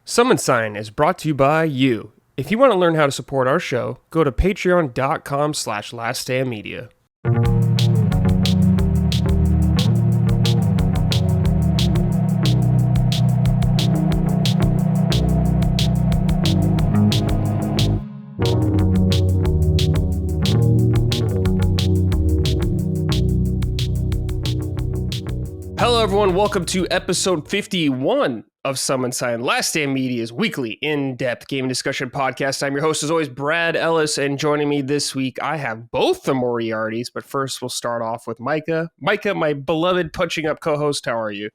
Summon Sign is brought to you by you. If you want to learn how to support our show, go to patreon.com/laststandmedia. Hello everyone, welcome to episode 51 of Summon Sign, Last Stand Media's weekly in-depth gaming discussion podcast. I'm your host as always, Brad Ellis, and joining me this week, I have both the Moriartys, but first we'll start off with Micah. Micah, my beloved punching up co-host, how are you?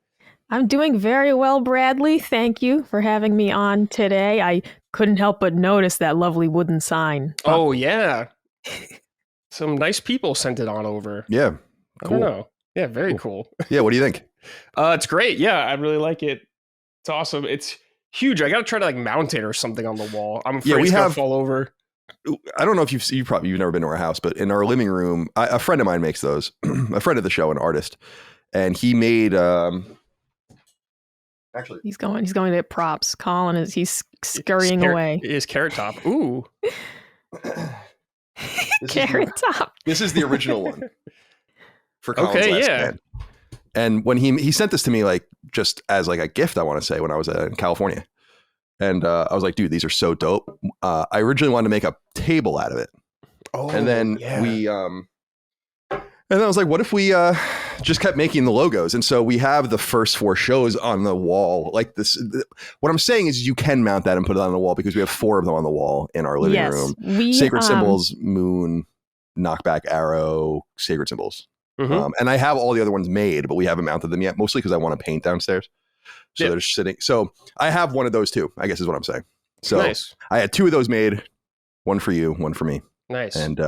I'm doing very well, Bradley. Thank you for having me on today. I couldn't help but notice that lovely wooden sign. Oh, yeah. Some nice people sent it on over. Yeah, cool. I don't know. Yeah, very cool. Yeah, what do you think? It's great. Yeah, I really like it. It's awesome. It's huge. I got to try to like mount it or something on the wall. I'm afraid it's going to fall over. I don't know if you've never been to our house, but in our living room, a friend of mine makes those. A friend of the show, an artist, and he made. Actually, he's going to props. Colin he's scurrying away. His Carrot Top. Ooh, Carrot Top. This is the original one for Colin's okay, last yeah. band. And when he sent this to me, like just as like a gift, I want to say, when I was in California, and I was like, dude, these are so dope. I originally wanted to make a table out of it. Oh, and then yeah. and then I was like, what if we just kept making the logos? And so we have the first 4 shows on the wall like this. What I'm saying is you can mount that and put it on the wall because we have 4 of them on the wall in our living room. Sacred symbols, moon, knockback arrow, sacred symbols. Mm-hmm. And I have all the other ones made, but we haven't mounted them yet, mostly because I want to paint downstairs. So they're sitting. So I have one of those too, I guess is what I'm saying. So nice. I had 2 of those made, one for you, one for me. Nice. And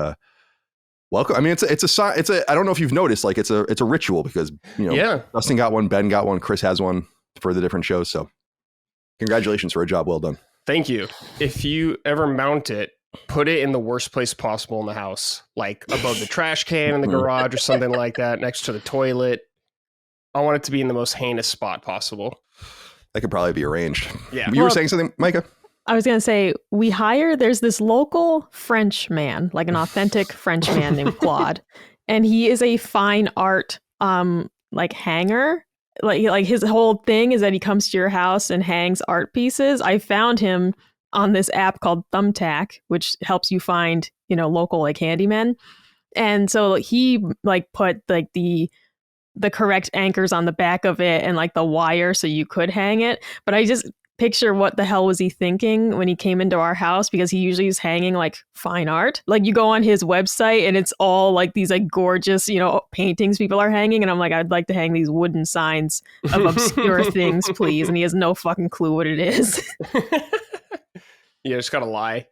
welcome. I mean, it's a I don't know if you've noticed, like it's a ritual because, you know, Dustin got one, Ben got one, Chris has one for the different shows. So congratulations for a job well done. Thank you. If you ever mount it, put it in the worst place possible in the house, like above the trash can in the garage or something like that, next to the toilet. I want it to be in the most heinous spot possible. That could probably be arranged. Yeah. You were saying something, Micah? I was going to say, there's this local French man, like an authentic French man named Claude, and he is a fine art like hanger. Like his whole thing is that he comes to your house and hangs art pieces. I found him on this app called Thumbtack, which helps you find, you know, local like handymen. And so he like put like the correct anchors on the back of it and like the wire so you could hang it. But I just picture what the hell was he thinking when he came into our house, because he usually is hanging like fine art. Like you go on his website and it's all like these like gorgeous, you know, paintings people are hanging. And I'm like, I'd like to hang these wooden signs of obscure things, please. And he has no fucking clue what it is. Yeah, just gotta lie.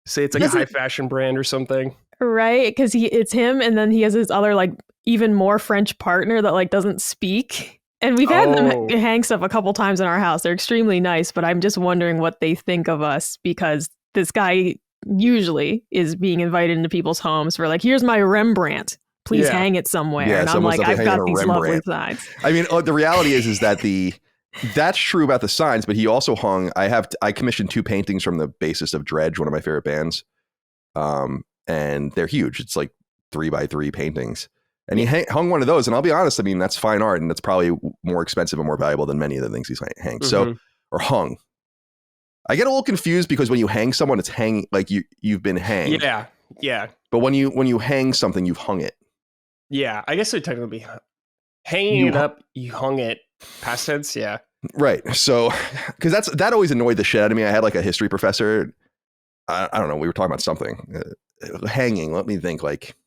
Say it's like a high fashion brand or something. Right, because it's him, and then he has his other like even more French partner that like doesn't speak. And we've had them hang stuff a couple times in our house. They're extremely nice, but I'm just wondering what they think of us, because this guy usually is being invited into people's homes for like, here's my Rembrandt. Please hang it somewhere. Yeah, and I'm like, I've got these lovely signs. I mean, the reality is that that's true about the signs, but he also hung. I commissioned 2 paintings from the bassist of Dredge, one of my favorite bands, and they're huge. It's like 3x3 paintings, and he hung one of those. And I'll be honest, I mean, that's fine art, and that's probably more expensive and more valuable than many of the things he's hanged. So, or hung. I get a little confused because when you hang someone, it's hanging like you've been hanged. Yeah. But when you hang something, you've hung it. Yeah, I guess it technically be hanging it up. You hung it. Past tense, yeah. Right. So, because that always annoyed the shit out of me. I had like a history professor. I don't know. We were talking about something. Hanging. Let me think. Like,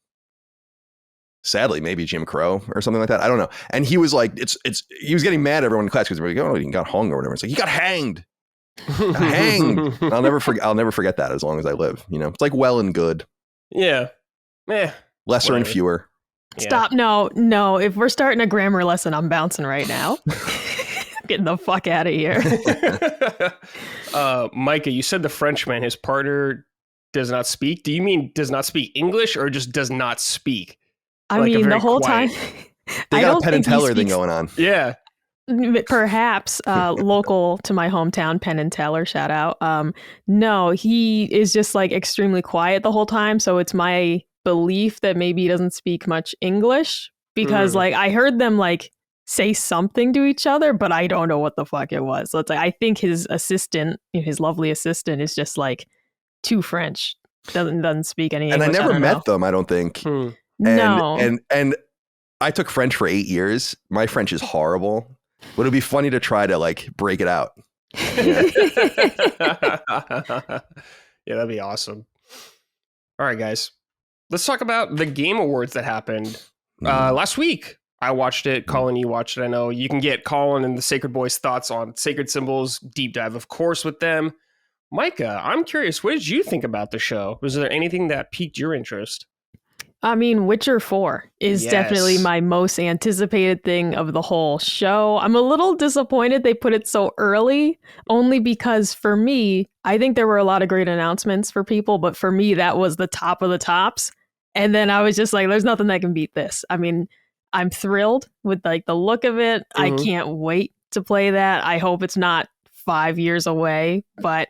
sadly, maybe Jim Crow or something like that. I don't know. And he was like, he was getting mad at everyone in class because they were like, oh, he got hung or whatever. It's like, he got hanged. Hanged. I'll never forget that as long as I live. You know, it's like well and good. Yeah. Lesser and fewer. Yeah. Stop. No. If we're starting a grammar lesson, I'm bouncing right now. Getting the fuck out of here. Micah, you said the Frenchman, his partner does not speak. Do you mean does not speak English or just does not speak? I mean, the whole time. They got a Penn and Teller thing going on. Yeah. Perhaps local to my hometown, Penn and Teller, shout out. No, he is just like extremely quiet the whole time. So it's my belief that maybe he doesn't speak much English because like I heard them like say something to each other, but I don't know what the fuck it was. So it's like I think his assistant, his lovely assistant, is just like too French. Doesn't speak any English. And I never met them, I don't think. No. And I took French for 8 years. My French is horrible. Would it be funny to try to like break it out? Yeah, that'd be awesome. All right, guys. Let's talk about the Game Awards that happened last week. I watched it. Colin, you watched it. I know you can get Colin and the Sacred Boys' thoughts on Sacred Symbols deep dive, of course, with them. Micah, I'm curious, what did you think about the show? Was there anything that piqued your interest? I mean, Witcher 4 is definitely my most anticipated thing of the whole show. I'm a little disappointed they put it so early, only because for me, I think there were a lot of great announcements for people, but for me, that was the top of the tops. And then I was just like, there's nothing that can beat this. I mean, I'm thrilled with like the look of it. I can't wait to play that. I hope it's not 5 years away, but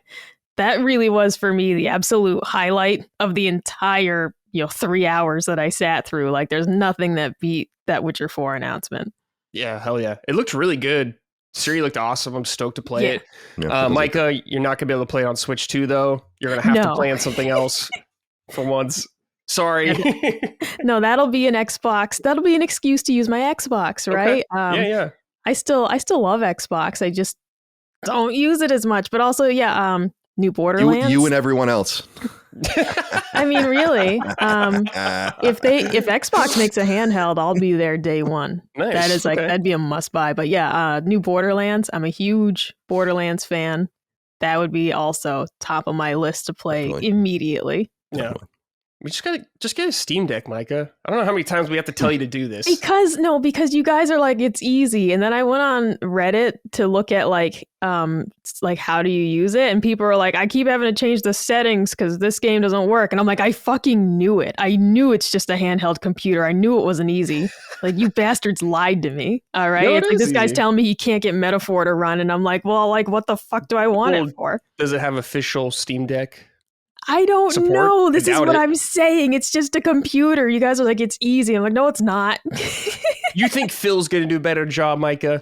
that really was for me the absolute highlight of the entire 3 hours that I sat through. Like there's nothing that beat that Witcher 4 announcement. Yeah, hell yeah. It looked really good. Siri looked awesome. I'm stoked to play it. Yeah, Micah, you're not going to be able to play it on Switch 2, though. You're going to have to play on something else for once. Sorry. No, that'll be an Xbox. That'll be an excuse to use my Xbox, right? Okay. Yeah. I still love Xbox. I just don't use it as much. But also, new Borderlands. You and everyone else. I mean, really, if Xbox makes a handheld, I'll be there day one. Nice. That is that'd be a must buy. But new Borderlands. I'm a huge Borderlands fan. That would be also top of my list to play immediately. Yeah. We just get a Steam Deck, Micah. I don't know how many times we have to tell you to do this. Because you guys are like, it's easy. And then I went on Reddit to look at like how do you use it? And people are like, I keep having to change the settings because this game doesn't work. And I'm like, I fucking knew it. I knew it's just a handheld computer. I knew it wasn't easy. Like, you bastards lied to me. All right. No, it's like this guy's telling me he can't get Metaphor to run. And I'm like, well, like, what the fuck do I want it for? Does it have official Steam Deck? I don't know. This is what I'm saying. It's just a computer. You guys are like, it's easy. I'm like, no, it's not. You think Phil's going to do a better job, Micah?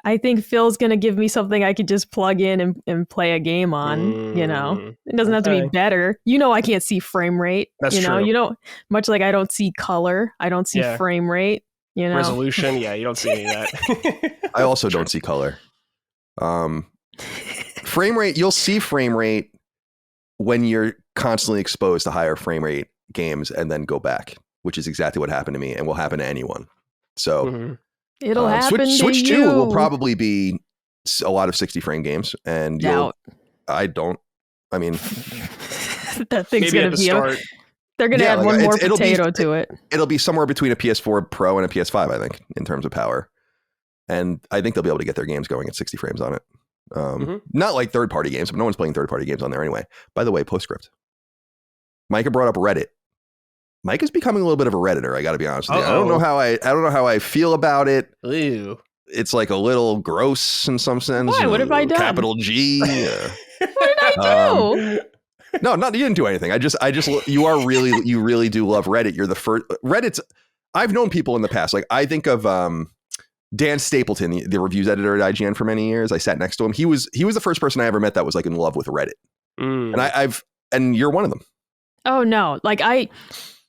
I think Phil's going to give me something I could just plug in and play a game on, It doesn't have to be better. I can't see frame rate. That's true. Much like I don't see color. I don't see frame rate, Resolution. Yeah, you don't see any of that. I also don't see color. Frame rate, you'll see frame rate when you're constantly exposed to higher frame rate games and then go back, which is exactly what happened to me and will happen to anyone. So it'll happen to Switch you. 2 will probably be a lot of 60 frame games, and I mean that thing's going to be they're going to add one more potato to it. It'll be somewhere between a PS4 Pro and a PS5, I think, in terms of power. And I think they'll be able to get their games going at 60 frames on it. Not like third-party games, but no one's playing third-party games on there anyway. By the way, postscript. Micah brought up Reddit. Micah's becoming a little bit of a Redditor, I got to be honest with you. I don't know how I feel about it. Ew. It's like a little gross in some sense. Why? What have I done? Capital G. What did I do? No, you didn't do anything. You really do love Reddit. You're the first. Reddit's. I've known people in the past. Like I think of Dan Stapleton, the reviews editor at IGN for many years. I sat next to him. He was the first person I ever met that was like in love with Reddit. And you're one of them. Oh no. Like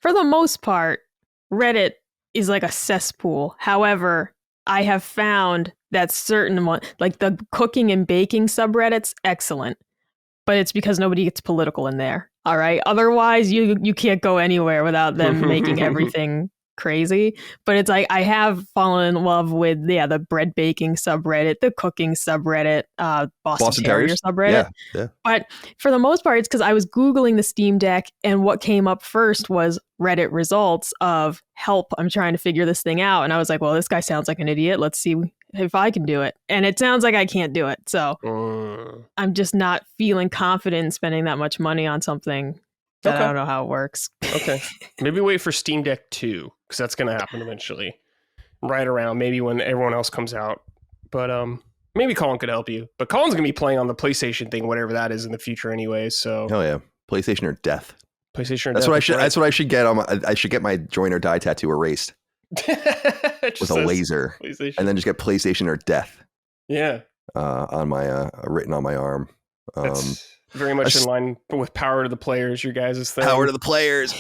for the most part, Reddit is like a cesspool. However, I have found that certain one, like the cooking and baking subreddits, excellent. But it's because nobody gets political in there. All right. Otherwise, you can't go anywhere without them making everything crazy. But it's like I have fallen in love with the bread baking subreddit, the cooking subreddit, Boston Terrier subreddit. Yeah. But for the most part, it's because I was Googling the Steam Deck and what came up first was Reddit results of help. I'm trying to figure this thing out. And I was like, well, this guy sounds like an idiot. Let's see if I can do it. And it sounds like I can't do it. So I'm just not feeling confident in spending that much money on something that I don't know how it works. Okay. Maybe wait for Steam Deck 2, because that's going to happen eventually. Right around maybe when everyone else comes out. But maybe Colin could help you. But Colin's gonna be playing on the PlayStation thing, whatever that is in the future, anyway. So Hell yeah, PlayStation or death. PlayStation. Or That's death, what I should. right. That's what I should get on my. I should get my join or die tattoo erased with a laser, and then just get PlayStation or death. Yeah. On my written on my arm. That's very much in line with power to the players. Your guys' thing. Power to the players.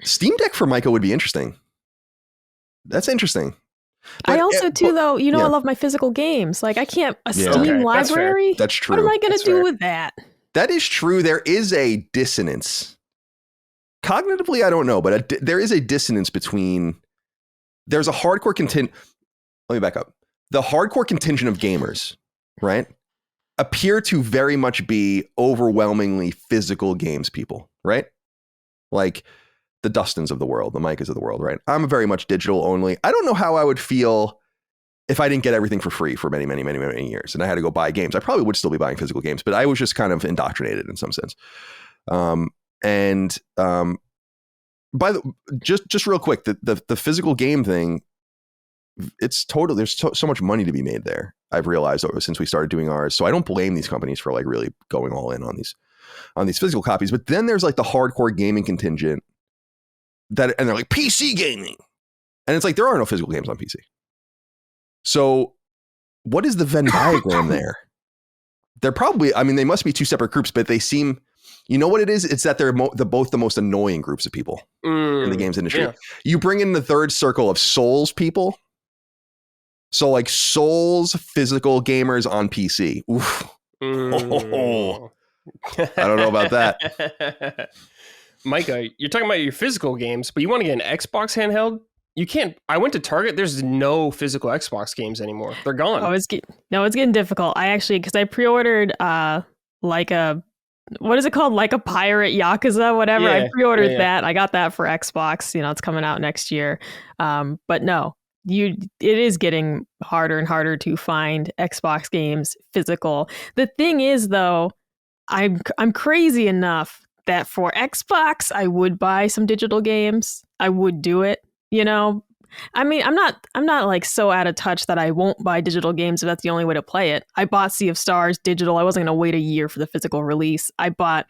Steam Deck for Micah would be interesting. That's interesting. But I also though, I love my physical games. Like I can't Steam library. That's true. What am I going to do with that? That is true. There is a dissonance. Cognitively, I don't know, but there is a dissonance between. There's a hardcore contingent. Let me back up. The hardcore contingent of gamers, right, appear to very much be overwhelmingly physical games people, right? Like the Dustins of the world, the Micahs of the world, right? I'm very much digital only. I don't know how I would feel if I didn't get everything for free for many, many, many, many years and I had to go buy games. I probably would still be buying physical games, but I was just kind of indoctrinated in some sense. Just real quick, the physical game thing, it's total. There's so much money to be made there. I've realized since we started doing ours. So I don't blame these companies for like really going all in on these physical copies. But then there's like the hardcore gaming contingent and they're like PC gaming. And it's like, there are no physical games on PC. So what is the Venn diagram there? They're probably, they must be two separate groups, but they seem, you know what it is? It's that they're both the most annoying groups of people in the games industry. Yeah. You bring in the third circle of Souls people. So like Souls physical gamers on PC. Oof. Oh. I don't know about that. Micah, you're talking about your physical games, but you want to get an Xbox handheld? You can't. I went to Target. There's no physical Xbox games anymore. They're gone. It's getting difficult. Because I pre-ordered like a, what is it called? Like a pirate Yakuza, whatever. I pre-ordered that. I got that for Xbox. It's coming out next year. But no, it is getting harder and harder to find Xbox games physical. The thing is, though, I'm crazy enough that for Xbox, I would buy some digital games. I would do it. I'm not like so out of touch that I won't buy digital games if that's the only way to play it. I bought Sea of Stars digital. I wasn't going to wait a year for the physical release. I bought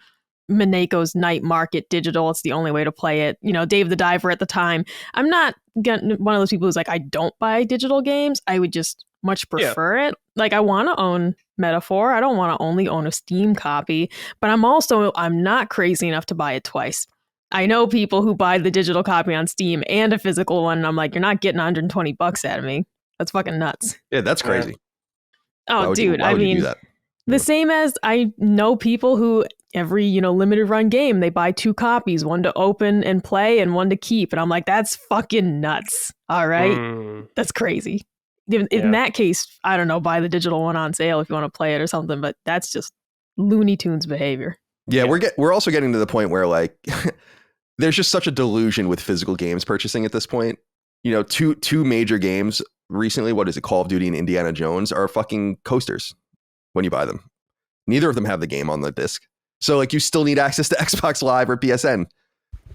Mineko's Night Market digital. It's the only way to play it. Dave the Diver at the time. I'm not one of those people who's like, I don't buy digital games. I would just much prefer it. Like I want to own Metaphor. I don't want to only own a Steam copy, but I'm not crazy enough to buy it twice. I know people who buy the digital copy on Steam and a physical one, and I'm like, you're not getting $120 out of me. That's fucking nuts. Yeah, that's crazy. Oh, dude. The same as I know people who every, limited run game, they buy 2 copies, one to open and play and one to keep. And I'm like, that's fucking nuts. All right. That's crazy. In that case, I don't know, buy the digital one on sale if you want to play it or something, but that's just Looney Tunes behavior. Yeah. We're also getting to the point where like, there's just such a delusion with physical games purchasing at this point. Two major games recently, what is it, Call of Duty and Indiana Jones, are fucking coasters when you buy them. Neither of them have the game on the disc. So like you still need access to Xbox Live or PSN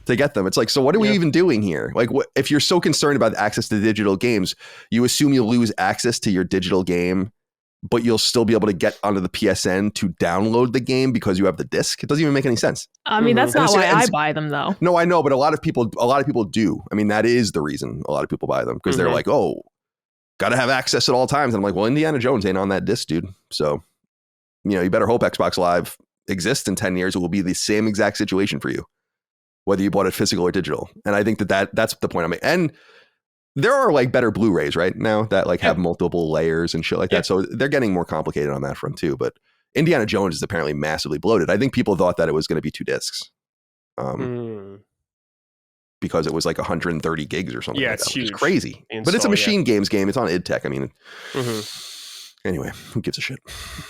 to get them. It's like, so what are we even doing here? Like if you're so concerned about access to digital games, you assume you'll lose access to your digital game, but you'll still be able to get onto the PSN to download the game because you have the disc. It doesn't even make any sense. That's not why I buy them though. No, I know, but a lot of people do. That is the reason a lot of people buy them, because they're like, oh, got to have access at all times. And I'm like, well, Indiana Jones ain't on that disc, dude. So, you better hope Xbox Live exists in 10 years. It will be the same exact situation for you, whether you bought it physical or digital. And I think that's the point I'm making. And there are like better Blu-rays right now that like have multiple layers and shit like that. So they're getting more complicated on that front too. But Indiana Jones is apparently massively bloated. I think people thought that it was going to be 2 discs. Because it was like 130 gigs or something. Yeah, like it's huge. It's crazy. But it's a machine games game. It's on id Tech. Anyway, who gives a shit?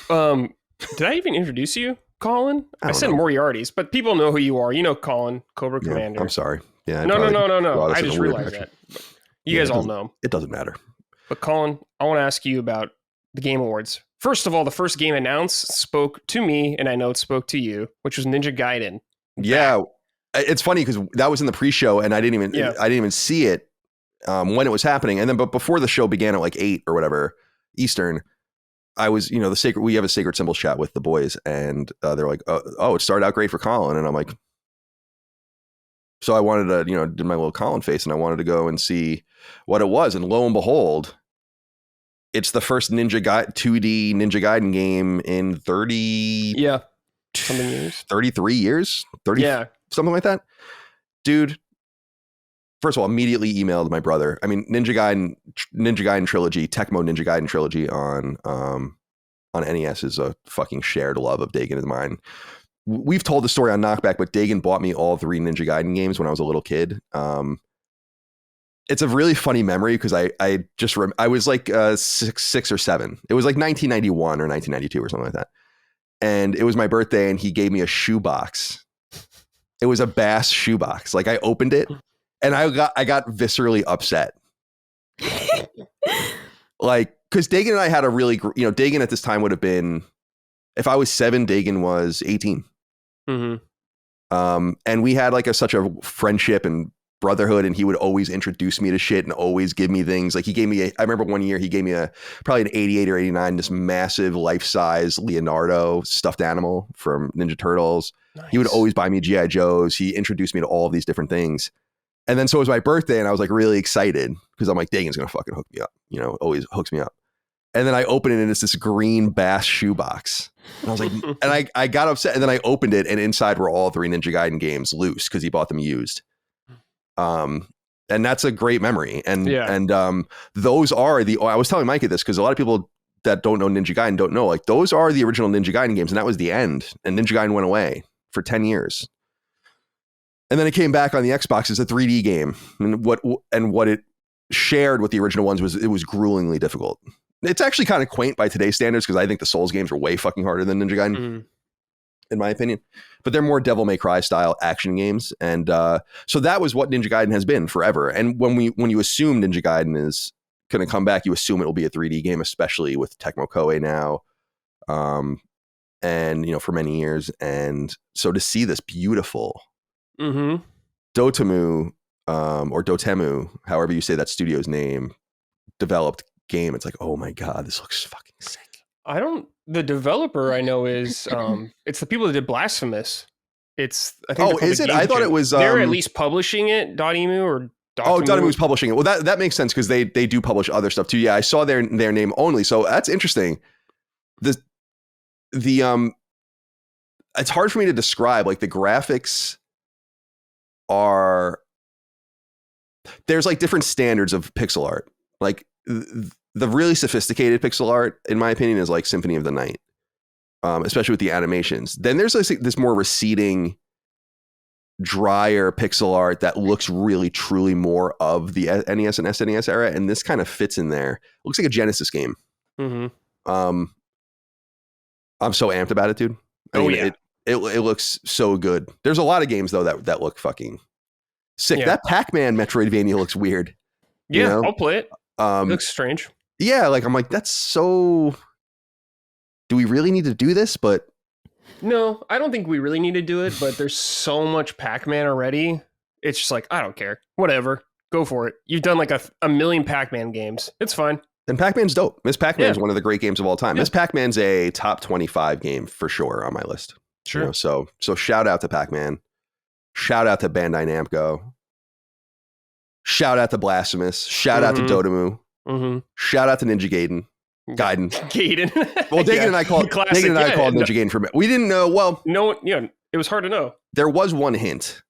Did I even introduce you, Colin? I said Moriarty's, but people know who you are. You know Colin, Cobra Commander. I'm sorry. Yeah. No. I just realized that. You guys all know. It doesn't matter. But Colin, I want to ask you about the Game Awards. First of all, the first game announced spoke to me, and I know it spoke to you, which was Ninja Gaiden. Yeah. It's funny because that was in the pre-show and I didn't even see it when it was happening. And then, but before the show began at like 8 or whatever Eastern, I was, we have a Sacred Symbols chat with the boys, and they're like, oh, it started out great for Colin. And I'm like, so I wanted to, did my little Colin face, and I wanted to go and see what it was. And lo and behold, it's the first 2D Ninja Gaiden game in 30 something years, 33 years, 30 something like that. Dude, first of all, immediately emailed my brother. I mean, Ninja Gaiden trilogy, Tecmo Ninja Gaiden trilogy on NES is a fucking shared love of Dagan and mine. We've told the story on Knockback, but Dagan bought me all 3 Ninja Gaiden games when I was a little kid. It's a really funny memory because I was like 6 or 7. It was like 1991 or 1992 or something like that. And it was my birthday, and he gave me a shoebox. It was a Bass shoebox. Like, I opened it, and I got viscerally upset. Like, because Dagan and I had a really, Dagan at this time would have been, if I was 7, Dagan was 18. Mm-hmm. And we had like such a friendship and brotherhood, and he would always introduce me to shit and always give me things. Like, he gave me I remember one year he gave me probably an 88 or 89, this massive life-size Leonardo stuffed animal from Ninja Turtles. Nice. He would always buy me G.I. Joes. He introduced me to all of these different things. And then so it was my birthday, and I was like really excited because I'm like, Dagan's gonna fucking hook me up, always hooks me up. And then I opened it, and it's this green Bass shoebox. And I was like, and I got upset, and then I opened it, and inside were all 3 Ninja Gaiden games loose because he bought them used. And that's a great memory. And those are I was telling Micah this because a lot of people that don't know Ninja Gaiden don't know, like, those are the original Ninja Gaiden games, and that was the end. And Ninja Gaiden went away for 10 years. And then it came back on the Xbox as a 3D game. And what it shared with the original ones was it was gruelingly difficult. It's actually kind of quaint by today's standards because I think the Souls games are way fucking harder than Ninja Gaiden, in my opinion. But they're more Devil May Cry style action games. And so that was what Ninja Gaiden has been forever. And when you assume Ninja Gaiden is going to come back, you assume it will be a 3D game, especially with Tecmo Koei now. And, for many years. And so to see this beautiful Dotemu, or Dotemu, however you say that studio's name, developed game, it's like, oh my God, this looks fucking sick. The developer I know is, it's the people that did Blasphemous. I think is it? I thought it was, they're at least publishing it, .emu or Dotemu. Dotemu's publishing it. Well, that makes sense because they do publish other stuff too. Yeah, I saw their name only. So that's interesting. The it's hard for me to describe. Like, the graphics there's like different standards of pixel art. Like, the really sophisticated pixel art, in my opinion, is like Symphony of the Night, especially with the animations. Then there's like this more receding, drier pixel art that looks really, truly more of the NES and SNES era, and this kind of fits in there. It looks like a Genesis game. I'm so amped about it, dude. I mean, it looks so good. There's a lot of games though that look fucking sick. That Pac-Man Metroidvania looks weird. Yeah, I'll play it. It looks strange. Yeah, like, I'm like, that's so. Do we really need to do this? But no, I don't think we really need to do it. But there's so much Pac-Man already. It's just like, I don't care. Whatever, go for it. You've done like a million Pac-Man games. It's fine. And Pac-Man's dope. Miss Pac-Man is one of the great games of all time. Miss Pac-Man's a top 25 game for sure on my list. Sure. So shout out to Pac-Man. Shout out to Bandai Namco. Shout out to Blasphemous. Shout out to Dotemu. Shout out to Ninja Gaiden. Well, Dagan and I called Ninja Gaiden for a minute. We didn't know. Well, it was hard to know. There was one hint,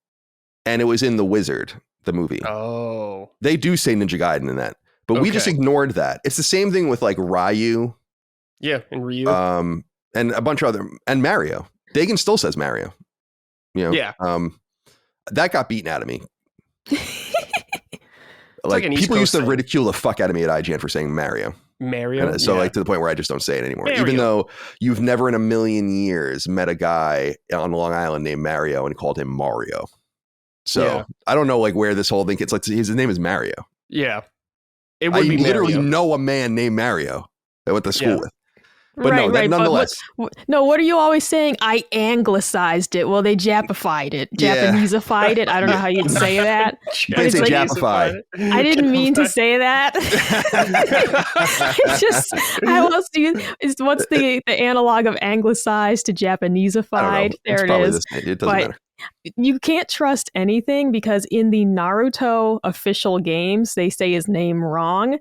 and it was in The Wizard, the movie. Oh, they do say Ninja Gaiden in that, but we just ignored that. It's the same thing with like Ryu. Yeah, and Ryu. And a bunch of other, and Mario. Dagan still says Mario. Yeah. That got beaten out of me. Like people used to ridicule the fuck out of me at IGN for saying Mario. And so like to the point where I just don't say it anymore. Mario. Even though you've never in a million years met a guy on Long Island named Mario and called him Mario. So I don't know like where this whole thing, it's like his name is Mario. Yeah. I literally know a man named Mario that I went to school with. But no, that nonetheless. No, what are you always saying? I anglicized it. Well, they Japified it. Japaneseified it. I don't know how you'd say that. You can't say Japify. I didn't mean to say that. It's just, how else do you, what's the analog of anglicized to Japaneseified? There it is. It doesn't matter. You can't trust anything because in the Naruto official games, they say his name wrong.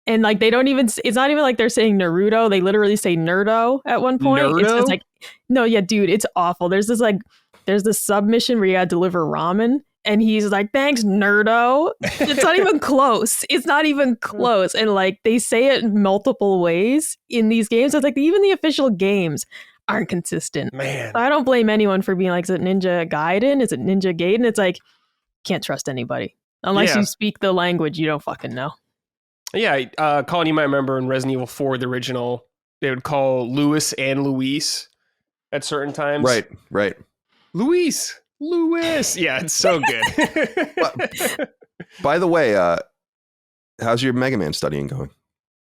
And like, they don't even, it's not even like they're saying Naruto. They literally say Nerdo at one point. Nerdo? It's like, no, yeah, dude, it's awful. There's this submission where you gotta deliver ramen. And he's like, thanks, Nerdo. It's not even close. It's not even close. And like, they say it multiple ways in these games. It's like, even the official games aren't consistent. Man. So I don't blame anyone for being like, is it Ninja Gaiden? Is it Ninja Gaiden? It's like, can't trust anybody. Unless you speak the language you don't fucking know. Yeah, Colin, you might remember in Resident Evil 4, the original, they would call Louis and Luis at certain times. Right. Luis. Yeah, it's so good. By the way, how's your Mega Man studying going?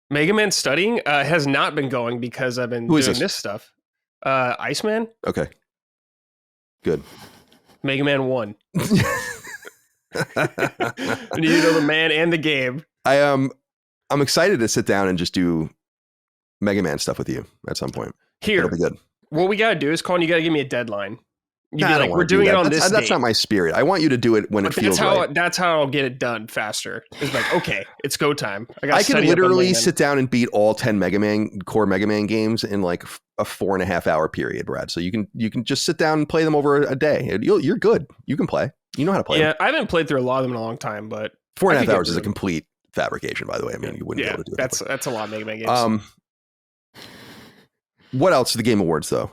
Mega Man studying has not been going because I've been doing this stuff. Iceman. Okay. Good. Mega Man 1. You need to know the man and the game. I'm excited to sit down and just do Mega Man stuff with you at some point. Here. It'll be good. What we got to do is, Colin, you got to give me a deadline. You'd be like, we're doing it on this date. That's not my spirit. I want you to do it when it feels right. That's how I'll get it done faster. It's like, okay, it's go time. I can literally sit down and beat all 10 core Mega Man games in like a 4.5 hour period, Brad. So you can just sit down and play them over a day. You're good. You can play. You know how to play. Yeah, them. I haven't played through a lot of them in a long time, but 4.5 hours is a complete fabrication, by the way. I mean, you wouldn't be able to do it. That's a lot of Mega Man games. What else? The Game Awards, though.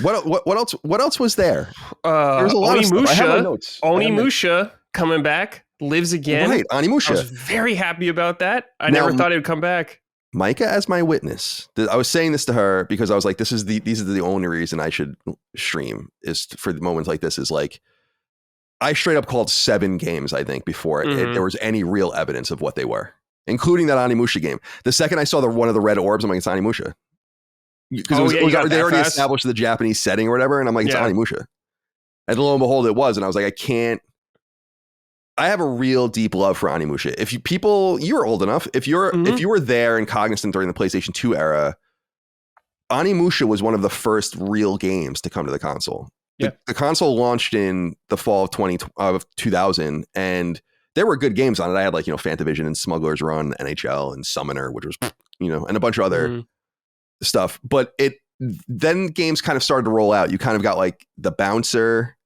What else was there? There's a lot of stuff. I have my notes. Onimusha coming back, lives again. Right, Onimusha. I was very happy about that. I never thought it would come back. Micah as my witness. I was saying this to her because I was like, these are the only reason I should stream is for the moments like this. Is like, I straight up called 7 games, I think, before there was any real evidence of what they were, including that Onimusha game. The second I saw one of the red orbs, I'm like, it's Onimusha. Because they already established the Japanese setting or whatever, and I'm like, it's Onimusha. And lo and behold, it was, and I was like, I have a real deep love for Onimusha. If you're old enough, if you were there and cognizant during the PlayStation 2 era, Onimusha was one of the first real games to come to the console. The console launched in the fall of 2000, and there were good games on it. I had like, Fantavision and Smuggler's Run, NHL, and Summoner, which was, and a bunch of other stuff. But then games kind of started to roll out. You kind of got like the Bouncer,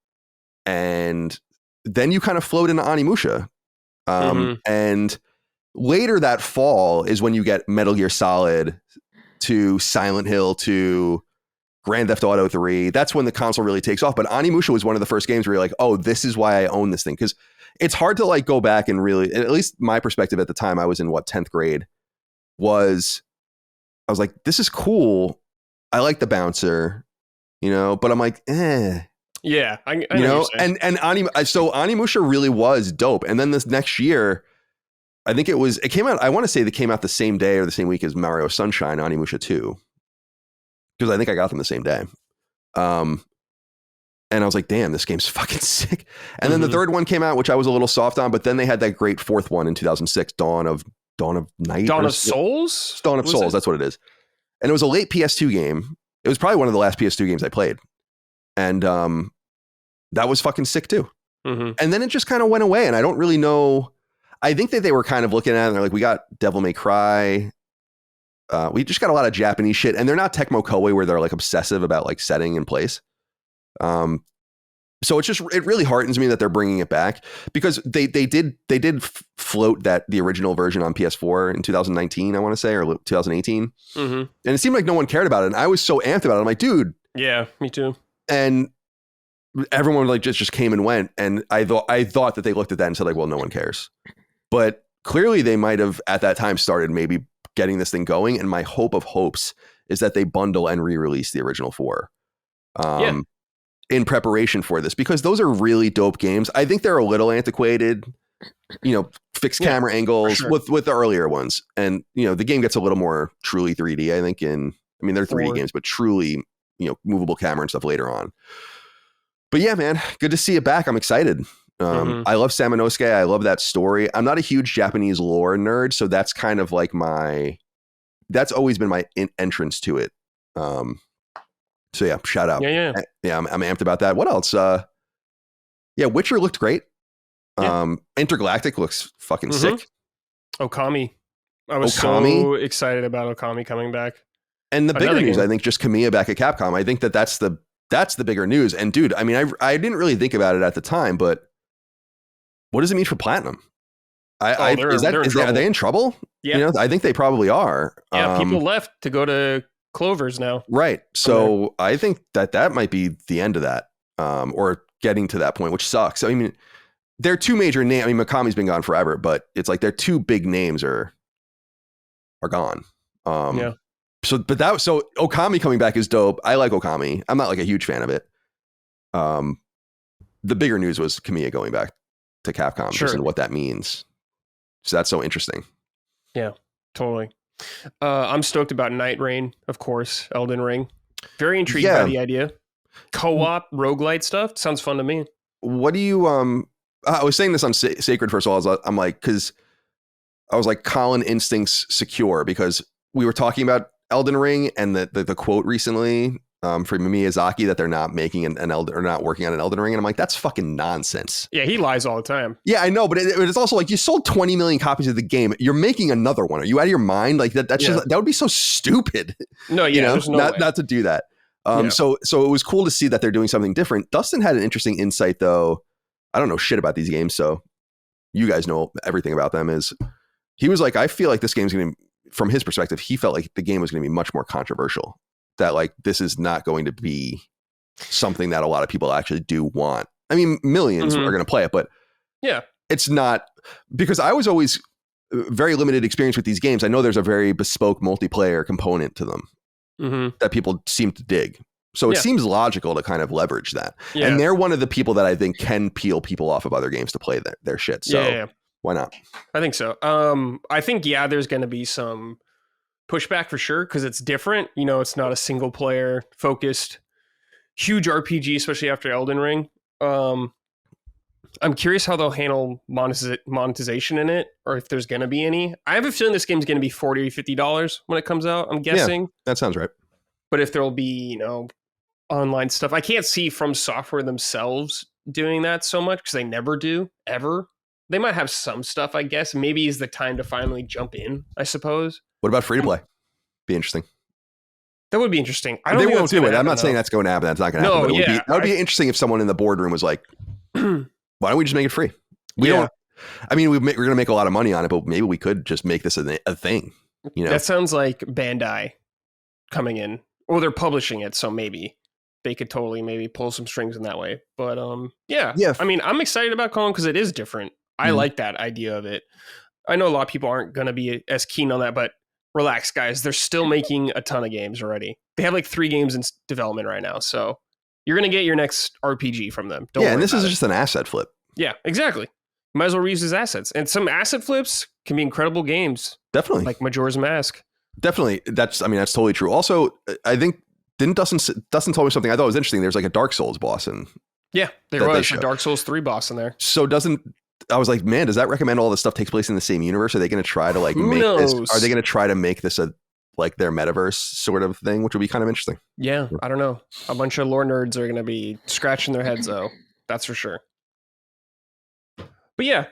and then you kind of flowed into Onimusha. And later that fall is when you get Metal Gear Solid to Silent Hill to Grand Theft Auto 3. That's when the console really takes off. But Onimusha was one of the first games where you're like, oh, this is why I own this thing. Because it's hard to like go back and really, at least my perspective at the time, I was in 10th grade, I was like, this is cool. I like the Bouncer, but I'm like, Yeah, I know. And so Onimusha really was dope. And then this next year, I think it came out, I want to say they came out the same day or the same week as Mario Sunshine, Onimusha 2. Because I think I got them the same day. And I was like, damn, this game's fucking sick. And then the third one came out, which I was a little soft on, but then they had that great fourth one in 2006, Dawn of Night. Dawn of Souls? Dawn of Souls, that's what it is. And it was a late PS2 game. It was probably one of the last PS2 games I played. And that was fucking sick too. And then it just kind of went away. And I don't really know. I think that they were kind of looking at it and they're like, we got Devil May Cry. We just got a lot of Japanese shit, and they're not Tecmo Koei where they're like obsessive about like setting in place. So it really heartens me that they're bringing it back, because they did float the original version on PS4 in 2019, I want to say, or 2018. And it seemed like no one cared about it. And I was so amped about it. I'm like, dude. Yeah, me too. And everyone like just came and went. And I thought that they looked at that and said like, well, no one cares. But clearly they might have at that time started maybe getting this thing going. And my hope of hopes is that they bundle and re-release the original 4 in preparation for this, because those are really dope games. I think they're a little antiquated, fixed camera angles with the earlier ones. And, the game gets a little more truly 3D, I think, I mean, they're 3D 4. games, but truly, movable camera and stuff later on. But yeah, man, good to see it back. I'm excited. I love Samanosuke. I love that story. I'm not a huge Japanese lore nerd, so that's kind of like that's always been my entrance to it. So yeah, shout out. Yeah. I'm amped about that. What else? Witcher looked great. Intergalactic looks fucking sick. Okami. I was so excited about Okami coming back. And the bigger news, I think, just Kamiya back at Capcom. I think that's the bigger news. And dude, I mean, I didn't really think about it at the time, but what does it mean for Platinum? Are they in trouble? Yeah. I think they probably are. Yeah, people left to go to Clover's now. Right. So I think that might be the end of that, or getting to that point, which sucks. I mean, their two major names. I mean, Mikami's been gone forever, but it's like their two big names are gone. So Okami coming back is dope. I like Okami. I'm not like a huge fan of it. The bigger news was Kamiya going back to Capcom, just and what that means. So that's so interesting. Yeah, totally. I'm stoked about Night Rain, of course, Elden Ring. Very intrigued by the idea. Co-op roguelite stuff sounds fun to me. What do you I was saying this on Sacred first of all. I'm like, because I was like, Colin instincts secure, because we were talking about Elden Ring and the quote recently from Miyazaki that they're not making or not working on an Elden Ring, and I'm like, that's fucking nonsense. Yeah, he lies all the time. Yeah, I know, but it's also like, you sold 20 million copies of the game. You're making another one. Are you out of your mind? Like that would be so stupid. No, yeah, there's no way. Not to do that. So it was cool to see that they're doing something different. Dustin had an interesting insight, though. I don't know shit about these games, so you guys know everything about them. He was like, I feel like this game's going to, from his perspective, he felt like the game was going to be much more controversial. That like, this is not going to be something that a lot of people actually do want. I mean, millions are going to play it, but yeah, it's not, because I was always very limited experience with these games. I know there's a very bespoke multiplayer component to them that people seem to dig. So it seems logical to kind of leverage that. Yeah. And they're one of the people that I think can peel people off of other games to play their shit. So why not? I think so. I think, there's going to be some pushback for sure, because it's different. It's not a single player focused huge RPG, especially after Elden Ring. I'm curious how they'll handle monetization in it, or if there's going to be any. I have a feeling this game's going to be $40 or $50 when it comes out, I'm guessing. Yeah, that sounds right. But if there'll be, online stuff, I can't see From Software themselves doing that so much, because they never do, ever. They might have some stuff, I guess. Maybe is the time to finally jump in, I suppose. What about free to play? Be interesting. That would be interesting. They won't do it. I'm not saying that's going to happen. That's not going to happen. No, that would be interesting if someone in the boardroom was like, why don't we just make it free? We don't. I mean, we're going to make a lot of money on it, but maybe we could just make this a thing. That sounds like Bandai coming in, or they're publishing it, so maybe they could totally maybe pull some strings in that way. But yeah. I mean, I'm excited about Colin because it is different. I like that idea of it. I know a lot of people aren't going to be as keen on that, but relax, guys. They're still making a ton of games already. They have like 3 games in development right now. So you're going to get your next RPG from them. Don't worry and this about is just an asset flip. Yeah, exactly. Might as well reuse his assets. And some asset flips can be incredible games. Definitely. Like Majora's Mask. Definitely. That's totally true. Also, I think, didn't Dustin told me something I thought was interesting. There's like a Dark Souls boss in. Yeah, there was a Dark Souls 3 boss in there. So I was like, man, does that recommend all this stuff takes place in the same universe? Are they going to try to like Who knows? Are they going to try to make this a like their metaverse sort of thing, which would be kind of interesting? Yeah, I don't know. A bunch of lore nerds are going to be scratching their heads though. That's for sure. But yeah,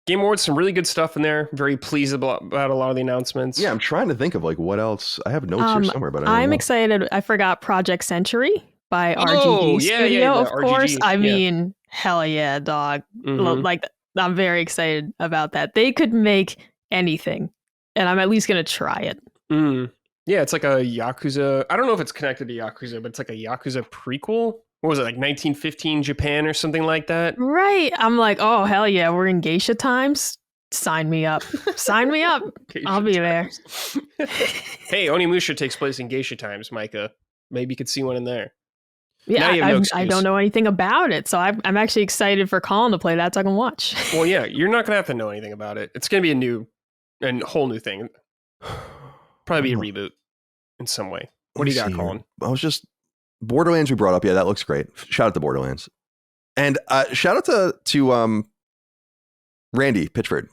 Game Awards, some really good stuff in there. Very pleased about a lot of the announcements. Yeah, I'm trying to think of like what else. I have notes here somewhere, but I'm excited. I forgot Project Century by RGG Studio, of course. I mean, hell yeah, dog. Like, I'm very excited about that. They could make anything, and I'm at least going to try it. Yeah, it's like a Yakuza. I don't know if it's connected to Yakuza, but it's like a Yakuza prequel. What was it, like 1915 Japan or something like that? Right. I'm like, oh, hell yeah, we're in geisha times. Sign me up. Sign me up. I'll be there. Hey, Onimusha takes place in geisha times, Micah. Maybe you could see one in there. Yeah, I don't know anything about it, so I'm actually excited for Colin to play that so I can watch. Well, yeah, you're not going to have to know anything about it. It's going to be a whole new thing. Probably be a reboot in some way. What do you got, Colin? I was just Borderlands we brought up. Yeah, that looks great. Shout out to Borderlands. And shout out to Randy Pitchford.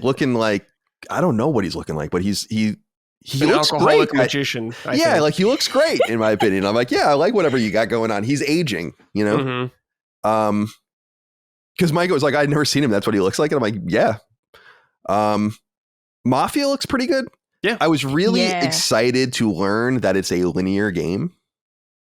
Looking like, I don't know what he's looking like, but he an looks alcoholic great. magician. I Yeah, think. like he looks great in my opinion. I'm like, yeah, I like whatever you got going on. He's aging, you know? Mm-hmm. Because Micah was like, I'd never seen him. That's what he looks like. And I'm like, yeah. Mafia looks pretty good. Yeah. I was really excited to learn that it's a linear game,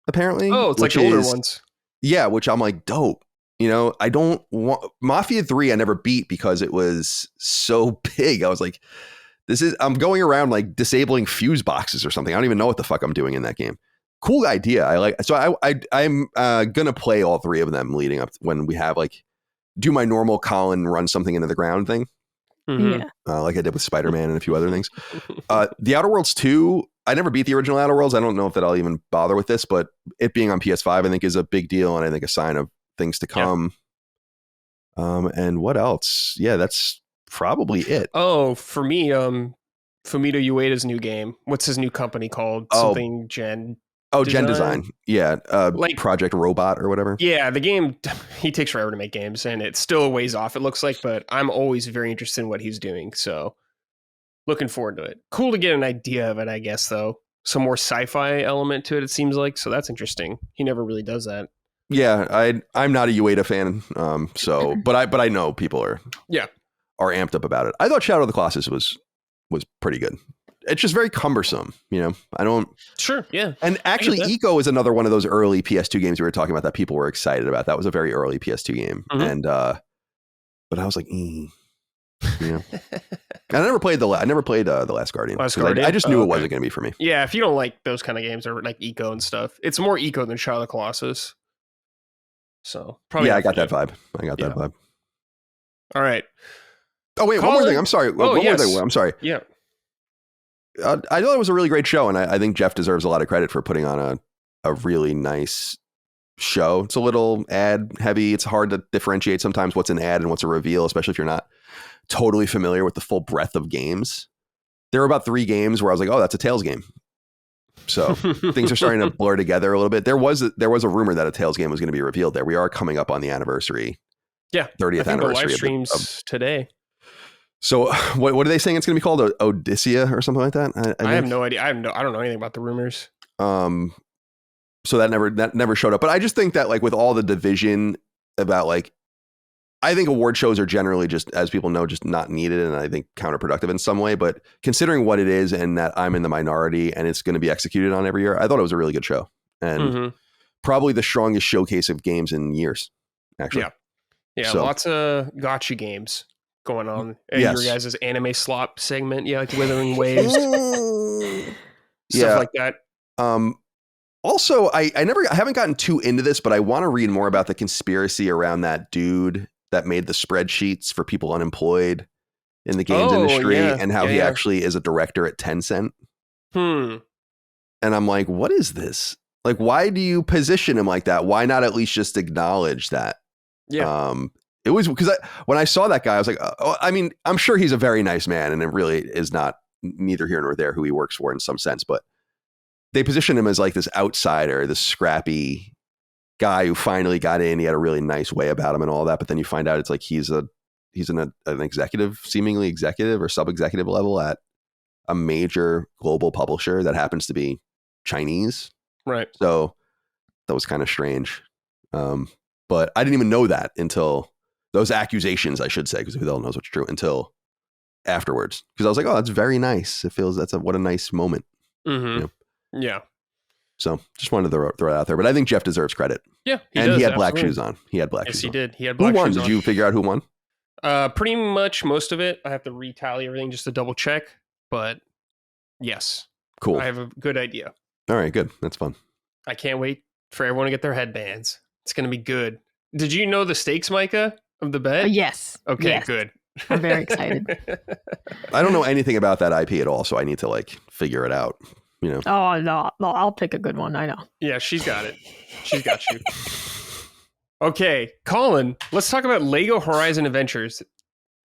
apparently. Oh, it's like the older ones. Yeah, which I'm like, dope. You know, I don't want Mafia 3 I never beat because it was so big. I was like, I'm going around like disabling fuse boxes or something. I don't even know what the fuck I'm doing in that game. Cool idea. I'm gonna play all 3 of them leading up when we have like do my normal Colin run something into the ground thing. Mm-hmm. Yeah. Like I did with Spider-Man and a few other things. The Outer Worlds 2, I never beat the original Outer Worlds. I don't know if that I'll even bother with this, but it being on PS5 I think is a big deal and I think a sign of things to come. Yeah. And what else? Yeah, that's probably it. Oh, for me, Fumito Ueda's new game. What's his new company called? Something Gen. Gen Design. Yeah. Like Project Robot or whatever. Yeah, the game, he takes forever to make games and it's still a ways off, it looks like, but I'm always very interested in what he's doing. So looking forward to it. Cool to get an idea of it, I guess, though. Some more sci-fi element to it, it seems like. So that's interesting. He never really does that. Yeah, I'm not a Ueda fan. But I know people are amped up about it. I thought Shadow of the Colossus was pretty good. It's just very cumbersome, you know. I don't. Sure, yeah. And actually, Eco is another one of those early PS2 games we were talking about that people were excited about. That was a very early PS2 game, and but I was like, you know. And I never played the Last Guardian. I just knew it wasn't going to be for me. Yeah, if you don't like those kind of games or like Eco and stuff, it's more Eco than Shadow of the Colossus. So probably. Yeah, I got that vibe. That vibe. All right. Oh wait, Colin? One more thing. I'm sorry. One more thing. I'm sorry. Yeah. I thought it was a really great show, and I think Jeff deserves a lot of credit for putting on a really nice show. It's a little ad heavy. It's hard to differentiate sometimes what's an ad and what's a reveal, especially if you're not totally familiar with the full breadth of games. There were about 3 games where I was like, oh, that's a Tales game. So things are starting to blur together a little bit. There was a rumor that a Tales game was going to be revealed there. We are coming up on the anniversary. Yeah. 30th anniversary. The live streams today. So what are they saying it's going to be called? Odyssea or something like that? I have no idea. I don't know anything about the rumors. So that never showed up. But I just think that like with all the division about like, I think award shows are generally just, as people know, just not needed and I think counterproductive in some way. But considering what it is and that I'm in the minority and it's going to be executed on every year, I thought it was a really good show and probably the strongest showcase of games in years. Actually, yeah, so, lots of gotcha games going on. And your guys' anime slop segment, like Withering Waves, stuff like that. Also, I haven't gotten too into this, but I want to read more about the conspiracy around that dude that made the spreadsheets for people unemployed in the games industry and how he actually is a director at Tencent. And I'm like, what is this? Like, why do you position him like that? Why not at least just acknowledge that? Yeah. It was because when I saw that guy, I was like, I mean, I'm sure he's a very nice man and it really is not neither here nor there who he works for in some sense, but they position him as like this outsider, this scrappy guy who finally got in. He had a really nice way about him and all that. But then you find out it's like he's an executive, seemingly executive or sub-executive level at a major global publisher that happens to be Chinese. Right. So that was kind of strange. But I didn't even know that until those accusations, I should say, because who the hell knows what's true until afterwards. Because I was like, oh, that's very nice. It feels what a nice moment. Mm-hmm. You know? Yeah. So just wanted to throw it out there. But I think Jeff deserves credit. Yeah. He had black shoes on. He had black shoes on. Yes, he did. He had black shoes on. Who won? Did you figure out who won? Pretty much most of it. I have to retally everything just to double check. But yes. Cool. I have a good idea. All right, good. That's fun. I can't wait for everyone to get their headbands. It's going to be good. Did you know the stakes, Micah, of the bet? Yes. Okay, yes. Good. I'm very excited. I don't know anything about that IP at all, so I need to figure it out. You know. Oh no, I'll pick a good one. I know. Yeah, she's got it. She's got you. Okay, Colin, let's talk about Lego Horizon Adventures.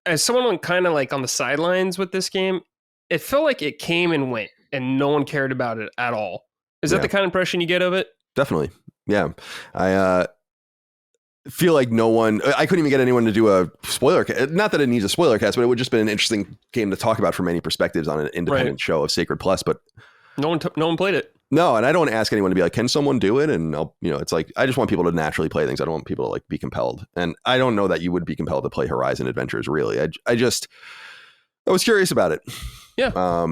As someone kind of on the sidelines with this game, it felt like it came and went. and no one cared about it at all. Is that Yeah. the kind of impression you get of it? Definitely. Yeah. I feel like I couldn't even get anyone to do a spoiler cast. Not that it needs a spoiler cast, but it would just been an interesting game to talk about from many perspectives on an independent show of Sacred Plus. But no one played it. No, and I don't ask anyone to be like, can someone do it? And I'll, it's like, I just want people to naturally play things. I don't want people to like be compelled. And I don't know that you would be compelled to play Horizon Adventures, really. I was curious about it. Yeah.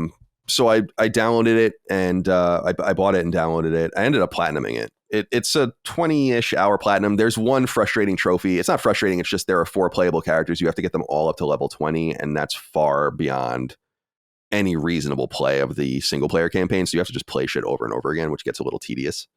So I downloaded it and I bought it and downloaded it. I ended up platinuming it. It's a 20-ish hour platinum. There's one frustrating trophy. It's not frustrating. It's just there are 4 playable characters. You have to get them all up to level 20, and that's far beyond any reasonable play of the single player campaign. So you have to just play shit over and over again, which gets a little tedious.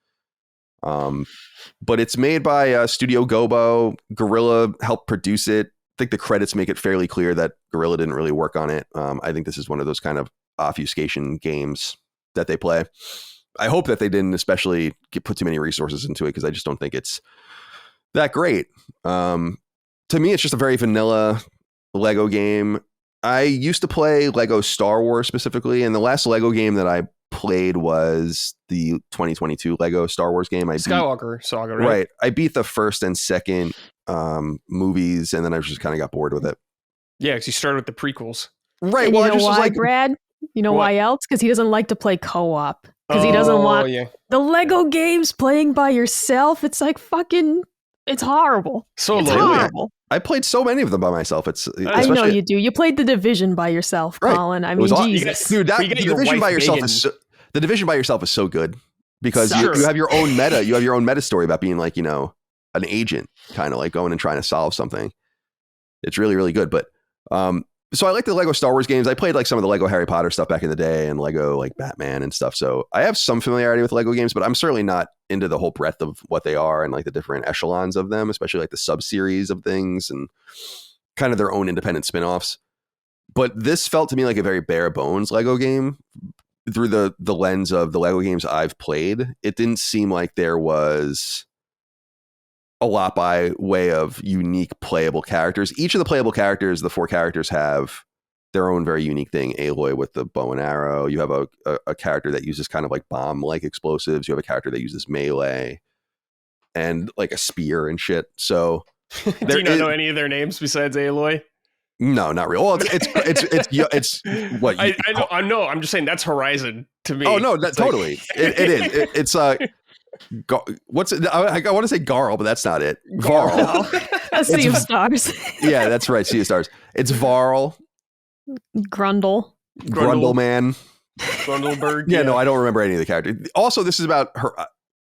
But it's made by Studio Gobo. Guerrilla helped produce it. I think the credits make it fairly clear that Guerrilla didn't really work on it. I think this is one of those kind of obfuscation games that they play. I hope that they didn't especially put too many resources into it, because I just don't think it's that great. To me, it's just a very vanilla Lego game. I used to play Lego Star Wars specifically, and the last Lego game that I played was the 2022 Lego Star Wars game. Skywalker Saga, right? Right. I beat the first and second movies, and then I just kind of got bored with it. Yeah, because you started with the prequels. Right. And well, you know I just why, was like, Brad? You know What? why else? Because he doesn't like to play co-op. Because he doesn't want the Lego games playing by yourself. It's like fucking, it's horrible. So It's lonely. horrible. I played so many of them by myself. I know you do. You played The Division by yourself, Right. Colin. I It mean, was Jesus. dude. You got The your Division wife by yourself Megan. the Division by yourself is so good, because Sucks. you have your own meta. You have your own meta story about being like, an agent, kind of like going and trying to solve something. It's really, really good. But so I like the Lego Star Wars games. I played like some of the Lego Harry Potter stuff back in the day, and Lego like Batman and stuff. So I have some familiarity with Lego games, but I'm certainly not into the whole breadth of what they are and like the different echelons of them, especially like the sub-series of things and kind of their own independent spin-offs. But this felt to me like a very bare bones Lego game through the lens of the Lego games I've played. It didn't seem like there was a lot by way of unique playable characters. Each of the playable characters, the 4 characters, have their own very unique thing. Aloy with the bow and arrow. You have a character that uses kind of like bomb-like explosives. You have a character that uses melee and like a spear and shit. So Do you not know any of their names besides Aloy? no, not real. Well, it's what I know. I'm just saying that's Horizon to me. Oh no, It's totally. It is. It's what's it? I want to say Garl, but that's not it. Varl. A Sea of Stars. Yeah, that's right. Sea of Stars. It's Varl. Grundle. Grundleman. Grundleberg. Yeah, no, I don't remember any of the characters. Also, this is about her.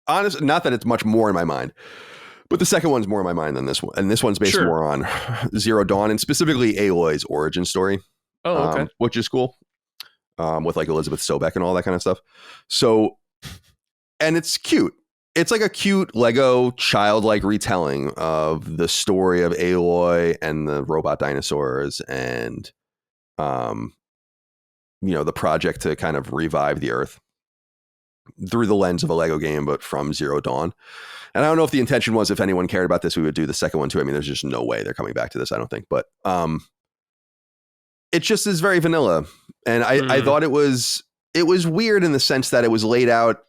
Honest, not that it's much more in my mind, but the second one's more in my mind than this one, and this one's based more on Zero Dawn and specifically Aloy's origin story. Oh, okay. Which is cool. With like Elizabeth Sobek and all that kind of stuff. So, and it's cute. It's like a cute Lego childlike retelling of the story of Aloy and the robot dinosaurs and, the project to kind of revive the Earth through the lens of a Lego game, but from Zero Dawn. And I don't know if the intention was, if anyone cared about this, we would do the second one too. I mean, there's just no way they're coming back to this, I don't think. But it just is very vanilla. And I thought it was weird in the sense that it was laid out.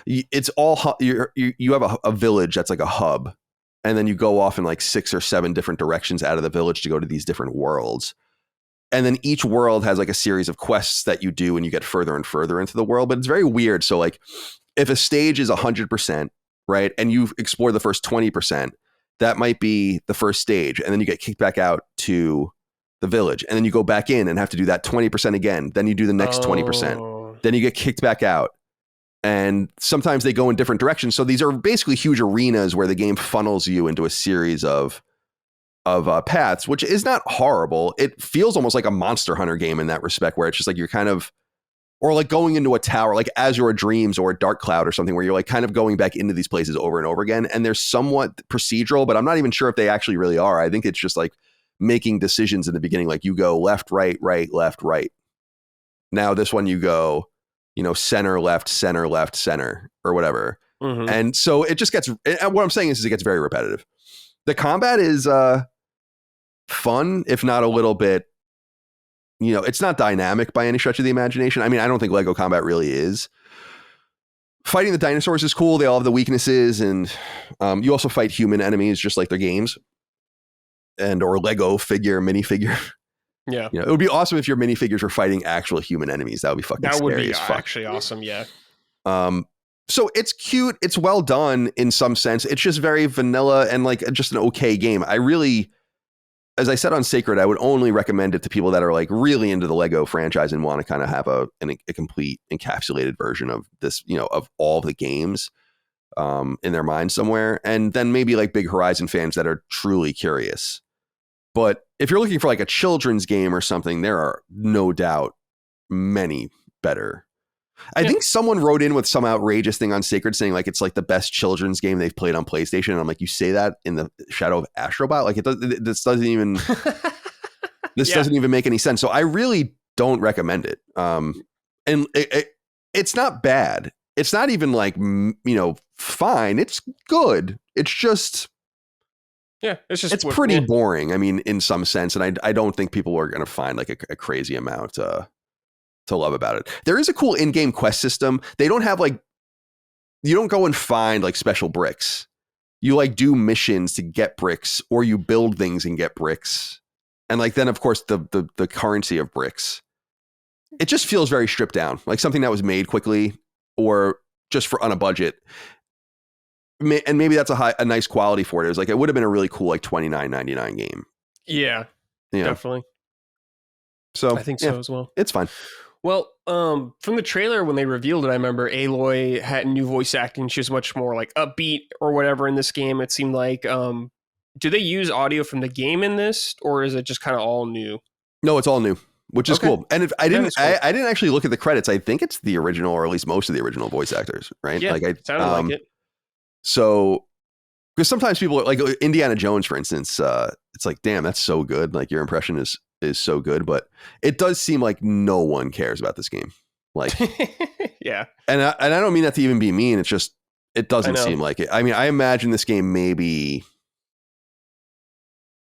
It's all you have a village that's like a hub, and then you go off in like 6 or 7 different directions out of the village to go to these different worlds. And then each world has like a series of quests that you do, and you get further and further into the world. But it's very weird. So like if a stage is 100%, right, and you explore the first 20%, that might be the first stage. And then you get kicked back out to the village, and then you go back in and have to do that 20% again. Then you do the next 20%. Then you get kicked back out. And sometimes they go in different directions. So these are basically huge arenas where the game funnels you into a series of paths, which is not horrible. It feels almost like a Monster Hunter game in that respect, where it's just like you're kind of, or like going into a tower, like Azure Dreams or Dark Cloud or something, where you're like kind of going back into these places over and over again. And they're somewhat procedural, but I'm not even sure if they actually really are. I think it's just like making decisions in the beginning, like you go left, right, left, right. Now this one you go, center, left, center, or whatever. Mm-hmm. And so it just gets, what I'm saying is it gets very repetitive. The combat is fun, if not a little bit it's not dynamic by any stretch of the imagination. I mean, I don't think Lego combat really is. Fighting the dinosaurs is cool. They all have the weaknesses, and you also fight human enemies just like their games, or Lego minifigure. Yeah, it would be awesome if your minifigures were fighting actual human enemies. That would be fucking scary. That would be actually awesome. Yeah. So it's cute. It's well done in some sense. It's just very vanilla and like just an okay game. I really, as I said on Sacred, I would only recommend it to people that are like really into the Lego franchise and want to kind of have a complete encapsulated version of this, of all the games in their mind somewhere. And then maybe like big Horizon fans that are truly curious. But if you're looking for like a children's game or something, there are no doubt many better. I think someone wrote in with some outrageous thing on Sacred saying like it's like the best children's game they've played on PlayStation. And I'm like, you say that in the shadow of Astrobot? Like this doesn't even doesn't even make any sense. So I really don't recommend it. And it's not bad. It's not even like fine. It's good. It's just it's pretty boring. I mean, in some sense, and I don't think people are going to find like a crazy amount to love about it. There is a cool in-game quest system. They don't have like, you don't go and find like special bricks. You like do missions to get bricks, or you build things and get bricks. And like, then of course the currency of bricks, it just feels very stripped down, like something that was made quickly or just on a budget. And maybe that's a nice quality for it. It was like, it would have been a really cool, like $29.99 game. Yeah, definitely. So I think so as well. It's fine. Well, from the trailer when they revealed it, I remember Aloy had new voice acting. She was much more like upbeat or whatever in this game. It seemed like. Do they use audio from the game in this, or is it just kind of all new? No, it's all new, which is cool. And if I didn't actually look at the credits. I think it's the original, or at least most of the original voice actors, right? Yeah, like sounded like it. So, because sometimes people like Indiana Jones, for instance, it's like, damn, that's so good. Like your impression is so good, but it does seem like no one cares about this game. Like, yeah. And I don't mean that to even be mean. It's just, it doesn't seem like it. I mean, I imagine this game maybe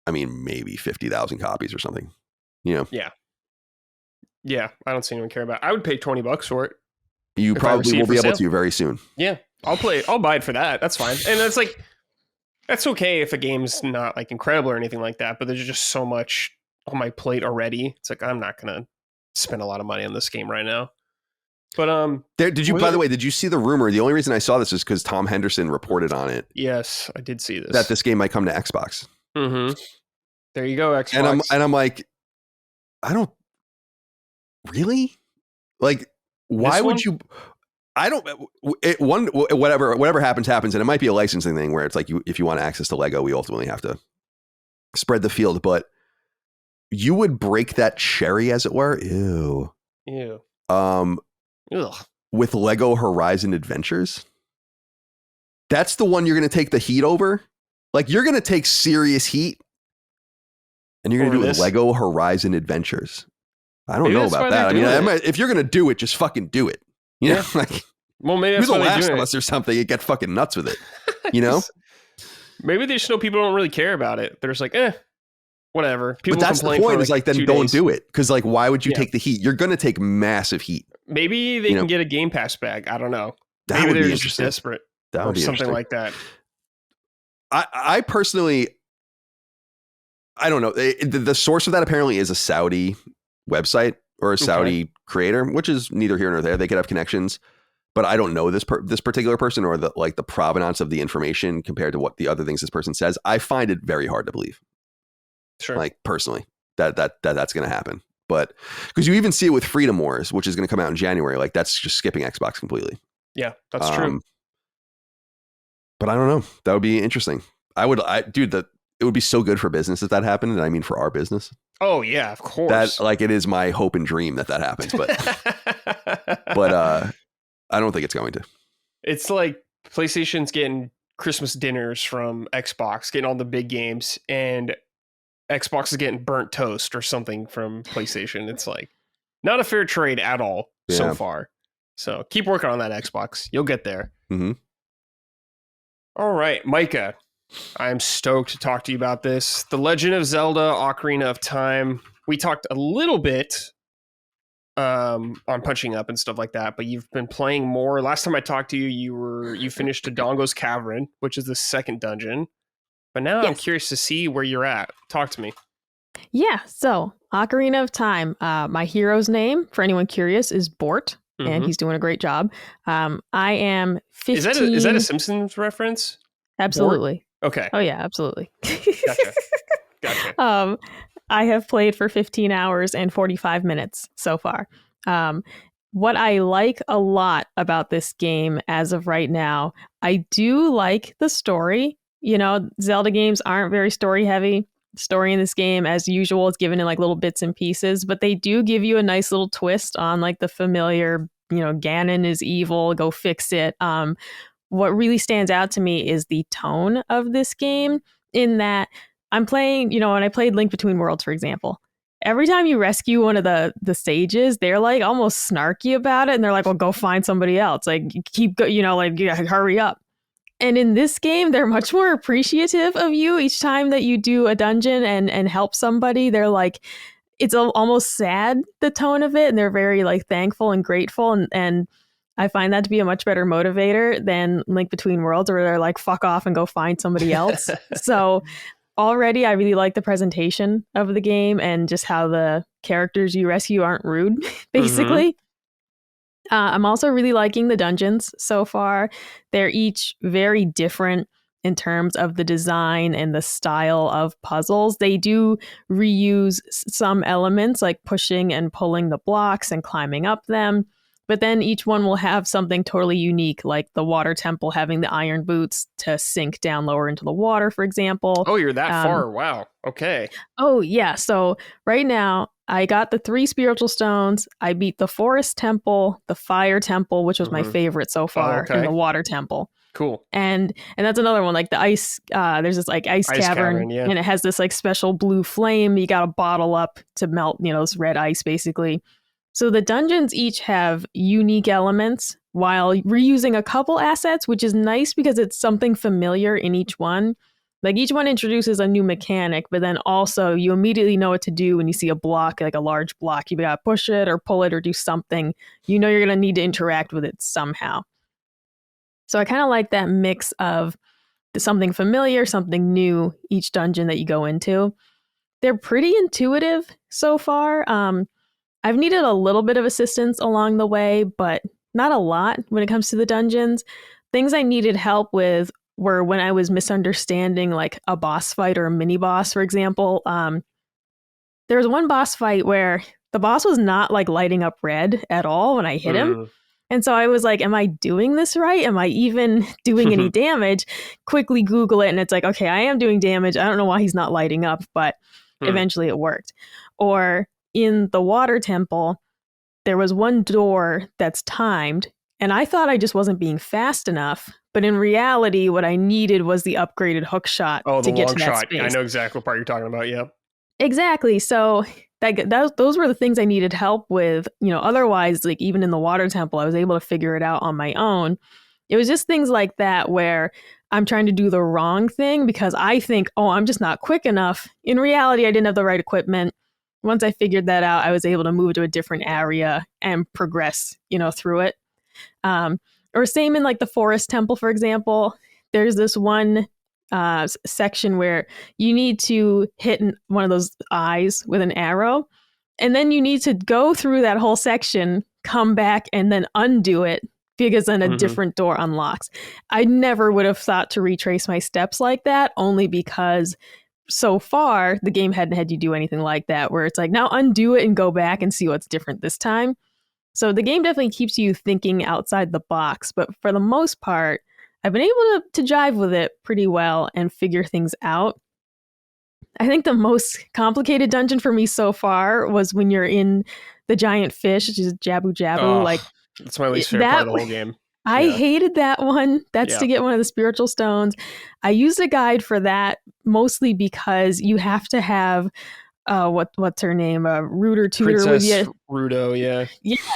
50,000 copies or something, Yeah. Yeah. I don't see anyone care about it. I would pay $20 for it. You probably will be able to very soon. Yeah. I'll buy it for that. That's fine. And it's like, that's okay if a game's not like incredible or anything like that, but there's just so much on my plate already. It's like, I'm not going to spend a lot of money on this game right now. But by the way, did you see the rumor? The only reason I saw this is because Tom Henderson reported on it. Yes, I did see this. That this game might come to Xbox. Mm-hmm. There you go, Xbox. And I'm like, I don't really like. Why would you? I don't. Whatever happens, and it might be a licensing thing where it's like if you want access to Lego, we ultimately have to spread the field. But you would break that cherry, as it were. Ew. Ugh. With Lego Horizon Adventures, that's the one you're going to take the heat over. Like you're going to take serious heat, and you're going to do it with Lego Horizon Adventures. I don't know about that. I mean, if you're going to do it, just fucking do it. You know, like, well, maybe that's do The Last of Us or something. You get fucking nuts with it. You know, maybe they just know people don't really care about it. They're just like, whatever. People but that's the point. Is like, then don't do it, because like, why would you take the heat? You're going to take massive heat. Maybe they can get a Game Pass bag. I don't know. That maybe they're just desperate. That would be something like that. I personally, I don't know. The source of that apparently is a Saudi website or a Saudi creator, which is neither here nor there. They could have connections, but I don't know this particular person or the provenance of the information compared to what the other things this person says. I find it very hard to believe. Sure. Like personally, that's going to happen. But because you even see it with Freedom Wars, which is going to come out in January, like that's just skipping Xbox completely. Yeah, that's true. But I don't know. That would be interesting. It would be so good for business if that happened. And I mean, for our business. Oh yeah, of course. That like it is my hope and dream that happens, but I don't think it's going to. It's like PlayStation's getting Christmas dinners from Xbox, getting all the big games, and Xbox is getting burnt toast or something from PlayStation. It's like not a fair trade at all so far. So keep working on that, Xbox. You'll get there. Mm-hmm. All right, Micah. I'm stoked to talk to you about this. The Legend of Zelda: Ocarina of Time we talked a little bit on punching up and stuff like that, but you've been playing more. Last time I talked to you, you finished Dodongo's Cavern, which is the second dungeon. But now I'm curious to see where you're at. Talk to me. Yeah, so Ocarina of Time. My hero's name, for anyone curious, is Bort, and he's doing a great job. I am 15. Is that a Simpsons reference? Absolutely. Bort? Okay. Oh, yeah, absolutely. Gotcha. I have played for 15 hours and 45 minutes so far. What I like a lot about this game as of right now, I do like the story. You know, Zelda games aren't very story heavy. Story in this game, as usual, is given in like little bits and pieces, but they do give you a nice little twist on like the familiar, you know, Ganon is evil, go fix it. What really stands out to me is the tone of this game, in that I'm playing, you know, when I played Link Between Worlds, for example, every time you rescue one of the sages, they're like almost snarky about it. And they're like, well, go find somebody else. Like, hurry up. And in this game, they're much more appreciative of you each time that you do a dungeon and help somebody. They're like, it's almost sad, the tone of it. And they're very like thankful and grateful. And I find that to be a much better motivator than Link Between Worlds, where they're like, fuck off and go find somebody else. So already, I really like the presentation of the game and just how the characters you rescue aren't rude, basically. I'm also really liking the dungeons so far. They're each very different in terms of the design and the style of puzzles. They do reuse some elements like pushing and pulling the blocks and climbing up them. But then each one will have something totally unique, like the water temple having the iron boots to sink down lower into the water, for example. Oh, you're that far. Wow. Okay. Oh, yeah. So right now, I got the 3 spiritual stones. I beat the forest temple, the fire temple, which was my favorite so far, and the water temple. Cool. And that's another one, like the ice, there's this like ice cavern, and it has this like special blue flame you got to bottle up to melt, you know, this red ice basically. So the dungeons each have unique elements while reusing a couple assets, which is nice because it's something familiar in each one. Like each one introduces a new mechanic, but then also you immediately know what to do when you see a block, like a large block. You got to push it or pull it or do something. You know you're going to need to interact with it somehow. So I kind of like that mix of something familiar, something new, each dungeon that you go into. They're pretty intuitive so far. I've needed a little bit of assistance along the way, but not a lot when it comes to the dungeons. Things I needed help with were when I was misunderstanding like a boss fight or a mini boss, for example. There was one boss fight where the boss was not like lighting up red at all when I hit him. And so I was like, am I doing this right? Am I even doing any damage? Quickly Google it and it's like, okay, I am doing damage. I don't know why he's not lighting up, but eventually it worked. Or in the water temple, there was one door that's timed, and I thought I just wasn't being fast enough. But in reality, what I needed was the upgraded hook shot to get to that space. I know exactly what part you're talking about. Yep. Exactly. So those were the things I needed help with. You know, otherwise, like even in the water temple, I was able to figure it out on my own. It was just things like that where I'm trying to do the wrong thing because I think, oh, I'm just not quick enough. In reality, I didn't have the right equipment. Once I figured that out, I was able to move to a different area and progress, you know, through it. Or same in like the forest temple, for example. There's this one section where you need to hit one of those eyes with an arrow, and then you need to go through that whole section, come back, and then undo it because then a different door unlocks. I never would have thought to retrace my steps like that, only because so far the game hadn't had you do anything like that, where it's like, now undo it and go back and see what's different this time. So the game definitely keeps you thinking outside the box, but for the most part, I've been able to jive with it pretty well and figure things out. I think the most complicated dungeon for me so far was when you're in the giant fish, which is Jabu Jabu. Oh, like that's my least favorite part of the whole game. I hated that one. That's to get one of the spiritual stones. I used a guide for that mostly because you have to have what's her name? Rooter Tutor with you. Rudo, yeah.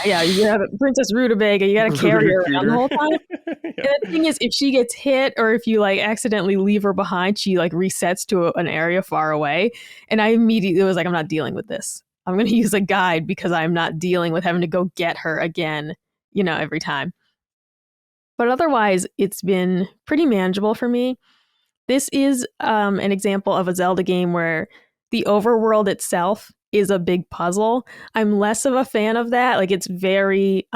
Yeah. You have Princess Rutabaga. You got to carry her around the whole time. And the thing is, if she gets hit or if you like accidentally leave her behind, she like resets to an area far away. And I immediately was like, I'm not dealing with this. I'm going to use a guide because I'm not dealing with having to go get her again, every time. But otherwise, it's been pretty manageable for me. This is an example of a Zelda game where the overworld itself is a big puzzle. I'm less of a fan of that. Like it's very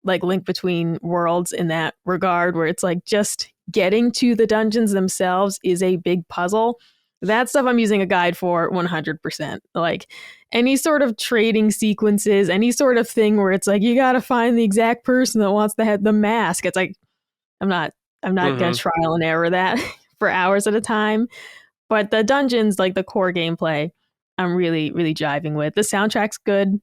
like Link Between Worlds in that regard, where it's like just getting to the dungeons themselves is a big puzzle. That stuff I'm using a guide for 100%. Like any sort of trading sequences, any sort of thing where it's like you got to find the exact person that wants to have the mask. It's like I'm not gonna trial and error that for hours at a time. But the dungeons, like the core gameplay, I'm really, really jiving with. The soundtrack's good.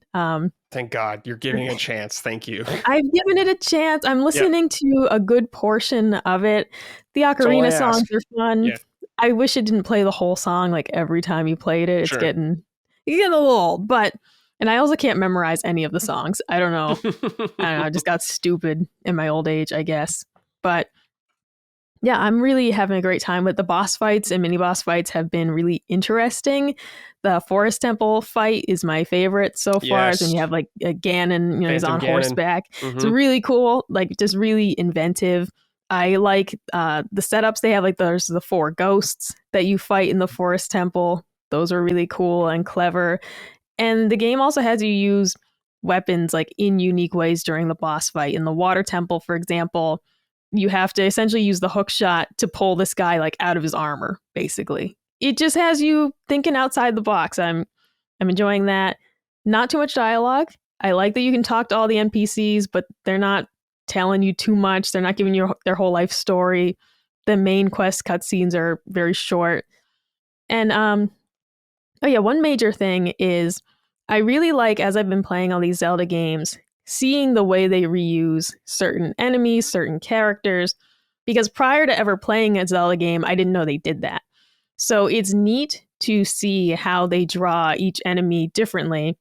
Thank God you're giving it a chance. Thank you. I've given it a chance. I'm listening to a good portion of it. The ocarina songs are fun. Yeah. I wish it didn't play the whole song like every time you played it. It's Sure. getting a little old. And I also can't memorize any of the songs. I don't know. I just got stupid in my old age, I guess. But yeah, I'm really having a great time with the boss fights, and mini boss fights have been really interesting. The Forest Temple fight is my favorite so far. Yes. When you have like a Ganon, he's on Ganon. horseback. It's really cool, like just really inventive. I like the setups they have. Like there's the 4 ghosts that you fight in the Forest Temple. Those are really cool and clever. And the game also has you use weapons like in unique ways during the boss fight. In the Water Temple, for example, you have to essentially use the hook shot to pull this guy like out of his armor, basically. It just has you thinking outside the box. I'm enjoying that. Not too much dialogue. I like that you can talk to all the NPCs, but they're not telling you too much. They're not giving you their whole life story. The main quest cutscenes are very short. And one major thing is I really like, as I've been playing all these Zelda games, seeing the way they reuse certain enemies, certain characters, because prior to ever playing a Zelda game, I didn't know they did that. So it's neat to see how they draw each enemy differently,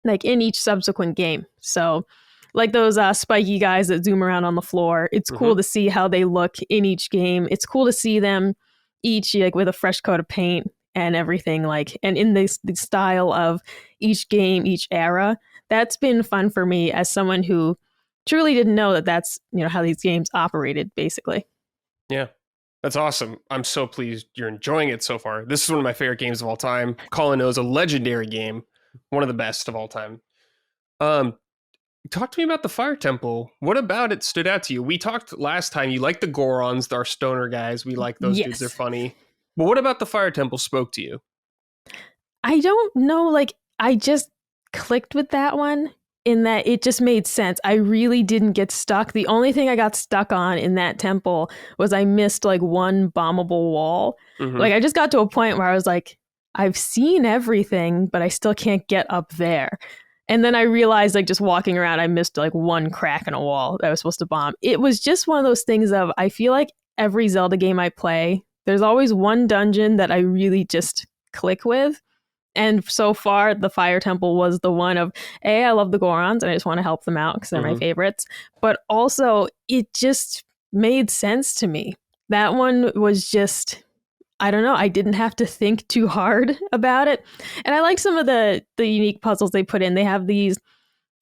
like in each subsequent game. So like those spiky guys that zoom around on the floor, it's cool to see how they look in each game. It's cool to see them each like with a fresh coat of paint and everything, like, and in the style of each game, each era. That's been fun for me as someone who truly didn't know that that's, how these games operated, basically. Yeah, that's awesome. I'm so pleased you're enjoying it so far. This is one of my favorite games of all time. Colin knows, a legendary game, one of the best of all time. Talk to me about the Fire Temple. What about it stood out to you? We talked last time, you like the Gorons, our stoner guys. We like those dudes, they're funny. But what about the Fire Temple spoke to you? I don't know, like, I just clicked with that one in that it just made sense. I really didn't get stuck. The only thing I got stuck on in that temple was I missed like one bombable wall. Like I just got to a point where I was like, I've seen everything, but I still can't get up there. And then I realized, like, just walking around, I missed like one crack in a wall that I was supposed to bomb. It was just one of those things of, I feel like every Zelda game I play, there's always one dungeon that I really just click with. And so far, the Fire Temple was the one of, I love the Gorons and I just want to help them out because they're my favorites. But also, it just made sense to me. That one was just, I don't know, I didn't have to think too hard about it. And I like some of the unique puzzles they put in. They have these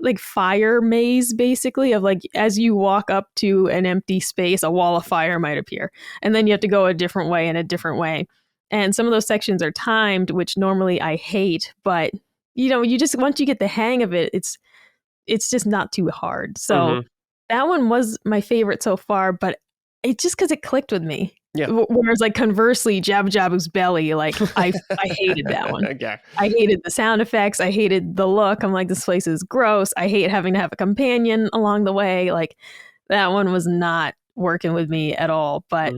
like fire maze, basically, of like, as you walk up to an empty space, a wall of fire might appear. And then you have to go a different way and a different way. And some of those sections are timed, which normally I hate, but you just, once you get the hang of it, it's just not too hard. So that one was my favorite so far, but it's just because it clicked with me. Yeah. Whereas like conversely, Jabba Jabba's belly, like I hated that one. Yeah. I hated the sound effects. I hated the look. I'm like, this place is gross. I hate having to have a companion along the way. Like that one was not working with me at all. But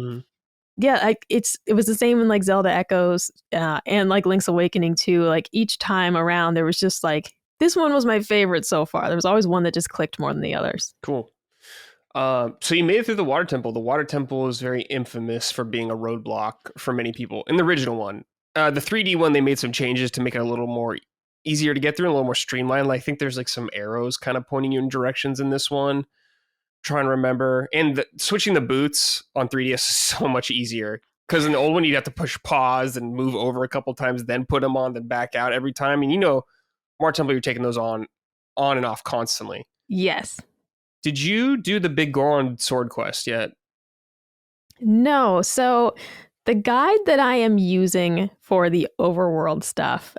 yeah, it was the same in like Zelda Echoes and like Link's Awakening too. Like each time around, there was just like, this one was my favorite so far. There was always one that just clicked more than the others. Cool. So you made it through the Water Temple. The Water Temple is very infamous for being a roadblock for many people. In the original one, the 3D one, they made some changes to make it a little more easier to get through and a little more streamlined. Like, I think there's like some arrows kind of pointing you in directions in this one. trying to remember. And switching the boots on 3DS is so much easier. Because in the old one, you'd have to push pause and move over a couple times, then put them on, then back out every time. And Mar Temple, you're taking those on and off constantly. Yes. Did you do the big Goron sword quest yet? No. So the guide that I am using for the overworld stuff,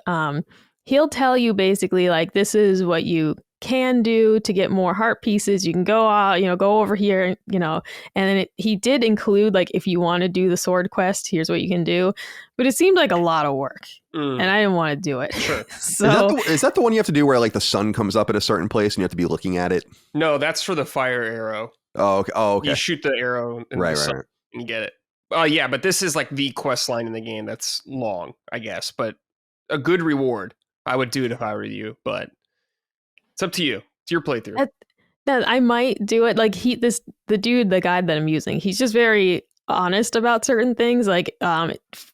he'll tell you basically like this is what you can do to get more heart pieces. You can go out, go over here, and then he did include like if you want to do the sword quest, here's what you can do. But it seemed like a lot of work, and I didn't want to do it. Sure. So is that the one you have to do where like the sun comes up at a certain place and you have to be looking at it? No, that's for the fire arrow. Oh, okay. You shoot the arrow in the sun and you get it. Yeah, but this is like the quest line in the game that's long, I guess, but a good reward. I would do it if I were you, but it's up to you. It's your playthrough. I might do it. Like the guide that I'm using, he's just very honest about certain things. Like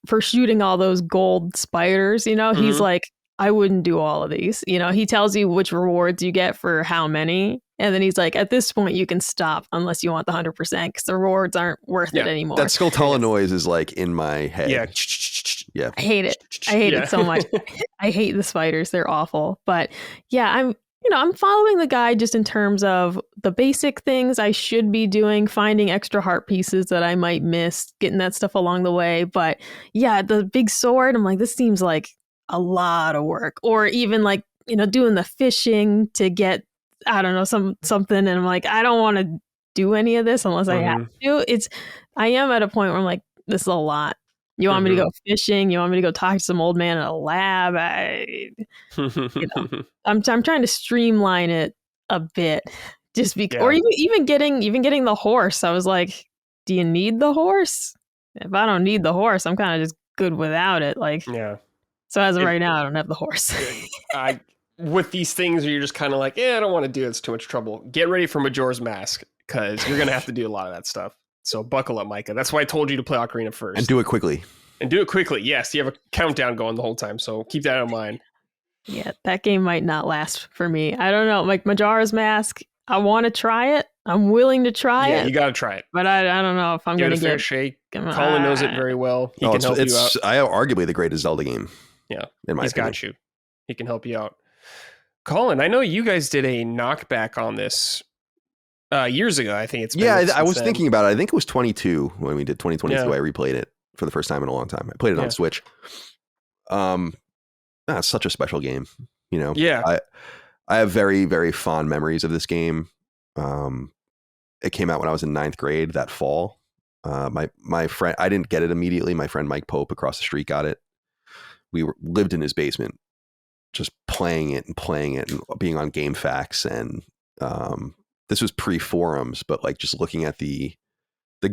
for shooting all those gold spiders, he's like, I wouldn't do all of these. He tells you which rewards you get for how many. And then he's like, at this point, you can stop unless you want the 100% because the rewards aren't worth it anymore. That Skulltula noise is like in my head. Yeah. I hate it. I hate it so much. I hate the spiders. They're awful. But yeah, I'm following the guide just in terms of the basic things I should be doing, finding extra heart pieces that I might miss, getting that stuff along the way. But yeah, the big sword, I'm like, this seems like a lot of work. Or even like, doing the fishing to get, I don't know, something. And I'm like, I don't want to do any of this unless I have to. I am at a point where I'm like, this is a lot. You want me to go fishing? You want me to go talk to some old man in a lab? I'm trying to streamline it a bit, just because, or even getting the horse. I was like, do you need the horse? If I don't need the horse, I'm kind of just good without it. Like, yeah. So as of right now, I don't have the horse. With these things, you're just kind of like, I don't want to do it. It's too much trouble. Get ready for Majora's Mask because you're gonna have to do a lot of that stuff. So buckle up, Micah. That's why I told you to play Ocarina first. And do it quickly. Yes, you have a countdown going the whole time, so keep that in mind. Yeah, that game might not last for me. I don't know. Like Majora's Mask, I want to try it. I'm willing to try it. Yeah, you got to try it. But I don't know if I'm going to get a fair shake. Colin knows it very well. He can help you out. Arguably the greatest Zelda game. Yeah, in my opinion. Got you. He can help you out. Colin, I know you guys did a knockback on this years ago. I think it's been I was thinking about it. I think it was 22 when we did 2022. I replayed it for the first time in a long time. I played it on Switch. It's such a special game, Yeah. I have very, very fond memories of this game. It came out when I was in 9th grade that fall. My friend, I didn't get it immediately. My friend Mike Pope across the street got it. We lived in his basement, just playing it and being on GameFAQs. And this was pre-forums, but like just looking at the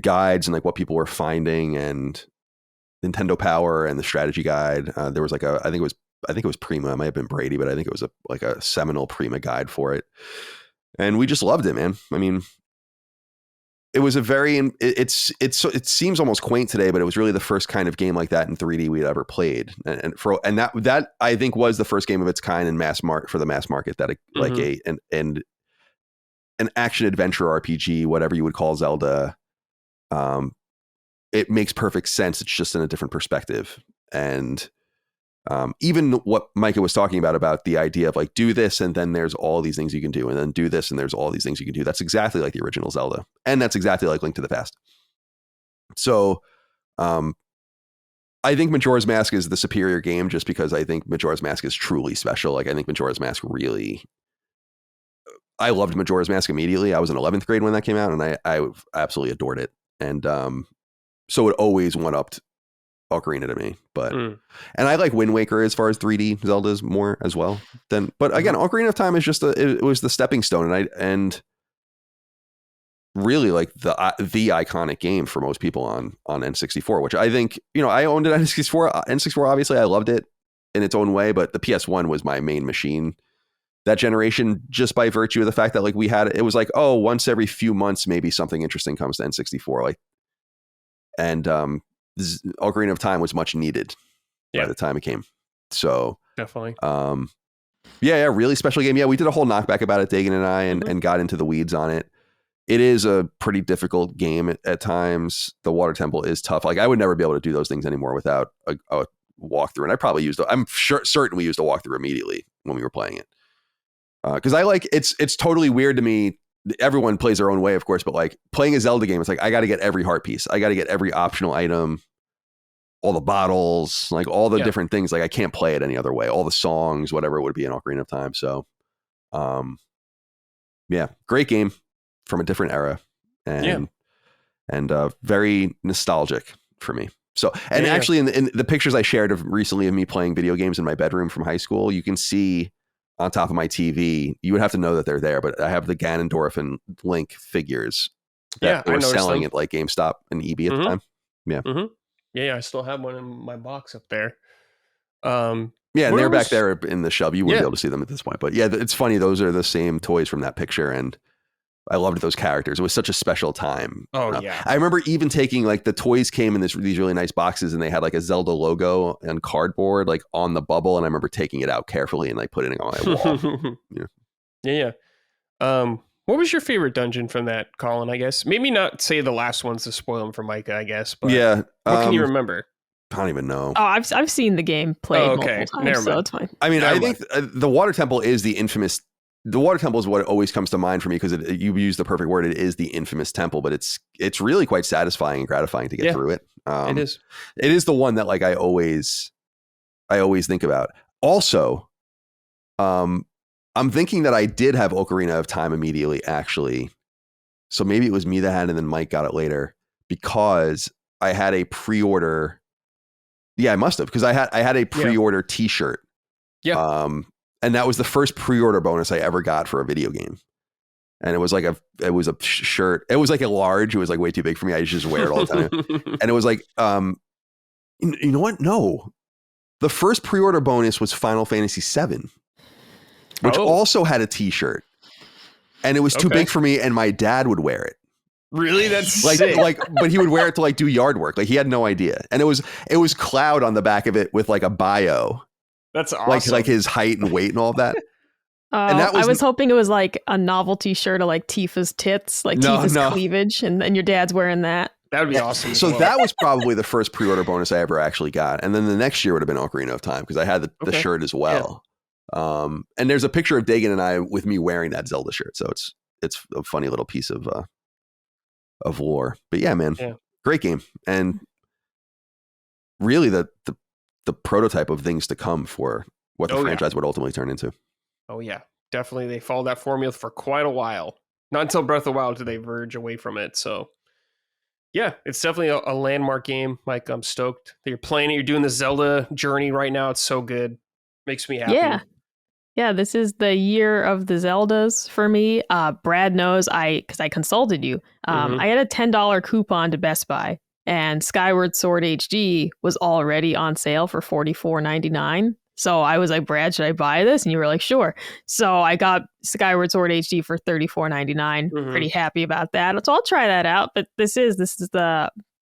guides and like what people were finding and Nintendo Power and the strategy guide. There was like I think it was Prima. It might have been Brady, but I think it was a seminal Prima guide for it. And we just loved it, man. I mean, it was it seems almost quaint today, but it was really the first kind of game like that in 3D we'd ever played. And that I think was the first game of its kind in for the mass market that like an action adventure RPG, whatever you would call Zelda. It makes perfect sense. It's just in a different perspective. And even what Micah was talking about the idea of like, do this, and then there's all these things you can do, and then do this, and there's all these things you can do. That's exactly like the original Zelda. And that's exactly like Link to the Past. So I think Majora's Mask is the superior game just because I think Majora's Mask is truly special. Like I think Majora's Mask I loved Majora's Mask immediately. I was in 11th grade when that came out, and I absolutely adored it. And so it always one-upped Ocarina to me, but and I like Wind Waker as far as 3D Zeldas more as well. But again, Ocarina of Time is just it was the stepping stone, and really like the iconic game for most people on N64, which I think I owned it on N64. N64, obviously, I loved it in its own way, but the PS1 was my main machine that generation, just by virtue of the fact that like it was like, oh, once every few months maybe something interesting comes to N64, like, and Ocarina of Time was much needed by the time it came. So definitely. Really special game. Yeah, we did a whole knockback about it, Dagan and I, and got into the weeds on it. it is a pretty difficult game at times. The water temple is tough. Like I would never be able to do those things anymore without a walkthrough. And I probably I'm certain we used a walkthrough immediately when we were playing it. Because I like it's totally weird to me. Everyone plays their own way, of course, but like playing a Zelda game, it's like I got to get every heart piece. I got to get every optional item, all the bottles, like all the different things. Like I can't play it any other way. All the songs, whatever it would be in Ocarina of Time. So, yeah, great game from a different era, and very nostalgic for me. So, and actually, in the pictures I shared of recently of me playing video games in my bedroom from high school, you can see on top of my TV, you would have to know that they're there, but I have the Ganondorf and Link figures that they were selling at like GameStop and EB at the time. Yeah. Mm-hmm. Yeah, I still have one in my box up there. And they're back there in the shelf. You wouldn't be able to see them at this point, but yeah, it's funny. Those are the same toys from that picture, and I loved those characters. It was such a special time. Oh yeah. I remember even taking like the toys came in these really nice boxes, and they had like a Zelda logo and cardboard like on the bubble. And I remember taking it out carefully and like putting it on my wall. Yeah. What was your favorite dungeon from that, Colin? I guess maybe not say the last ones to spoil them for Micah, I guess. But what can you remember? I don't even know. Oh, I've seen the game played multiple times. Never mind. So it's fine. I mean, I think the water temple is the infamous. The water temple is what always comes to mind for me because you use the perfect word. It is the infamous temple, but it's really quite satisfying and gratifying to get through it. It is. It is the one that like I always think about. Also, I'm thinking that I did have Ocarina of Time immediately, actually. So maybe it was me that had it, and then Mike got it later because I had a pre-order. Yeah, I must have because I had a pre-order T-shirt. Yeah. And that was the first pre-order bonus I ever got for a video game. And it was like a shirt. It was like a large. It was like way too big for me. I just wear it all the time. And it was like, you know what? No, the first pre-order bonus was Final Fantasy VII, which also had a T-shirt, and it was too big for me. And my dad would wear it. Really? That's like, sick. but he would wear it to like do yard work. Like he had no idea. And it was Cloud on the back of it with like a bio. That's awesome. Like his height and weight and all of that. And I was hoping it was like a novelty shirt of like Tifa's tits, like Tifa's cleavage, and then your dad's wearing that. That would be awesome. So that was probably the first pre-order bonus I ever actually got. And then the next year would have been Ocarina of Time because I had the shirt as well. Yeah. And there's a picture of Dagan and I with me wearing that Zelda shirt. So it's a funny little piece of lore. But yeah, man, great game. And really the prototype of things to come for what the franchise would ultimately turn into. Oh yeah, definitely. They followed that formula for quite a while. Not until Breath of the Wild did they verge away from it. So yeah, it's definitely a landmark game. Mike, I'm stoked that you're playing it. You're doing the Zelda journey right now. It's so good. Makes me happy. Yeah, this is the year of the Zeldas for me. Brad knows because I consulted you. I had a $10 coupon to Best Buy. And Skyward Sword HD was already on sale for $44.99. So I was like, Brad, should I buy this? And you were like, sure. So I got Skyward Sword HD for $34.99. Pretty happy about that. So I'll try that out. But this is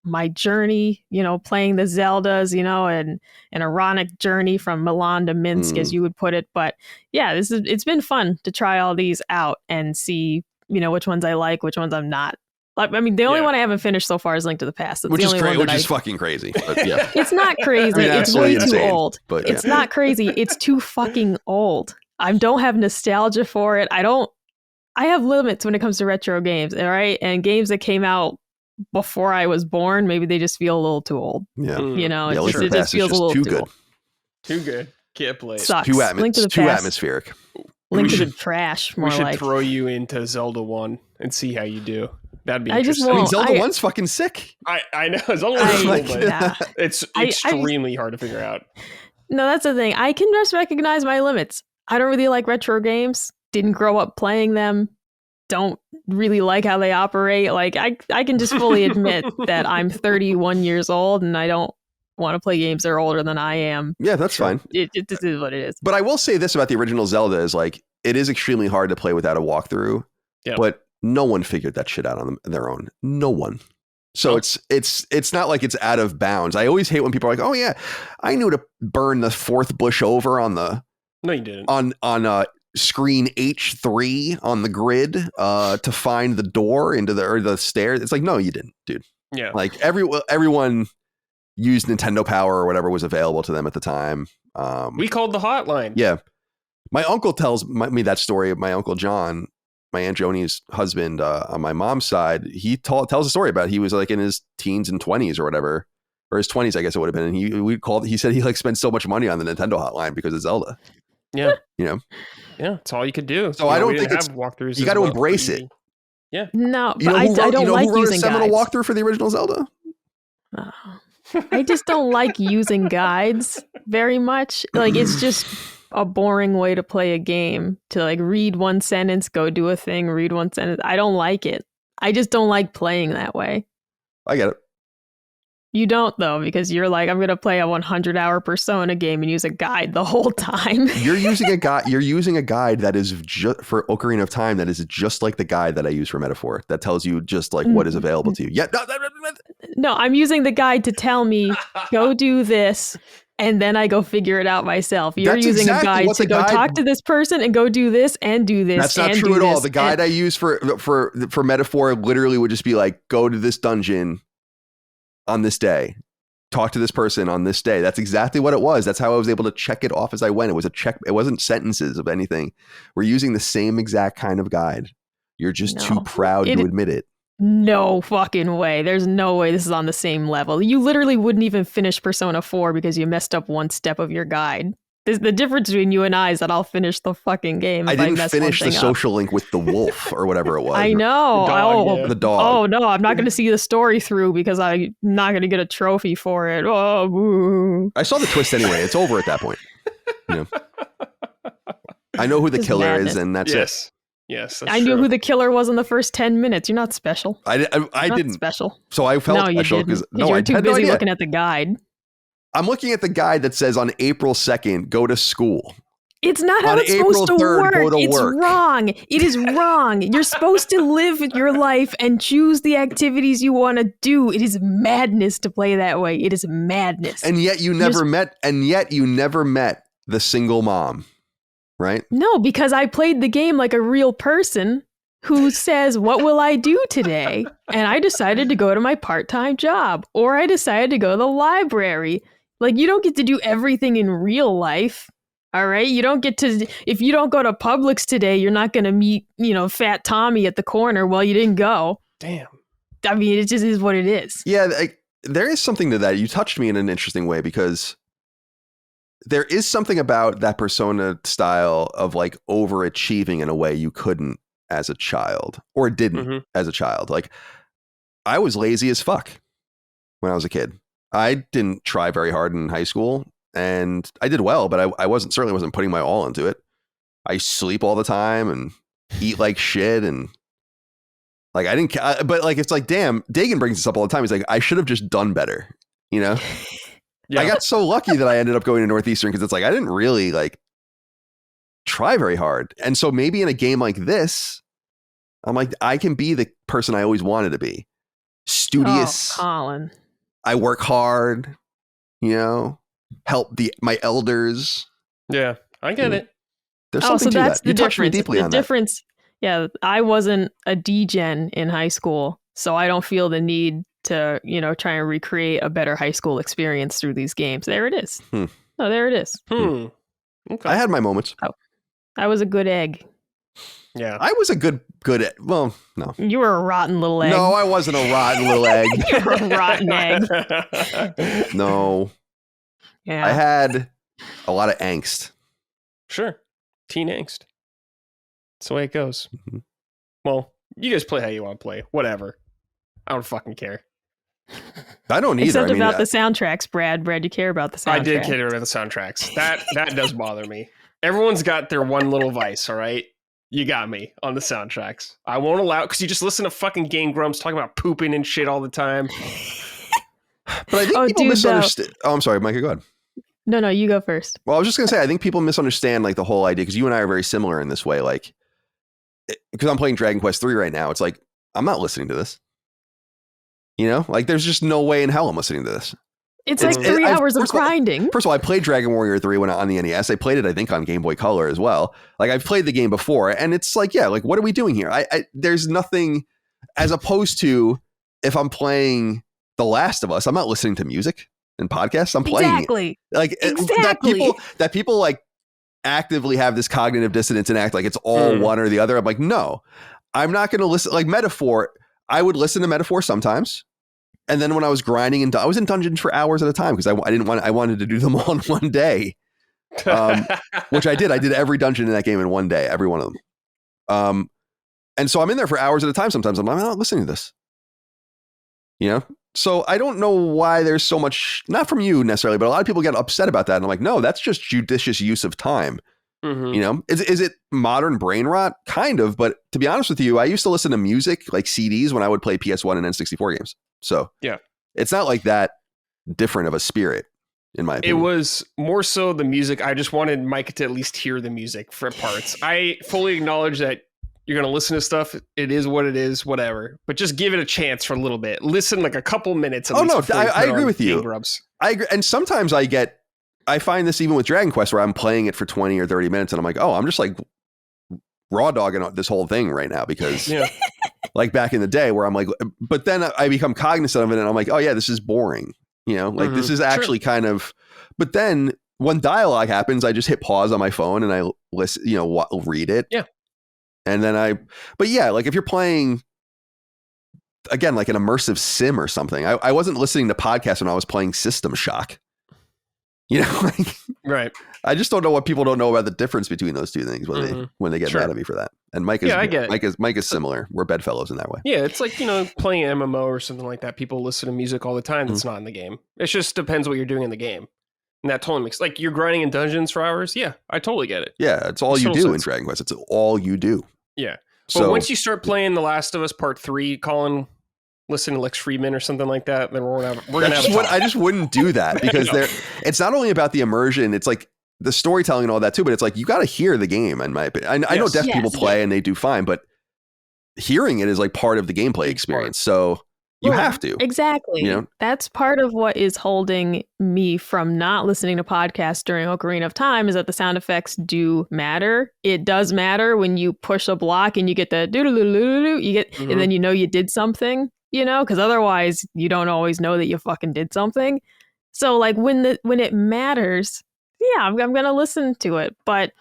my journey, playing the Zeldas, and an ironic journey from Milan to Minsk, as you would put it. But yeah, it's been fun to try all these out and see, which ones I like, which ones I'm not. I mean, the only one I haven't finished so far is Link to the Past. That's which the is only which is fucking crazy. But yeah, it's not crazy. It's way too old. But it's not crazy. It's too fucking old. I don't have nostalgia for it. I have limits when it comes to retro games. All right, and games that came out before I was born, maybe they just feel a little too old. Yeah, it just feels a little too good. Too good. Can't play. Sucks. Too Past. Atmospheric. Link to the trash. We should throw you into Zelda 1 and see how you do. That'd be interesting. I mean, Zelda 1's fucking sick. I know. Zelda 1's cool, but it's extremely hard to figure out. No, that's the thing. I can just recognize my limits. I don't really like retro games. Didn't grow up playing them. Don't really like how they operate. Like I can just fully admit that I'm 31 years old and I don't want to play games that are older than I am. Yeah, that's fine. It is what it is. But I will say this about the original Zelda is like, it is extremely hard to play without a walkthrough. Yep. But no one figured that shit out on their own. No one. So it's not like it's out of bounds. I always hate when people are like, oh yeah, I knew to burn the fourth bush over on the. No, you didn't. On screen H3 on the grid to find the door into the stairs. It's like, no, you didn't, dude. Yeah. Like everyone used Nintendo Power or whatever was available to them at the time. We called the hotline. Yeah. My uncle tells me that story. My uncle John, my Aunt Joni's husband on my mom's side, he tells a story about he was like in his teens and 20s or whatever, or his 20s, I guess it would have been. And he said he like spent so much money on the Nintendo hotline because of Zelda. Yeah. You know? Yeah. That's all you could do. So I don't think it's walkthroughs. You got to embrace it. Yeah. No, You know but I don't like who wrote using a seminal guides. walkthrough for the original Zelda? I just don't like using guides very much. Like, it's just a boring way to play a game, to like read one sentence, go do a thing, read one sentence. I don't like it. I just don't like playing that way. I get it. You don't, though, because you're like, I'm going to play a 100-hour Persona game and use a guide the whole time. You're using a guide. You're using a guide that is just for Ocarina of Time. That is just like the guide that I use for Metaphor. That tells you just like what is available to you. Yeah. No, I'm using the guide to tell me, go do this, and then I go figure it out myself. You're That's using exactly a guide what to the go guide- talk to this person and go do this and do this. That's not and true do at all. this, The guide I use for Metaphor literally would just be like, go to this dungeon on this day. Talk to this person on this day. That's exactly what it was. That's how I was able to check it off as I went. It was a check. It wasn't sentences of anything. We're using the same exact kind of guide. You're just too proud to admit it. No fucking way. There's no way this is on the same level. You literally wouldn't even finish Persona 4 because you messed up one step of your guide. The difference between you and I is that I'll finish the fucking game. I if didn't mess finish one the thing social link with the wolf or whatever it was. I know. The dog. Oh no, I'm not going to see the story through because I'm not going to get a trophy for it. Oh, boo. I saw the twist anyway. It's over at that point. You know? I know who the Just killer madness. is, and that's it. Yes, that's I knew true. who the killer was in the first 10 minutes. You're not special. I Not didn't. special. So I felt No, you special didn't. because You I were too had no busy idea. looking at the guide. I'm looking at the guide that says on April 2nd, go to school. It's not how On it's April supposed to 3rd, work. go to It's work. wrong. It is wrong. You're supposed to live your life and choose the activities you want to do. It is madness to play that way. It is madness. And yet you never met the single mom, right? No, because I played the game like a real person who says, what will I do today? And I decided to go to my part-time job, or I decided to go to the library. Like, you don't get to do everything in real life. All right. You don't get to, if you don't go to Publix today, you're not going to meet, Fat Tommy at the corner. Well, you didn't go. Damn. I mean, it just is what it is. Yeah, there is something to that. You touched me in an interesting way because there is something about that Persona style of like overachieving in a way you couldn't as a child or didn't as a child. Like I was lazy as fuck when I was a kid. I didn't try very hard in high school and I did well, but I certainly wasn't putting my all into it. I sleep all the time and eat like shit. And like, I didn't, but like, it's like, damn, Dagan brings this up all the time. He's like, I should have just done better. Yeah. I got so lucky that I ended up going to Northeastern because it's like, I didn't really like try very hard. And so maybe in a game like this, I'm like, I can be the person I always wanted to be. Studious. Oh, Colin. I work hard, help my elders. Yeah, I get it. There's something to that's that. You the touched me difference. deeply The on difference, yeah, I wasn't a D-gen in high school, so I don't feel the need to, try and recreate a better high school experience through these games. There it is. Oh, there it is. Okay. I had my moments. I was a good egg. Yeah. I was a good egg. Well, no. You were a rotten little egg. No, I wasn't a rotten little egg. You were a rotten egg. No. Yeah. I had a lot of angst. Sure. Teen angst. That's the way it goes. Well, you guys play how you want to play. Whatever. I don't fucking care. I don't either. Except about the soundtracks, Brad. Brad, you care about the soundtracks. I did care about the soundtracks. That does bother me. Everyone's got their one little vice, all right? You got me on the soundtracks. I won't allow, because you just listen to fucking Game Grumps talking about pooping and shit all the time. But I think people misunderstand. Oh, I'm sorry, Micah, go ahead. No, you go first. Well, I was just going to say, I think people misunderstand like the whole idea, because you and I are very similar in this way. Like, because I'm playing Dragon Quest 3 right now, it's like, I'm not listening to this. Like, there's just no way in hell I'm listening to this. It's like 3 hours of grinding. First of all, I played Dragon Warrior 3 when on the NES. I played it, I think, on Game Boy Color as well. Like, I've played the game before, and it's like, yeah, like, what are we doing here? There's nothing, as opposed to if I'm playing The Last of Us, I'm not listening to music and podcasts. I'm playing exactly. Like Exactly. that people like actively have this cognitive dissonance and act like it's all one or the other. I'm like, no, I'm not going to listen. Like Metaphor, I would listen to Metaphor sometimes. And then when I was grinding, and I was in dungeons for hours at a time because I wanted to do them all in one day, which I did. I did every dungeon in that game in one day, every one of them. And so I'm in there for hours at a time. Sometimes I'm not listening to this, you know? So I don't know why there's so much, not from you necessarily, but a lot of people get upset about that. And I'm like, no, that's just judicious use of time. You know, is it modern brain rot? Kind of. But to be honest with you, I used to listen to music like CDs when I would play PS1 and N64 games. So yeah, it's not like that different of a spirit, in my opinion. It was more so the music. I just wanted Mike to at least hear the music for parts. I fully acknowledge that you're going to listen to stuff. It is what it is, whatever. But just give it a chance for a little bit. Listen like a couple minutes. I agree with you. I agree. And sometimes I find this even with Dragon Quest where I'm playing it for 20 or 30 minutes and I'm like, oh, I'm just like raw dogging this whole thing right now because like back in the day where I'm like, but then I become cognizant of it and I'm like, oh yeah, this is boring. You know, like this is actually kind of, but then when dialogue happens, I just hit pause on my phone and I listen, you know, read it. Yeah. And then but yeah, like if you're playing again, like an immersive sim or something, I wasn't listening to podcasts when I was playing System Shock. You know, like, right. I just don't know what people don't know about the difference between those two things when they get mad at me for that. And Mike is similar. We're bedfellows in that way. Yeah, it's like, you know, playing an MMO or something like that. People listen to music all the time that's not in the game. It just depends what you're doing in the game. And that totally makes, like, you're grinding in dungeons for hours. Yeah, I totally get it. Yeah, it's all you do in Dragon Quest. It's all you do. Yeah. But once you start playing The Last of Us Part 3, Colin, listen to Lex Friedman or something like that, then we're gonna have I just wouldn't do that because it's not only about the immersion, it's like the storytelling and all that too, but it's like you got to hear the game in my opinion. I know deaf people play and they do fine, but hearing it is like part of the gameplay experience. So you have to. Exactly. You know? That's part of what is holding me from not listening to podcasts during Ocarina of Time is that the sound effects do matter. It does matter when you push a block and you get the doo-doo-doo-doo-doo, you get and then you know you did something. You know, because otherwise you don't always know that you fucking did something. So like when it matters, yeah, I'm going to listen to it. But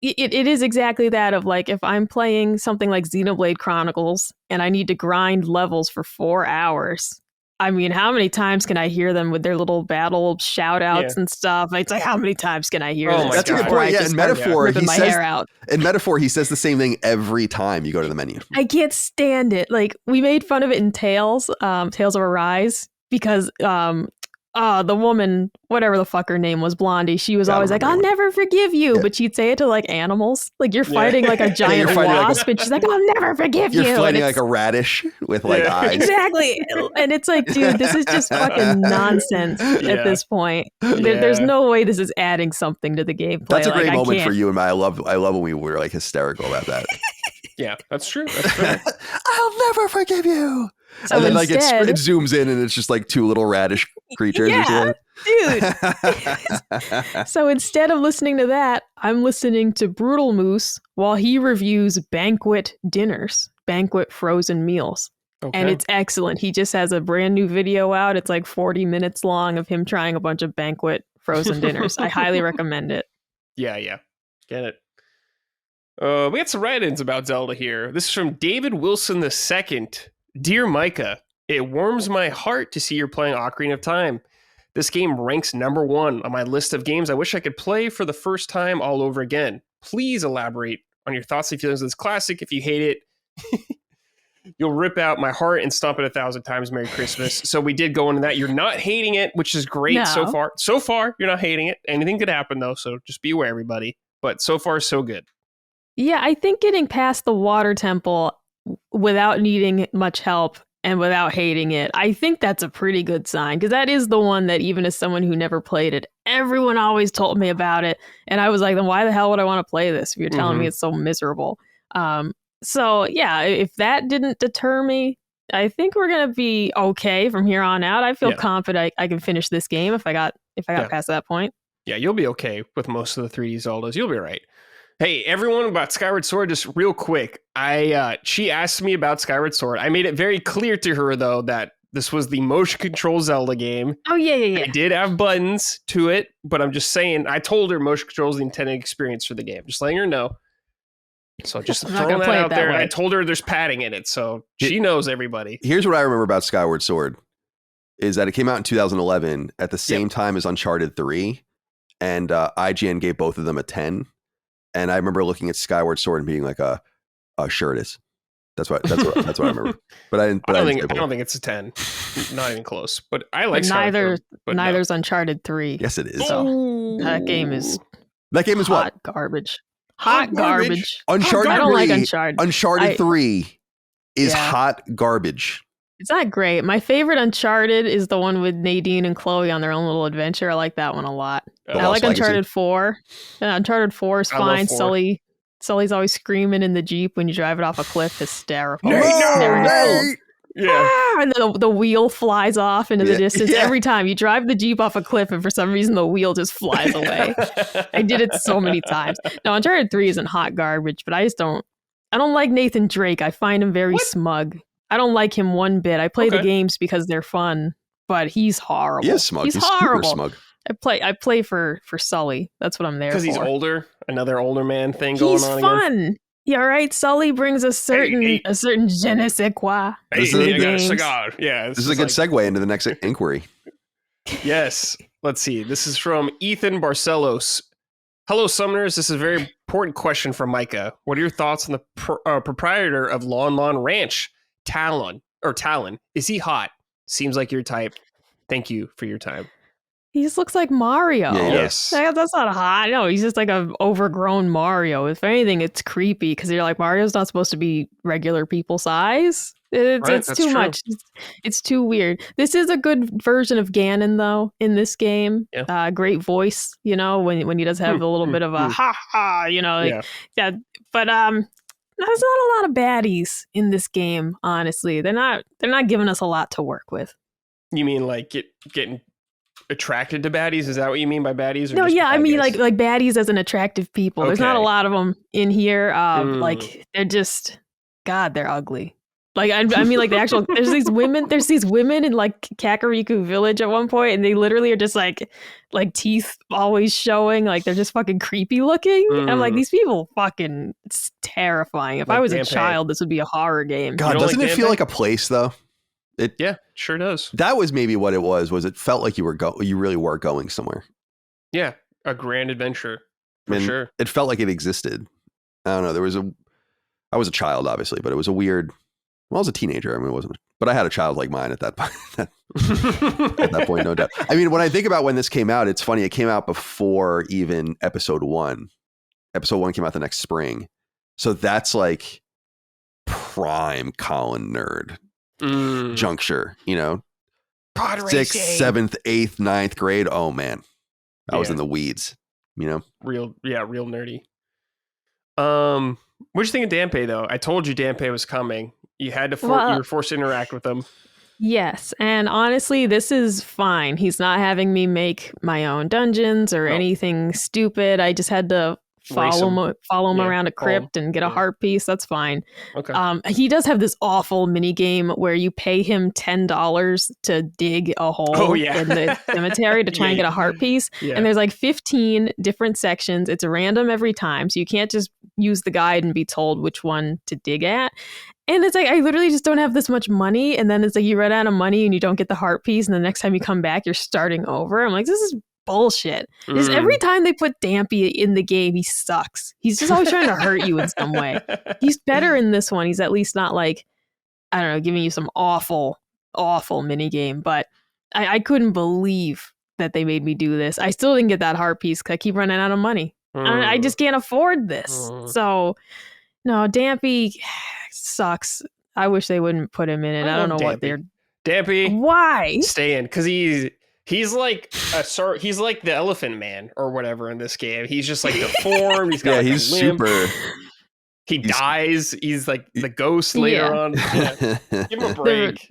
it is exactly that of like if I'm playing something like Xenoblade Chronicles and I need to grind levels for 4 hours. I mean, how many times can I hear them with their little battle shout outs and stuff? It's like, how many times can I hear this? That's a good point. Yeah, in Metaphor, he says the same thing every time you go to the menu. I can't stand it. Like, we made fun of it in Tales of Arise, because the woman, whatever the fuck her name was, Blondie, she was always like, I'll never forgive you. Yeah. But she'd say it to like animals. Like you're fighting like a giant wasp and she's like, I'll never forgive you. You're fighting like a radish with like eyes. Exactly. And it's like, dude, this is just fucking nonsense at this point. There's no way this is adding something to the gameplay. That's a great moment for you and I love when we were like hysterical about that. Yeah, that's true. That's true. I'll never forgive you. So and then like it zooms in and it's just like two little radish creatures or something. Dude. So instead of listening to that, I'm listening to Brutal Moose while he reviews banquet dinners, banquet frozen meals. Okay. And it's excellent. He just has a brand new video out. It's like 40 minutes long of him trying a bunch of banquet frozen dinners. I highly recommend it. Yeah. Get it. We got some write-ins about Zelda here. This is from David Wilson II. Dear Micah, it warms my heart to see you're playing Ocarina of Time. This game ranks number 1 on my list of games I wish I could play for the first time all over again. Please elaborate on your thoughts and feelings of this classic. If you hate it, you'll rip out my heart and stomp it 1,000 times. Merry Christmas. So we did go into that. You're not hating it, which is great so far. So far, you're not hating it. Anything could happen, though, so just be aware, everybody. But so far, so good. Yeah, I think getting past the water temple without needing much help and without hating it, I think that's a pretty good sign, because that is the one that even as someone who never played it, everyone always told me about it. And I was like, then why the hell would I want to play this if you're telling me it's so miserable? So yeah, if that didn't deter me, I think we're gonna be okay from here on out. I feel Yeah. confident I can finish this game if I got past that point. Yeah, you'll be okay with most of the 3D Zeldas. You'll be right. Hey, everyone, about Skyward Sword, just real quick. She asked me about Skyward Sword. I made it very clear to her, though, that this was the motion control Zelda game. Oh, yeah. It did have buttons to it, but I'm just saying, I told her motion control is the intended experience for the game. Just letting her know. So just throwing that out there. I told her there's padding in it, so she knows everybody. Here's what I remember about Skyward Sword, is that it came out in 2011 at the same time as Uncharted 3, and IGN gave both of them a 10. And I remember looking at Skyward Sword and being like, sure it is. That's what I remember. But I don't think it's a 10. Not even close. But I like Skyward Sword. But neither's Uncharted 3. Yes, it is. So that game is what? Garbage. Hot garbage. Uncharted 3. I don't like Uncharted. Uncharted 3 is hot garbage. It's not great. My favorite Uncharted is the one with Nadine and Chloe on their own little adventure. I like that one a lot. I like Uncharted 4. Uncharted 4 is fine. Sully's always screaming in the Jeep when you drive it off a cliff. Hysterical. Nate! Yeah. And then the wheel flies off into the distance. Yeah. Every time you drive the Jeep off a cliff and for some reason the wheel just flies away. I did it so many times. No, Uncharted 3 isn't hot garbage, but I don't like Nathan Drake. I find him very smug. I don't like him one bit. I play the games because they're fun, but he's horrible. He is smug. He's horrible. Super smug. I play for Sully. That's what I'm there for. Because he's older. Another older man thing going on. He's fun. Yeah, right. Sully brings a certain je ne sais quoi. Hey, I got a cigar. Yeah, this is a good segue into the next inquiry. Yes. Let's see. This is from Ethan Barcelos. Hello, Summoners. This is a very important question from Micah. What are your thoughts on the proprietor of Lon Lon Ranch, Talon? Is he hot? Seems like your type. Thank you for your time. He just looks like Mario. Yeah, yes. That's not hot. No, he's just like an overgrown Mario. If anything, it's creepy because you're like, Mario's not supposed to be regular people size. It's too much. It's too weird. This is a good version of Ganon, though, in this game. Yeah. Great voice, when he does have a little bit of a ha-ha, yeah. But there's not a lot of baddies in this game, honestly. They're not giving us a lot to work with. You mean like getting attracted to baddies? Is that what you mean by baddies? Or no, yeah, I mean like baddies as an attractive people. Okay. There's not a lot of them in here. Like they're just, God, they're ugly. Like I mean, like the actual there's these women in like Kakariko Village at one point, and they literally are just like teeth always showing, like they're just fucking creepy looking. And I'm like, these people fucking, it's terrifying. If I was a child, this would be a horror game. God, doesn't it feel like a place though? Yeah, sure does. That was maybe what it was it felt like you really were going somewhere. Yeah, a grand adventure for sure. It felt like it existed. I don't know. I was a child, obviously, but it was a weird. Well, I was a teenager. I mean, it wasn't, but I had a child like mine at that point. At that point, no doubt. I mean, when I think about when this came out, it's funny. It came out before even episode 1. Episode 1 came out the next spring, so that's like prime Colin nerd. Juncture, Pod 6th, racing. 7th, 8th, 9th grade. Oh man, I was in the weeds. Real nerdy. What'd you think of Danpei though? I told you Danpei was coming. You had to you were forced to interact with him. Yes, and honestly, this is fine. He's not having me make my own dungeons or anything stupid. I just had to follow him around a crypt and get a heart piece. That's fine. Okay. He does have this awful mini game where you pay him $10 to dig a hole in the cemetery to try and get a heart piece. Yeah. And there's like 15 different sections. It's random every time, so you can't just use the guide and be told which one to dig at. And it's like, I literally just don't have this much money. And then it's like you run out of money and you don't get the heart piece. And the next time you come back, you're starting over. I'm like, this is bullshit. Just every time they put Dampy in the game, he sucks. He's just always trying to hurt you in some way. He's better in this one. He's at least not like, I don't know, giving you some awful mini game. But I couldn't believe that they made me do this. I still didn't get that heart piece because I keep running out of money. I just can't afford this. So, no, Dampy sucks. I wish they wouldn't put him in it. I don't know what they're... Dampy. Why? Stay in, because he's like he's like the Elephant Man or whatever in this game. He's just like deformed. He's got he's a limp. super. He dies. He's like the ghost later on. Yeah. Give him a break.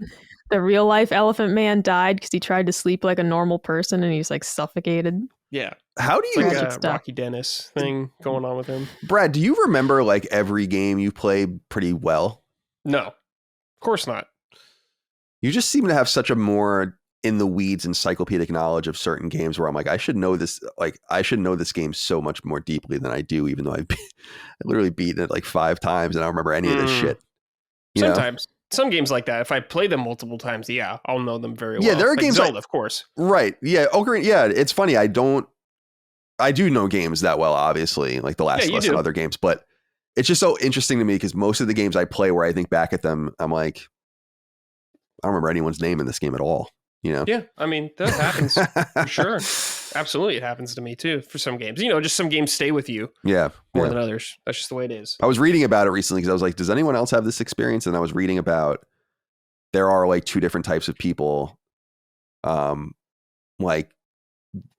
The real life Elephant Man died because he tried to sleep like a normal person and he's like suffocated. Yeah. How do It's you like a Rocky Dennis thing going on with him. Brad, do you remember like every game you played pretty well? No, of course not. You just seem to have such a more in the weeds encyclopedic knowledge of certain games where I'm like, I should know this. Like, I should know this game so much more deeply than I do, even though I literally beaten it like 5 times and I don't remember any of this shit. Sometimes. Some games like that, if I play them multiple times, yeah, I'll know them very well. Yeah, there are games Zelda, of course. Right. Yeah. Ocarina. Yeah. It's funny. I do know games that well, obviously, like The Last of Us and other games, but it's just so interesting to me because most of the games I play where I think back at them, I'm like, I don't remember anyone's name in this game at all. You know? Yeah. I mean, that happens for sure. Absolutely. It happens to me too for some games. You know, just some games stay with you more than others. That's just the way it is. I was reading about it recently because I was like, does anyone else have this experience? And I was reading about there are like 2 different types of people, like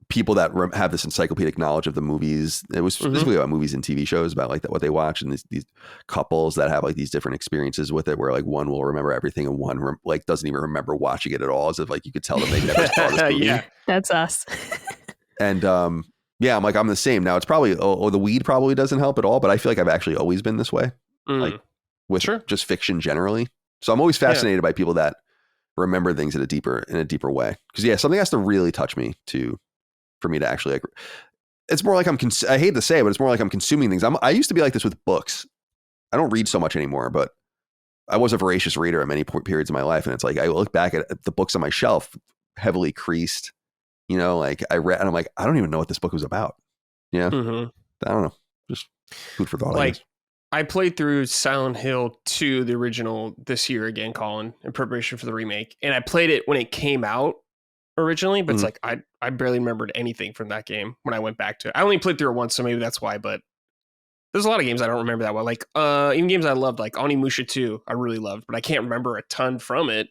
people that have this encyclopedic knowledge of the movies. It was specifically about movies and TV shows, about like what they watch, and these couples that have like these different experiences with it, where like one will remember everything and one like doesn't even remember watching it at all, as if like you could tell them they never saw this movie. Yeah, that's us. And yeah, I'm the same. Now it's probably the weed probably doesn't help at all, but I feel like I've actually always been this way, like with just fiction generally. So I'm always fascinated by people that remember things in a deeper way, because something has to really touch me for me to actually like. It's more like I hate to say it, but it's more like I'm consuming things. I used to be like this with books. I don't read so much anymore, but I was a voracious reader at many periods of my life, and it's like I look back at the books on my shelf, heavily creased. You know, like I read, and I'm like, I don't even know what this book was about. Yeah, I don't know. Just food for thought. Like I played through Silent Hill 2, the original, this year again, Colin, in preparation for the remake, and I played it when it came out originally, but it's like I barely remembered anything from that game when I went back to it. I only played through it once, so maybe that's why. But there's a lot of games I don't remember that well. Like even games I loved, like Onimusha 2, I really loved, but I can't remember a ton from it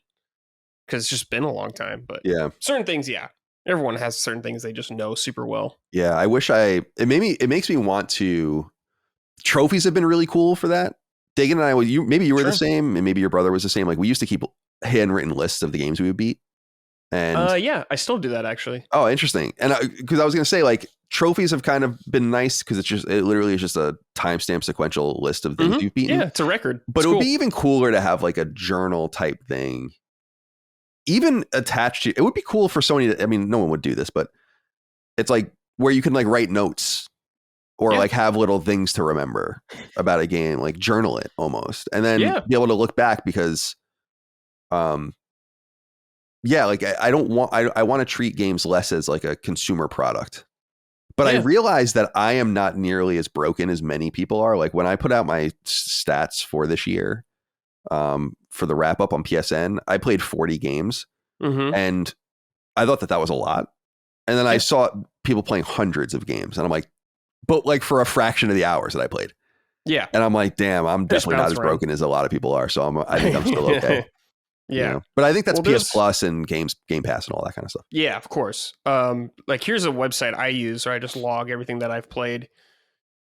because it's just been a long time. But certain things, everyone has certain things they just know super well. Yeah, I wish it makes me want to. Trophies have been really cool for that. Dagan and I, maybe you were the same, and maybe your brother was the same. Like we used to keep handwritten lists of the games we would beat. And I still do that actually. Oh, interesting. And because I was going to say, like, trophies have kind of been nice because it literally is just a timestamp sequential list of things you've beaten. Yeah, it's a record. But it would be even cooler to have like a journal type thing, even attached to. It would be cool for Sony. I mean, no one would do this, but it's like where you can like write notes or like have little things to remember about a game, like journal it almost, and then be able to look back because, like I want to treat games less as like a consumer product. But I realize that I am not nearly as broken as many people are. Like when I put out my stats for this year, for the wrap up on PSN, I played 40 games and I thought that was a lot. And then I saw people playing hundreds of games and I'm like, but like for a fraction of the hours that I played. Yeah. And I'm like, damn, I'm definitely not as broken as a lot of people are. So I think I'm still okay. Yeah. You know? But I think that's PS Plus and Game Pass and all that kind of stuff. Yeah, of course. Like here's a website I use where I just log everything that I've played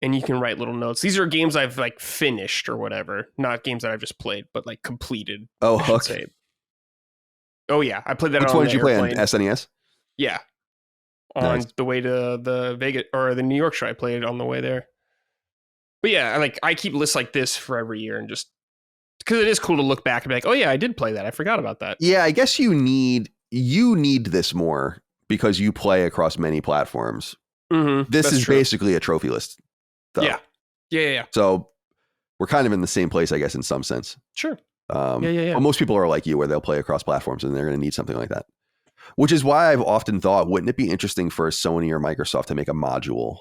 and you can write little notes. These are games I've like finished or whatever, not games that I've just played, but like completed. Oh, Hook. Oh yeah. I played that Which on one did you play on SNES? Yeah. On the way to the Vegas or the New York show, I played it on the way there. But yeah, I keep lists like this for every year and just because it is cool to look back and be like, oh yeah, I did play that. I forgot about that. Yeah, I guess you need this more because you play across many platforms. This is basically a trophy list. Though. Yeah. So we're kind of in the same place, I guess, in some sense. Sure. Well, most people are like you where they'll play across platforms and they're going to need something like that. Which is why I've often thought, wouldn't it be interesting for Sony or Microsoft to make a module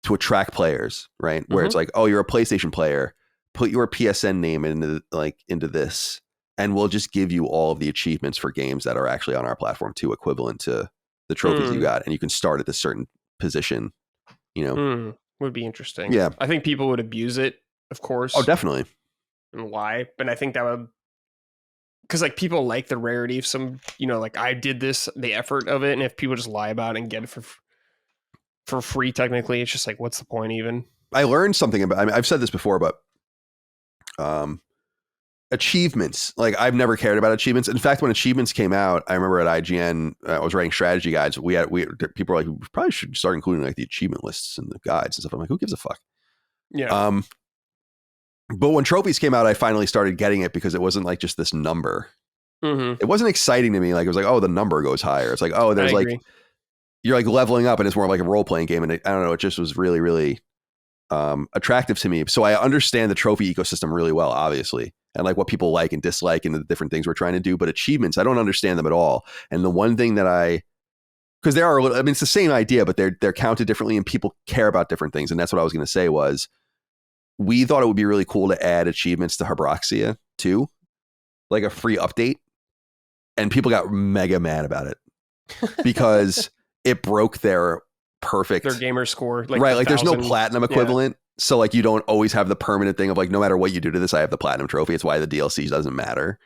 to attract players, right? Where it's like, oh, you're a PlayStation player, put your PSN name into this, and we'll just give you all of the achievements for games that are actually on our platform too, equivalent to the trophies you got, and you can start at a certain position. Would be interesting. Yeah, I think people would abuse it, of course. Oh, definitely. And lie, but I think that would. Because like people like the rarity of some, like I did this, the effort of it, and if people just lie about it and get it for free, technically, it's just like, what's the point even? I learned something about. I mean, I've said this before, but achievements. Like I've never cared about achievements. In fact, when achievements came out, I remember at IGN, I was writing strategy guides. People were like, we probably should start including like the achievement lists and the guides and stuff. I'm like, who gives a fuck? Yeah. But when trophies came out, I finally started getting it because it wasn't like just this number. Mm-hmm. It wasn't exciting to me. Like it was like, oh, the number goes higher. It's like, oh, there's like you're like leveling up, and it's more like a role playing game. And I don't know, it just was really, really attractive to me. So I understand the trophy ecosystem really well, obviously, and like what people like and dislike and the different things we're trying to do. But achievements, I don't understand them at all. And the one thing that because there are, I mean, it's the same idea, but they're counted differently, and people care about different things. And that's what I was going to say was, we thought it would be really cool to add achievements to Habroxia too, like a free update. And people got mega mad about it because it broke their gamer score. Right. Like there's no platinum equivalent. Yeah. So like you don't always have the permanent thing of like, no matter what you do to this, I have the platinum trophy. It's why the DLC doesn't matter.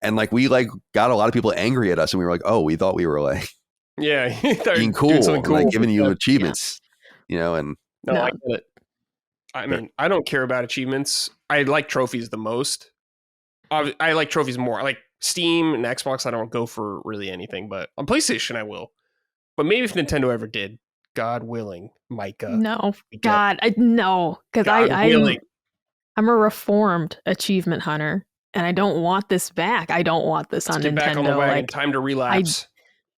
And like we like got a lot of people angry at us, and we were like, oh, we thought we were like being cool and like giving you achievements, you know, and no, I get it. I mean, I don't care about achievements. I like trophies the most. I like trophies more. I like Steam and Xbox. I don't go for really anything, but on PlayStation I will. But maybe if Nintendo ever did, God willing, Micah. No, God, no, because I'm a reformed achievement hunter, and I don't want this back. I don't want this on Nintendo. Get back on the wagon. Like, time to relapse.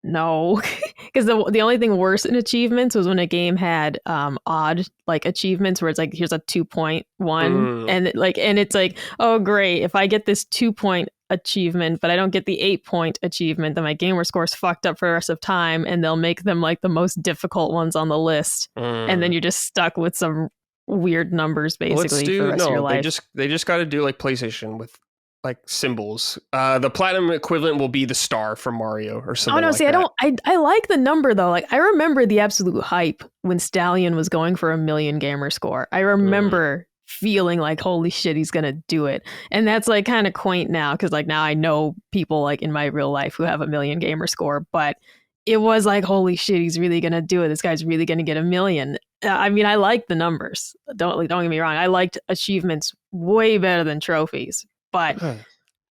No, because the only thing worse in achievements was when a game had odd like achievements where it's like, here's a 2.1 and it's like, oh great, if I get this 2-point achievement but I don't get the 8-point achievement, then my gamer score's fucked up for the rest of time, and they'll make them like the most difficult ones on the list, and then you're just stuck with some weird numbers basically for the rest of your life. They just got to do like PlayStation with like symbols. The platinum equivalent will be the star from Mario or something. Oh no, see, I like the number though. Like I remember the absolute hype when Stallion was going for 1 million gamer score. I remember feeling like, holy shit, he's gonna do it. And that's like kind of quaint now, because like now I know people like in my real life who have 1 million gamer score, but it was like, holy shit, he's really gonna do it. This guy's really gonna get 1 million. I mean, I like the numbers. Don't get me wrong. I liked achievements way better than trophies. But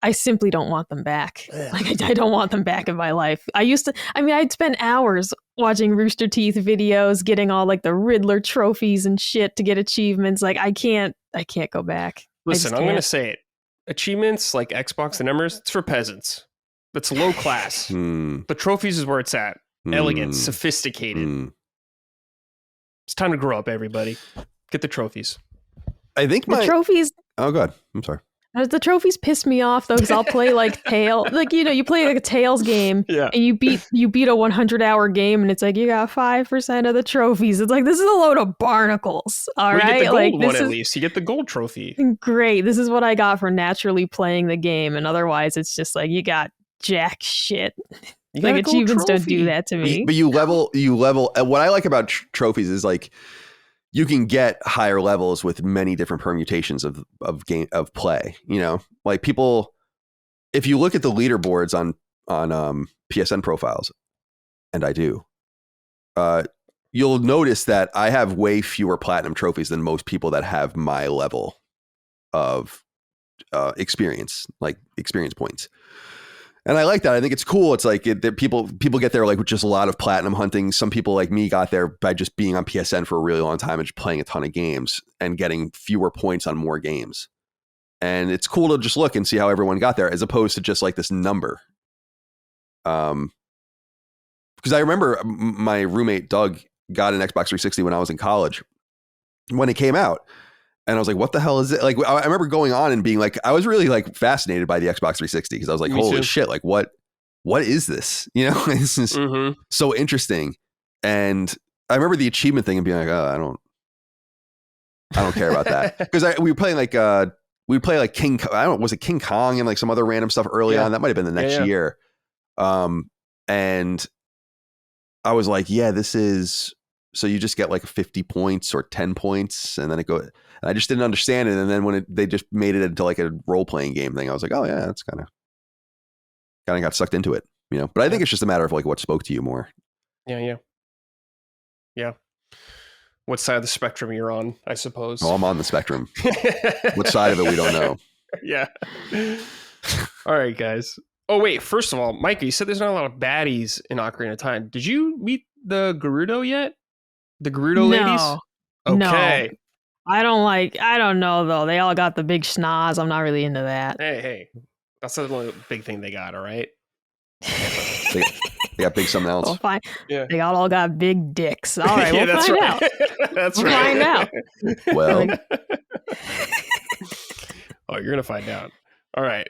I simply don't want them back. Like I don't want them back in my life. I'd spend hours watching Rooster Teeth videos, getting all like the Riddler trophies and shit to get achievements. Like I can't go back. Listen, I'm going to say it. Achievements like Xbox, the numbers, it's for peasants. That's low class. The trophies is where it's at. Elegant, sophisticated. It's time to grow up, everybody. Get the trophies. I think the trophies. Oh, God. I'm sorry. The trophies piss me off though, because I'll play like Tails, like you play like a Tails game, and you beat a 100-hour game, and it's like you got 5% of the trophies. It's like, this is a load of barnacles. All right, you get the gold like one at least. You get the gold trophy. Great. This is what I got for naturally playing the game, and otherwise it's just like you got jack shit. Like achievements don't do that to me. But you level. What I like about trophies is like, you can get higher levels with many different permutations of play. You know, like people, if you look at the leaderboards on PSN profiles, and I do, you'll notice that I have way fewer platinum trophies than most people that have my level of experience, like experience points. And I like that. I think it's cool. It's like people get there like with just a lot of platinum hunting. Some people like me got there by just being on PSN for a really long time and just playing a ton of games and getting fewer points on more games. And it's cool to just look and see how everyone got there, as opposed to just like this number. Because I remember my roommate Doug got an Xbox 360 when I was in college when it came out. And I was like, what the hell is it? Like, I remember going on and being like, I was really like fascinated by the Xbox 360, because I was like, holy shit, like what is this? You know, this is so interesting. And I remember the achievement thing and being like, oh, I don't care about that. Because we were playing like, King, was it King Kong and like some other random stuff early on? That might've been the next year. And I was like, yeah, this is, so you just get like 50 points or 10 points, and then it goes. And I just didn't understand it. And then when they just made it into like a role playing game thing, I was like, oh yeah, that's kind of got sucked into it, you know. But I think it's just a matter of like what spoke to you more. Yeah. what side of the spectrum you're on, I suppose. Oh, I'm on the spectrum. What side of it we don't know. Yeah. All right, guys. Oh, wait. First of all, Micah, you said there's not a lot of baddies in Ocarina of Time. Did you meet the Gerudo yet? The Gerudo ladies? Okay. No. I don't know, though. They all got the big schnoz. I'm not really into that. Hey. That's the only big thing they got, all right? They got big something else. We'll find, Yeah. They all got big dicks. All right, Yeah, we'll that's find right. out. That's We'll right. find out. Well, Oh, you're going to find out. All right.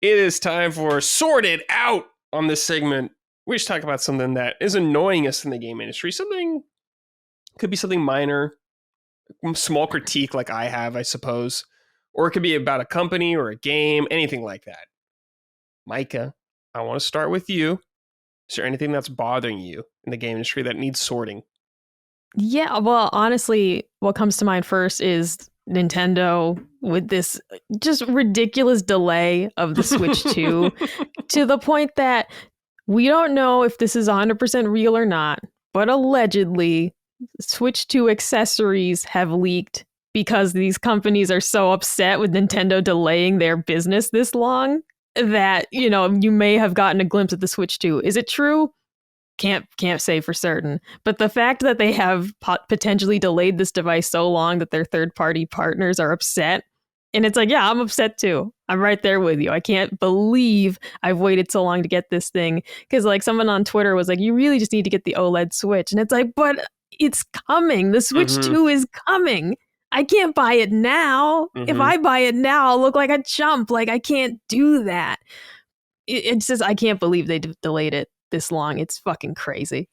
It is time for Sorted Out on this segment. We just talk about something that is annoying us in the game industry. Could be something minor, small critique like I have, I suppose. Or it could be about a company or a game, anything like that. Micah, I want to start with you. Is there anything that's bothering you in the game industry that needs sorting? Yeah, well, honestly, what comes to mind first is Nintendo with this just ridiculous delay of the Switch 2 to the point that we don't know if this is 100% real or not, but allegedly Switch 2 accessories have leaked because these companies are so upset with Nintendo delaying their business this long that, you know, you may have gotten a glimpse of the Switch 2. Is it true? Can't say for certain. But the fact that they have potentially delayed this device so long that their third-party partners are upset, and it's like, yeah, I'm upset too. I'm right there with you. I can't believe I've waited so long to get this thing. Because like someone on Twitter was like, you really just need to get the OLED Switch. And it's like, but it's coming. The Switch 2 is coming. I can't buy it now. If I buy it now, I'll look like a chump. Like, I can't do that. It's just, I can't believe they delayed it this long. It's fucking crazy.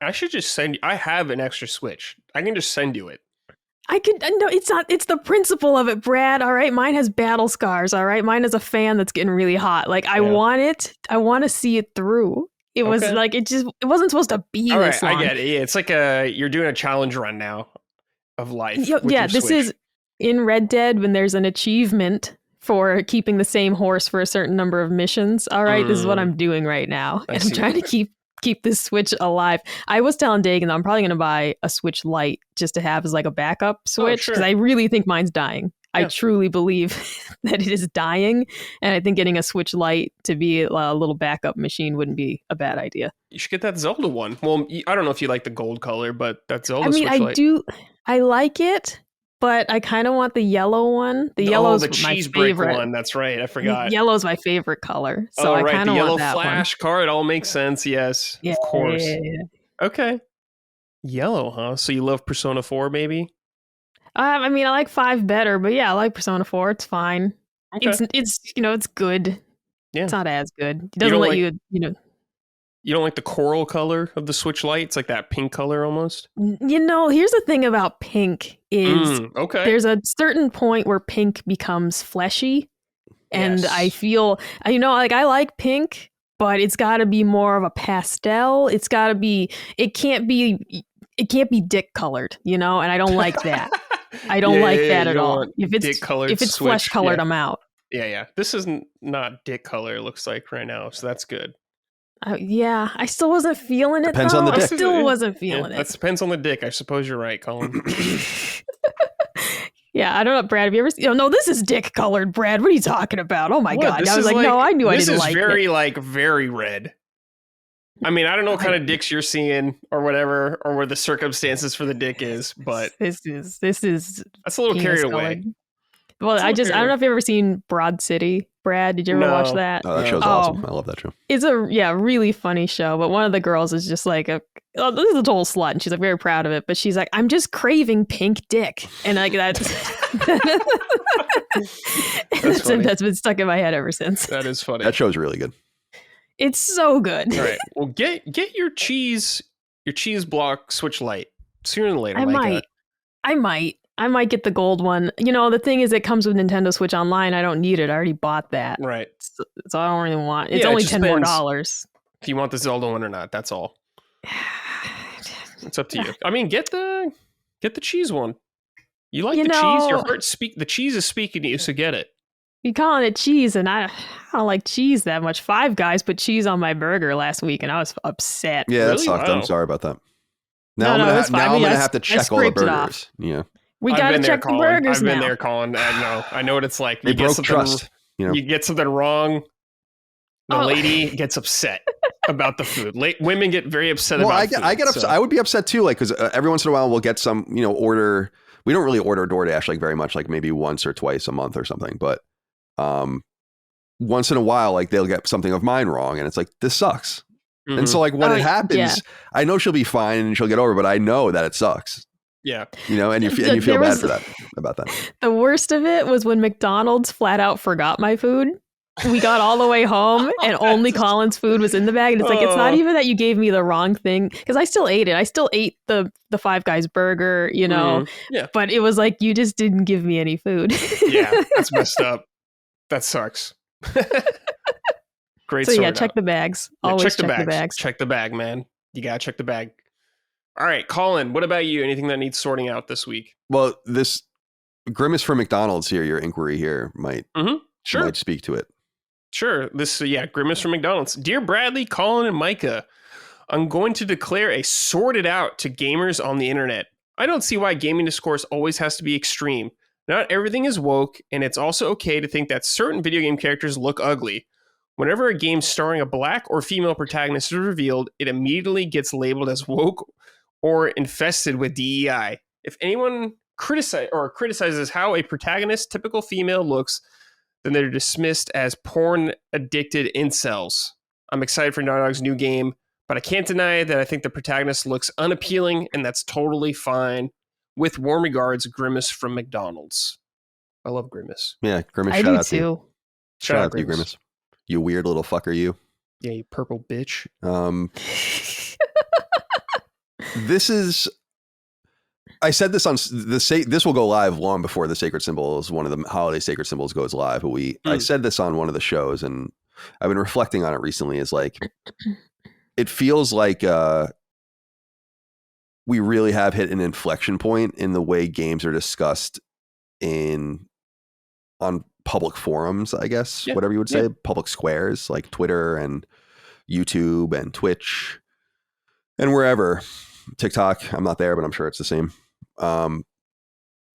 I should just send you. I have an extra Switch. I can just send you it. I could, no, it's not, it's the principle of it, Brad. All right. Mine has battle scars. All right. Mine is a fan that's getting really hot. Like, I want it. I want to see it through. It was like, it wasn't supposed to be all this right, long. I get it. Yeah, it's like you're doing a challenge run now of life. Yeah, this is in Red Dead when there's an achievement for keeping the same horse for a certain number of missions. All right, this is what I'm doing right now. And I'm trying to keep this Switch alive. I was telling Dagan that I'm probably going to buy a Switch Lite just to have as like a backup Switch because I really think mine's dying. Yeah. I truly believe that it is dying. And I think getting a Switch Lite to be a little backup machine wouldn't be a bad idea. You should get that Zelda one. Well, I don't know if you like the gold color, but that Zelda Switch Lite. do. I like it. But I kind of want the yellow one. The yellow's the cheese my brick favorite one. That's right. I forgot. Yellow's my favorite color. So I kind of want that one. The yellow flash card. All makes sense. Yes, of course. Yeah. Okay. Yellow, huh? So you love Persona 4, maybe? I mean, I like 5 better, but yeah, I like Persona 4. It's fine. Okay. It's it's good. Yeah. It's not as good. It doesn't let you. You don't like the coral color of the Switch Lite? It's like that pink color almost? Here's the thing about pink is there's a certain point where pink becomes fleshy. And I feel, like I like pink, but it's got to be more of a pastel. It can't be dick colored, and I don't like that. I don't like that at all. If it's flesh colored, I'm out. Yeah. This is not dick color, it looks like right now. So that's good. I still wasn't feeling it. Depends on the dick. I still wasn't feeling it. That depends on the dick. I suppose you're right, Colin. Yeah, I don't know, Brad. Have you ever seen? No, this is dick colored, Brad. What are you talking about? Oh my God! I was like, no, I knew I didn't like it. This is very red. I mean, I don't know what kind of dicks you're seeing or whatever, or where the circumstances for the dick is, but this is that's a little carried away. Well, I don't know if you've ever seen Broad City. Brad, did you ever watch that? Oh, that show's awesome. I love that show. It's a really funny show, but one of the girls is just like this is a total slut, and she's like very proud of it, but she's like, I'm just craving pink dick. And like that's that's been stuck in my head ever since. That is funny. That show's really good. It's so good. All right. Well, get your cheese block Switch Lite sooner than later. I might get the gold one. The thing is, it comes with Nintendo Switch Online. I don't need it. I already bought that. Right. So I don't really want it. It's only $10 more. If you want the Zelda one or not, that's all. It's up to you. I mean, get the cheese one. You like the cheese? Your heart the cheese is speaking to you, so get it. You're calling it cheese, and I don't like cheese that much. Five Guys put cheese on my burger last week, and I was upset. Yeah, that sucked. Wow. I'm sorry about that. Now No, I'm it's fine. gonna I have to I check all the scraped it off. burgers. Yeah, We I've got to been there, check the Colin. burgers I've been now. there, Colin. I know what it's like. they You get broke something, trust. You know, you get something wrong. The Oh. lady gets upset about the food. Women get very upset well, about food. I get upset. So. I would be upset too, like because every once in a while we'll get some, order. We don't really order DoorDash like very much, like maybe once or twice a month or something, but once in a while, like they'll get something of mine wrong, and it's like this sucks. Mhm. And so like when it happens, yeah. I know she'll be fine and she'll get over it, but I know that it sucks. Yeah. And you feel bad for that about that. The worst of it was when McDonald's flat out forgot my food. We got all the way home and only Colin's food was in the bag. And it's like, it's not even that you gave me the wrong thing, because I still ate it. I still ate the Five Guys burger, Yeah. But it was like, you just didn't give me any food. Yeah, that's messed up. That sucks. Great. So sort yeah, out. check the bags. Yeah, Always check the bags. Check the bag, man. You gotta check the bag. All right, Colin, what about you? Anything that needs sorting out this week? Well, this Grimace from McDonald's here, your inquiry here might speak to it. Sure. Grimace from McDonald's. Dear Bradley, Colin, and Micah, I'm going to declare a sorted out to gamers on the internet. I don't see why gaming discourse always has to be extreme. Not everything is woke, and it's also okay to think that certain video game characters look ugly. Whenever a game starring a black or female protagonist is revealed, it immediately gets labeled as woke or infested with DEI. If anyone criticizes how a protagonist, typical female, looks, then they're dismissed as porn-addicted incels. I'm excited for Naughty Dog's new game, but I can't deny that I think the protagonist looks unappealing, and that's totally fine. With warm regards, Grimace from McDonald's. I love Grimace. Yeah, Grimace, I shout do out to you. too. Shout out to you, Grimace. You weird little fucker, you. Yeah, you purple bitch. This is... I said this on this will go live long before the sacred symbols, one of the holiday sacred symbols, goes live. But I said this on one of the shows, and I've been reflecting on it recently. Is like, it feels like we really have hit an inflection point in the way games are discussed on public forums, I guess, whatever you would say, public squares like Twitter and YouTube and Twitch and wherever. TikTok, I'm not there, but I'm sure it's the same.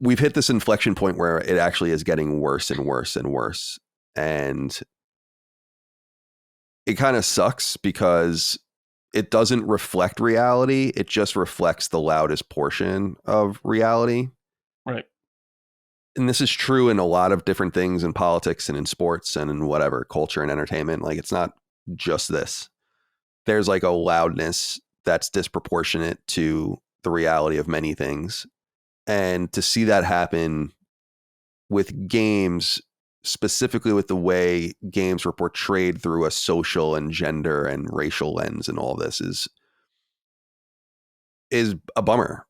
We've hit this inflection point where it actually is getting worse and worse and worse. And it kind of sucks because it doesn't reflect reality. It just reflects the loudest portion of reality. Right. And this is true in a lot of different things in politics and in sports and in whatever, culture and entertainment. Like, it's not just this. There's like a loudness that's disproportionate to the reality of many things. And to see that happen with games, specifically with the way games were portrayed through a social and gender and racial lens and all this is a bummer.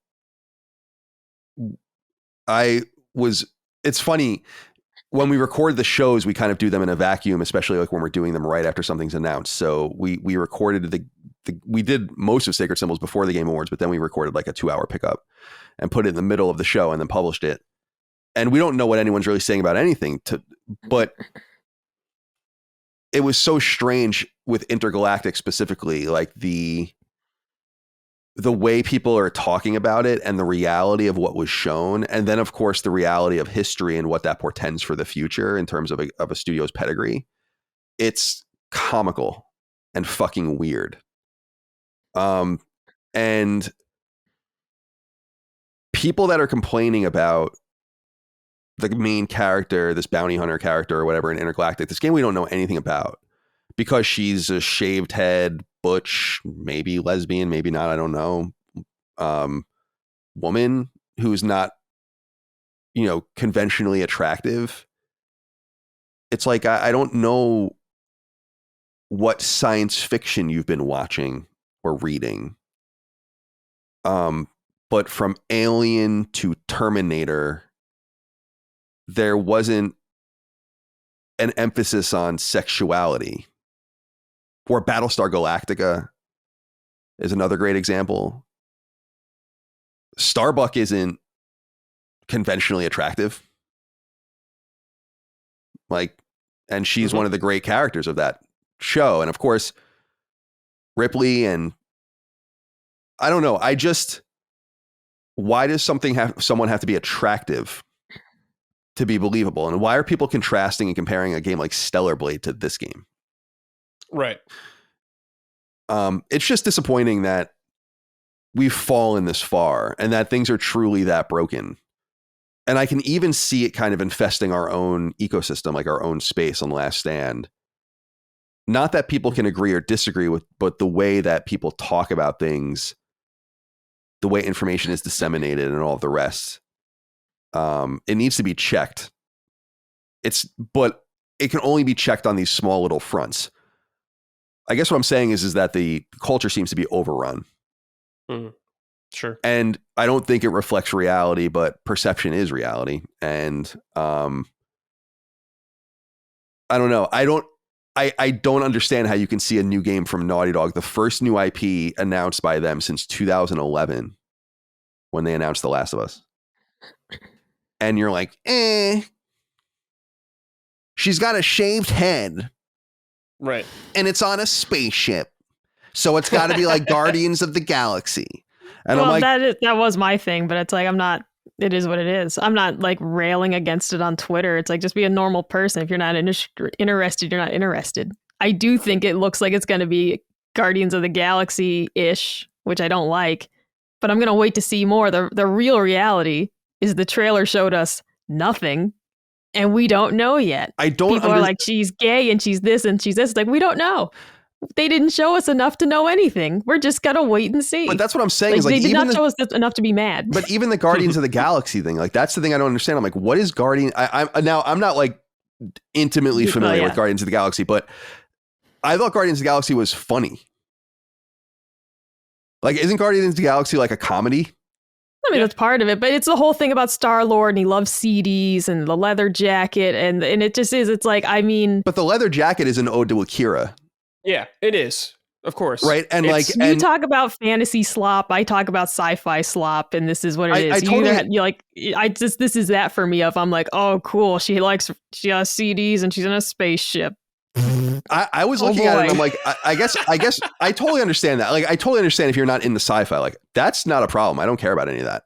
It's funny, when we record the shows, we kind of do them in a vacuum, especially like when we're doing them right after something's announced. So we recorded we did most of Sacred Symbols before the Game Awards, but then we recorded like a 2-hour pickup and put it in the middle of the show and then published it. And we don't know what anyone's really saying about anything, but it was so strange with Intergalactic specifically, like the way people are talking about it and the reality of what was shown. And then, of course, the reality of history and what that portends for the future in terms of a studio's pedigree. It's comical and fucking weird. And people that are complaining about the main character, this bounty hunter character or whatever in Intergalactic, this game we don't know anything about, because she's a shaved head, butch, maybe lesbian, maybe not, I don't know, woman who's not, conventionally attractive. It's like, I don't know what science fiction you've been watching or reading. But from Alien to Terminator, there wasn't an emphasis on sexuality. Or Battlestar Galactica is another great example. Starbuck isn't conventionally attractive. And she's one of the great characters of that show. And of course, Ripley and I don't know. Why does someone have to be attractive to be believable? And why are people contrasting and comparing a game like Stellar Blade to this game? Right. It's just disappointing that we've fallen this far and that things are truly that broken. And I can even see it kind of infesting our own ecosystem, like our own space on Last Stand. Not that people can agree or disagree with, but the way that people talk about things, the way information is disseminated and all of the rest, it needs to be checked. But it can only be checked on these small little fronts. I guess what I'm saying is that the culture seems to be overrun. Mm, sure. And I don't think it reflects reality, but perception is reality. And I don't know. I don't understand how you can see a new game from Naughty Dog, the first new IP announced by them since 2011, when they announced The Last of Us. And you're like, she's got a shaved head. Right. And it's on a spaceship. So it's got to be like Guardians of the Galaxy. And well, I'm like, that was my thing, but it's like, it is what it is. I'm not like railing against it on Twitter. It's like, just be a normal person. If you're not interested, you're not interested. I do think it looks like it's going to be Guardians of the Galaxy-ish, which I don't like, but I'm going to wait to see more. The real reality is the trailer showed us nothing, and we don't know yet. People are like, she's gay and she's this and she's this. It's like, we don't know. They didn't show us enough to know anything. We're just going to wait and see. But that's what I'm saying. Like, is like, they did not show us enough to be mad. But even the Guardians of the Galaxy thing, like, that's the thing I don't understand. I'm like, what is Guardian? I'm not like intimately familiar with Guardians of the Galaxy, but I thought Guardians of the Galaxy was funny. Like, isn't Guardians of the Galaxy like a comedy? I mean, that's part of it, but it's the whole thing about Star-Lord and he loves CDs and the leather jacket and it just is. It's like, I mean, but the leather jacket is an ode to Akira. Yeah, it is. Of course. Right. And it's, you talk about fantasy slop. I talk about sci-fi slop, and this is what it is. This is that for me. I'm like, oh, cool. She has CDs and she's in a spaceship. I was looking at it and I'm like, I guess I totally understand that. Like, I totally understand if you're not into sci-fi, like, that's not a problem. I don't care about any of that.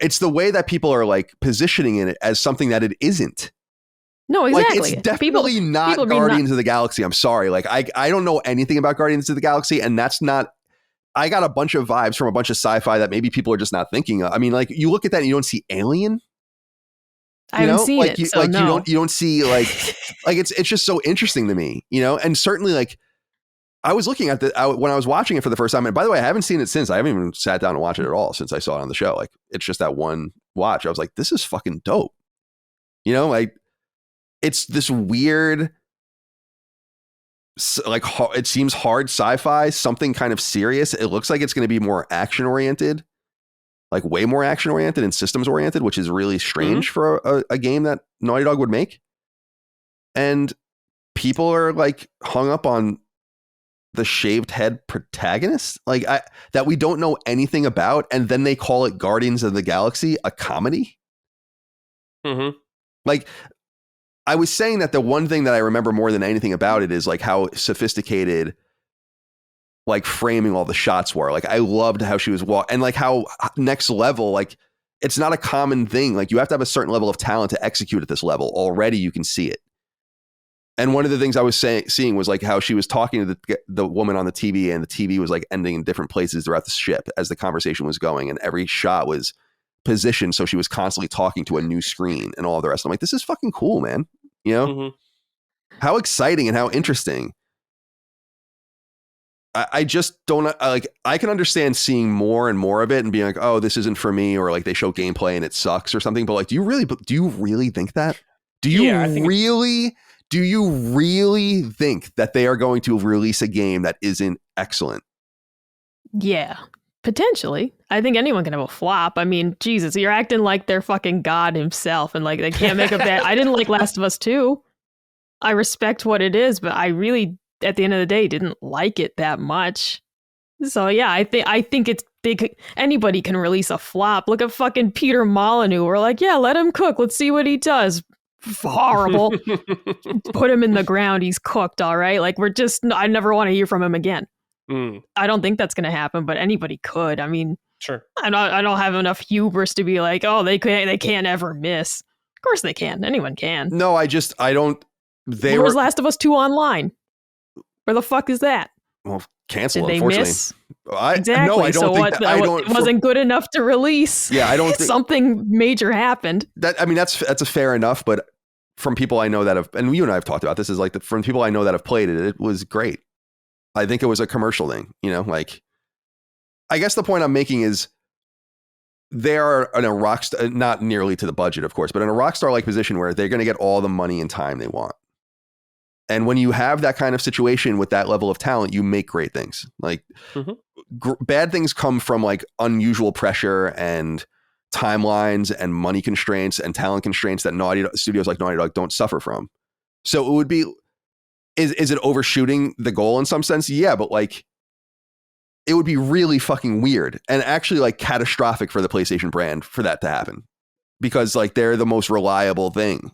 It's the way that people are like positioning it as something that it isn't. No, exactly. Like, it's definitely not Guardians of the Galaxy. I'm sorry. Like, I don't know anything about Guardians of the Galaxy, and that's not. I got a bunch of vibes from a bunch of sci-fi that maybe people are just not thinking of. I mean, like, you look at that and you don't see Alien. I haven't seen it. You don't see like it's just so interesting to me, you know. And certainly, like, I was looking at when I was watching it for the first time. And by the way, I haven't seen it since. I haven't even sat down and watched it at all since I saw it on the show. Like, it's just that one watch. I was like, this is fucking dope. You know, like, it's this weird, like, it seems hard sci-fi, something kind of serious. It looks like it's going to be more action oriented, like way more action oriented and systems oriented, which is really strange for a game that Naughty Dog would make. And people are like hung up on the shaved head protagonist, like, that we don't know anything about. And then they call it Guardians of the Galaxy, a comedy. Mm-hmm. Like, I was saying that the one thing that I remember more than anything about it is like how sophisticated, like, framing all the shots were. Like, I loved how she was and like how next level, like, it's not a common thing. Like, you have to have a certain level of talent to execute at this level. Already you can see it. And one of the things I was seeing was like how she was talking to the woman on the TV, and the TV was like ending in different places throughout the ship as the conversation was going, and every shot was positioned so she was constantly talking to a new screen and all the rest. I'm like, this is fucking cool, man. You know, how exciting and how interesting. I just don't like. I can understand seeing more and more of it and being like, oh, this isn't for me, or like they show gameplay and it sucks or something. But like, do you really think that? Do you really think that they are going to release a game that isn't excellent? Yeah. Potentially. I think anyone can have a flop. I mean, Jesus, you're acting like they're fucking God himself, and like they can't make a bad. I didn't like Last of Us 2. I respect what it is, but I really, at the end of the day, didn't like it that much. So yeah, I think it's big. Anybody can release a flop. Look at fucking Peter Molyneux. We're like, yeah, let him cook. Let's see what he does. Horrible. Put him in the ground. He's cooked. All right. Like, I never want to hear from him again. I don't think that's going to happen, but anybody could. I mean, Sure. I don't have enough hubris to be like, oh, they can't ever miss. Of course they can. Anyone can. No, I don't. Where's Last of Us 2 Online? Where the fuck is that? Well, cancel. Did they Unfortunately, miss? Exactly. No, I don't so think what, that. I don't. It wasn't good enough to release. Yeah, I don't think something major happened. That. I mean, that's a fair enough. But from people I know that have, and you and I have talked about this, is like from people I know that have played it, it was great. I think it was a commercial thing. You know, like I guess the point I'm making is they are in a rockstar, not nearly to the budget, of course, but in a rockstar like position where they're going to get all the money and time they want. And when you have that kind of situation with that level of talent, you make great things. Like bad things come from like unusual pressure and timelines and money constraints and talent constraints that studios like Naughty Dog don't suffer from. So it would be, is it overshooting the goal in some sense? Yeah, but like it would be really fucking weird and actually like catastrophic for the PlayStation brand for that to happen, because like they're the most reliable thing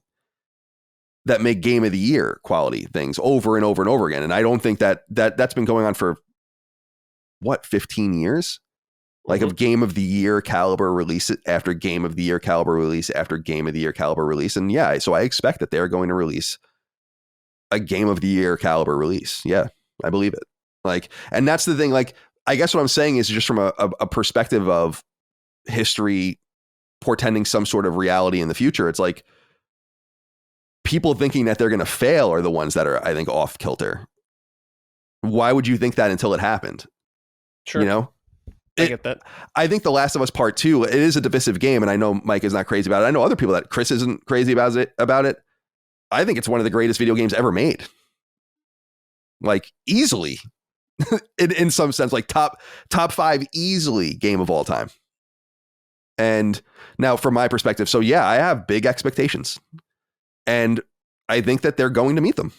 that make game of the year quality things over and over and over again. And I don't think that's been going on for 15 years, like of game of the year caliber release after game of the year caliber release after game of the year caliber release. And yeah, so I expect that they're going to release a game of the year caliber release. Yeah, I believe it. Like, and that's the thing. Like, I guess what I'm saying is just from a perspective of history portending some sort of reality in the future. It's like, people thinking that they're going to fail are the ones that are, I think, off kilter. Why would you think that until it happened? Sure. You know, I get that. I think The Last of Us Part 2, it is a divisive game. And I know Mike is not crazy about it. I know other people that Chris isn't crazy about it. I think it's one of the greatest video games ever made. Like easily in some sense, like top 5 easily game of all time. And now from my perspective, so yeah, I have big expectations. And I think that they're going to meet them.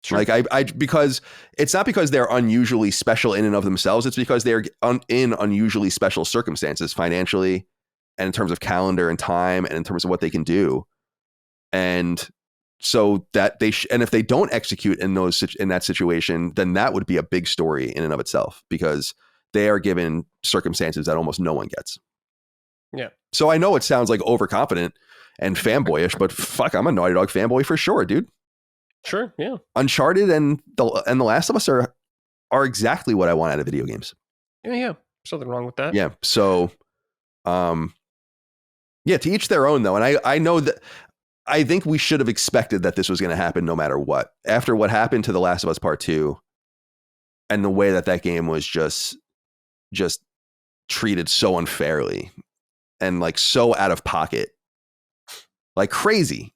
Sure. Like because it's not because they're unusually special in and of themselves. It's because they're in unusually special circumstances financially and in terms of calendar and time and in terms of what they can do. And so that and if they don't execute in that situation, then that would be a big story in and of itself, because they are given circumstances that almost no one gets. Yeah. So I know it sounds like overconfident and fanboyish, but fuck, I'm a Naughty Dog fanboy for sure, dude. Sure, yeah. Uncharted and the Last of Us are exactly what I want out of video games. Yeah. Something wrong with that. Yeah. So, yeah, to each their own though. And I know that I think we should have expected that this was going to happen no matter what. After what happened to The Last of Us Part 2 and the way that game was just treated so unfairly and like so out of pocket. Like crazy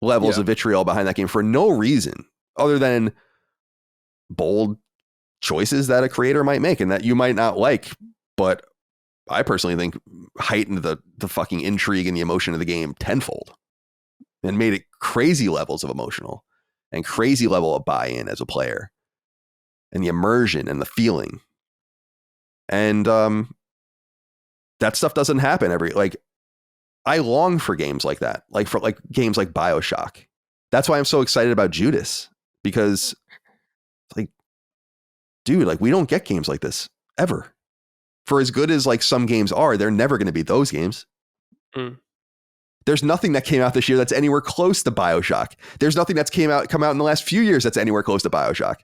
levels of vitriol behind that game for no reason other than bold choices that a creator might make and that you might not like. But I personally think heightened the fucking intrigue and the emotion of the game tenfold and made it crazy levels of emotional and crazy level of buy-in as a player and the immersion and the feeling. And that stuff doesn't happen I long for games like that, like for like games like BioShock. That's why I'm so excited about Judas, because like, dude, like we don't get games like this ever. For as good as like some games are, they're never going to be those games. There's nothing that came out this year that's anywhere close to BioShock. There's nothing that's come out in the last few years that's anywhere close to BioShock.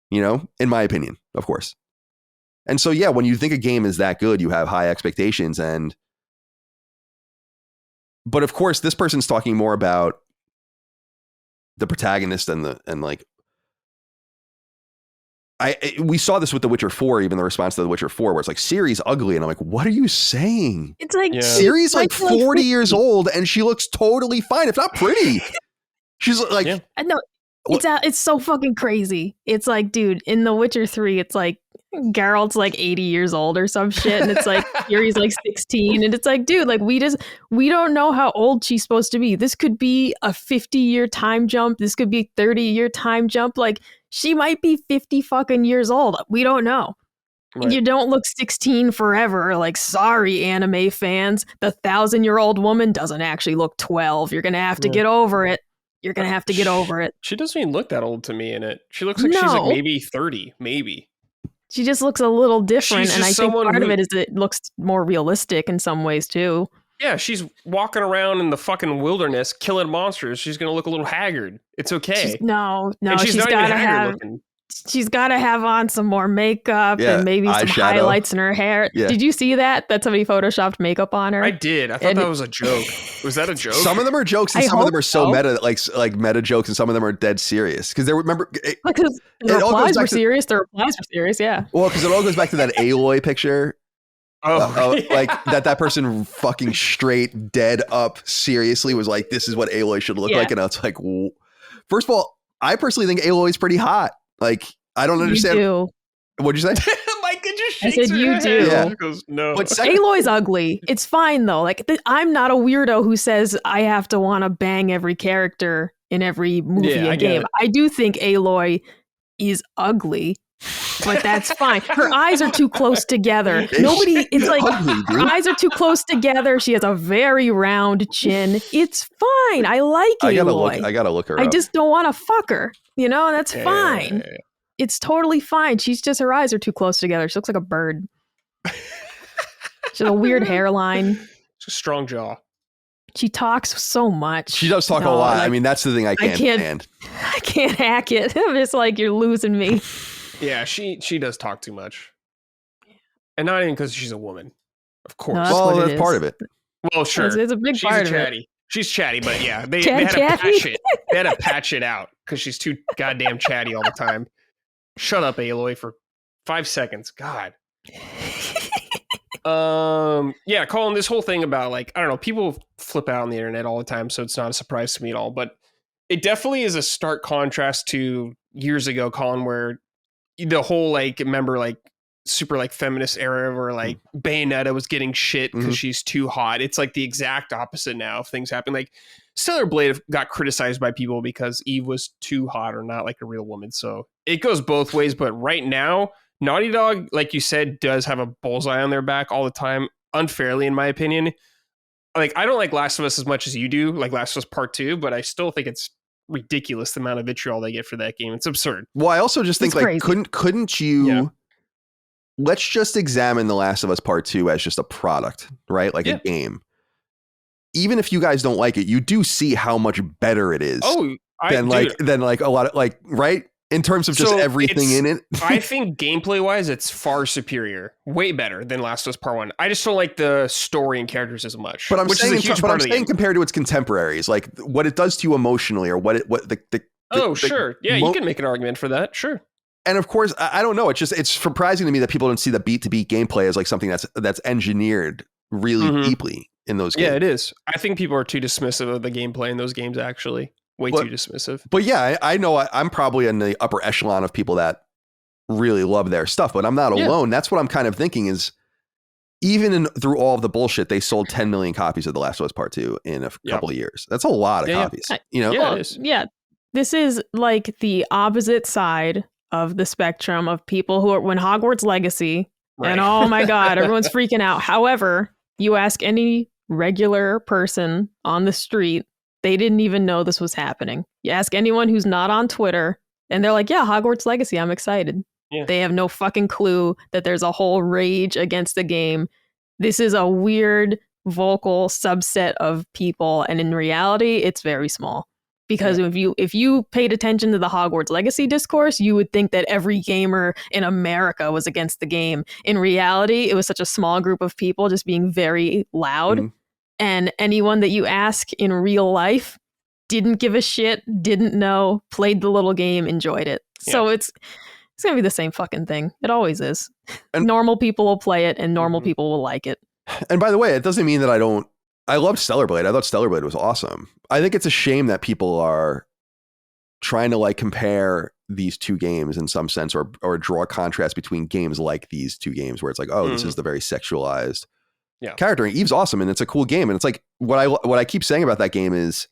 You know, in my opinion, of course. And so, yeah, when you think a game is that good, you have high expectations. But of course, this person's talking more about the protagonist we saw this with The Witcher 4, even the response to The Witcher 4, where it's like, Ciri's ugly. And I'm like, what are you saying? It's like, Ciri's like 40 years old and she looks totally fine, if not pretty. She's like, no, it's so fucking crazy. It's like, dude, in The Witcher 3, it's like Geralt's like 80 years old or some shit, and it's like Ciri's like 16, and it's like, dude, like we don't know how old she's supposed to be. This could be a 50-year time jump. This could be a 30-year time jump. Like she might be 50 fucking years old. We don't know. Right. You don't look 16 forever. Like, sorry, anime fans, the 1,000-year-old woman doesn't actually look 12. You're gonna have to get over it. You're gonna have to get over it. She doesn't even look that old to me in it. She looks like she's like maybe 30, maybe. She just looks a little different, and I think part of it is it looks more realistic in some ways too. Yeah, she's walking around in the fucking wilderness killing monsters. She's gonna look a little haggard. It's okay. She's gotta have on some more makeup and maybe some highlights in her hair. Yeah. Did you see that somebody photoshopped makeup on her? I did. I thought that was a joke. Was that a joke? Some of them are jokes, and some of them are so meta, like meta jokes, and some of them are dead serious. Because the replies were serious. The replies were serious. Yeah. Well, because it all goes back to that Aloy picture. Like that person fucking straight dead up seriously was like, this is what Aloy should look like, and I was like, whoa. First of all, I personally think Aloy is pretty hot. Like, I don't understand. You do. What'd you say? Micah just shakes I said you do. Yeah. She goes, no. Aloy's ugly. It's fine though. Like I'm not a weirdo who says I have to want to bang every character in every movie and game. I do think Aloy is ugly, but that's fine. Her eyes are too close together. It's like ugly, her eyes are too close together. She has a very round chin. It's fine. I like Aloy. I gotta look her up. I just don't want to fuck her. That's fine. Yeah. It's totally fine. She's just, her eyes are too close together. She looks like a bird. She has a weird hairline. She's a strong jaw. She talks so much. She does talk a lot. Like, I mean, that's the thing I can't stand. I can't hack it. I'm just like, you're losing me. Yeah, she does talk too much. And not even because she's a woman. Of course. No, that's part of it. Well, sure. It's a big part of it. She's chatty, but yeah, they had to patch it out because she's too goddamn chatty all the time. Shut up, Aloy, for 5 seconds. God. Yeah, Colin, this whole thing about, like, I don't know, people flip out on the internet all the time, so it's not a surprise to me at all. But it definitely is a stark contrast to years ago, Colin, where the whole, like, remember, like, super, like, feminist era where, like, Bayonetta was getting shit because she's too hot. It's like the exact opposite now if things happen. Like, Stellar Blade got criticized by people because Eve was too hot or not like a real woman. So it goes both ways. But right now, Naughty Dog, like you said, does have a bullseye on their back all the time, unfairly, in my opinion. Like, I don't like Last of Us as much as you do, like Last of Us Part 2, but I still think it's ridiculous the amount of vitriol they get for that game. It's absurd. Well, I also just think, like, couldn't you... Yeah. Let's just examine The Last of Us Part 2 as just a product, right? Like a game. Even if you guys don't like it, you do see how much better it is than a lot of, like, right? In terms of just everything in it. I think gameplay wise, it's far superior, way better than Last of Us Part 1. I just don't like the story and characters as much. But I'm saying compared to its contemporaries, like what it does to you emotionally, or sure. Yeah, you can make an argument for that. Sure. And of course, I don't know. It's surprising to me that people don't see the beat to beat gameplay as like something that's engineered really deeply in those games. Yeah, it is. I think people are too dismissive of the gameplay in those games, actually. Way too dismissive. But yeah, I know I'm probably in the upper echelon of people that really love their stuff, but I'm not alone. That's what I'm kind of thinking is, even through all of the bullshit, they sold 10 million copies of The Last of Us Part 2 in a couple of years. That's a lot of copies. Yeah, it is. Yeah, this is like the opposite side of the spectrum of people who are, when Hogwarts Legacy, and oh my God, everyone's freaking out. However, you ask any regular person on the street, they didn't even know this was happening. You ask anyone who's not on Twitter, and they're like, yeah, Hogwarts Legacy, I'm excited. Yeah. They have no fucking clue that there's a whole rage against the game. This is a weird vocal subset of people, and in reality, it's very small. Because if you paid attention to the Hogwarts Legacy discourse, you would think that every gamer in America was against the game. In reality, it was such a small group of people just being very loud. And anyone that you ask in real life didn't give a shit, didn't know, played the little game, enjoyed it. Yeah. So it's going to be the same fucking thing. It always is. And normal people will play it and normal people will like it. And by the way, it doesn't mean that I loved Stellar Blade. I thought Stellar Blade was awesome. I think it's a shame that people are trying to like compare these two games in some sense, or draw a contrast between games like these two games where it's like, oh, this is the very sexualized character. And Eve's awesome and it's a cool game. And it's like what I keep saying about that game is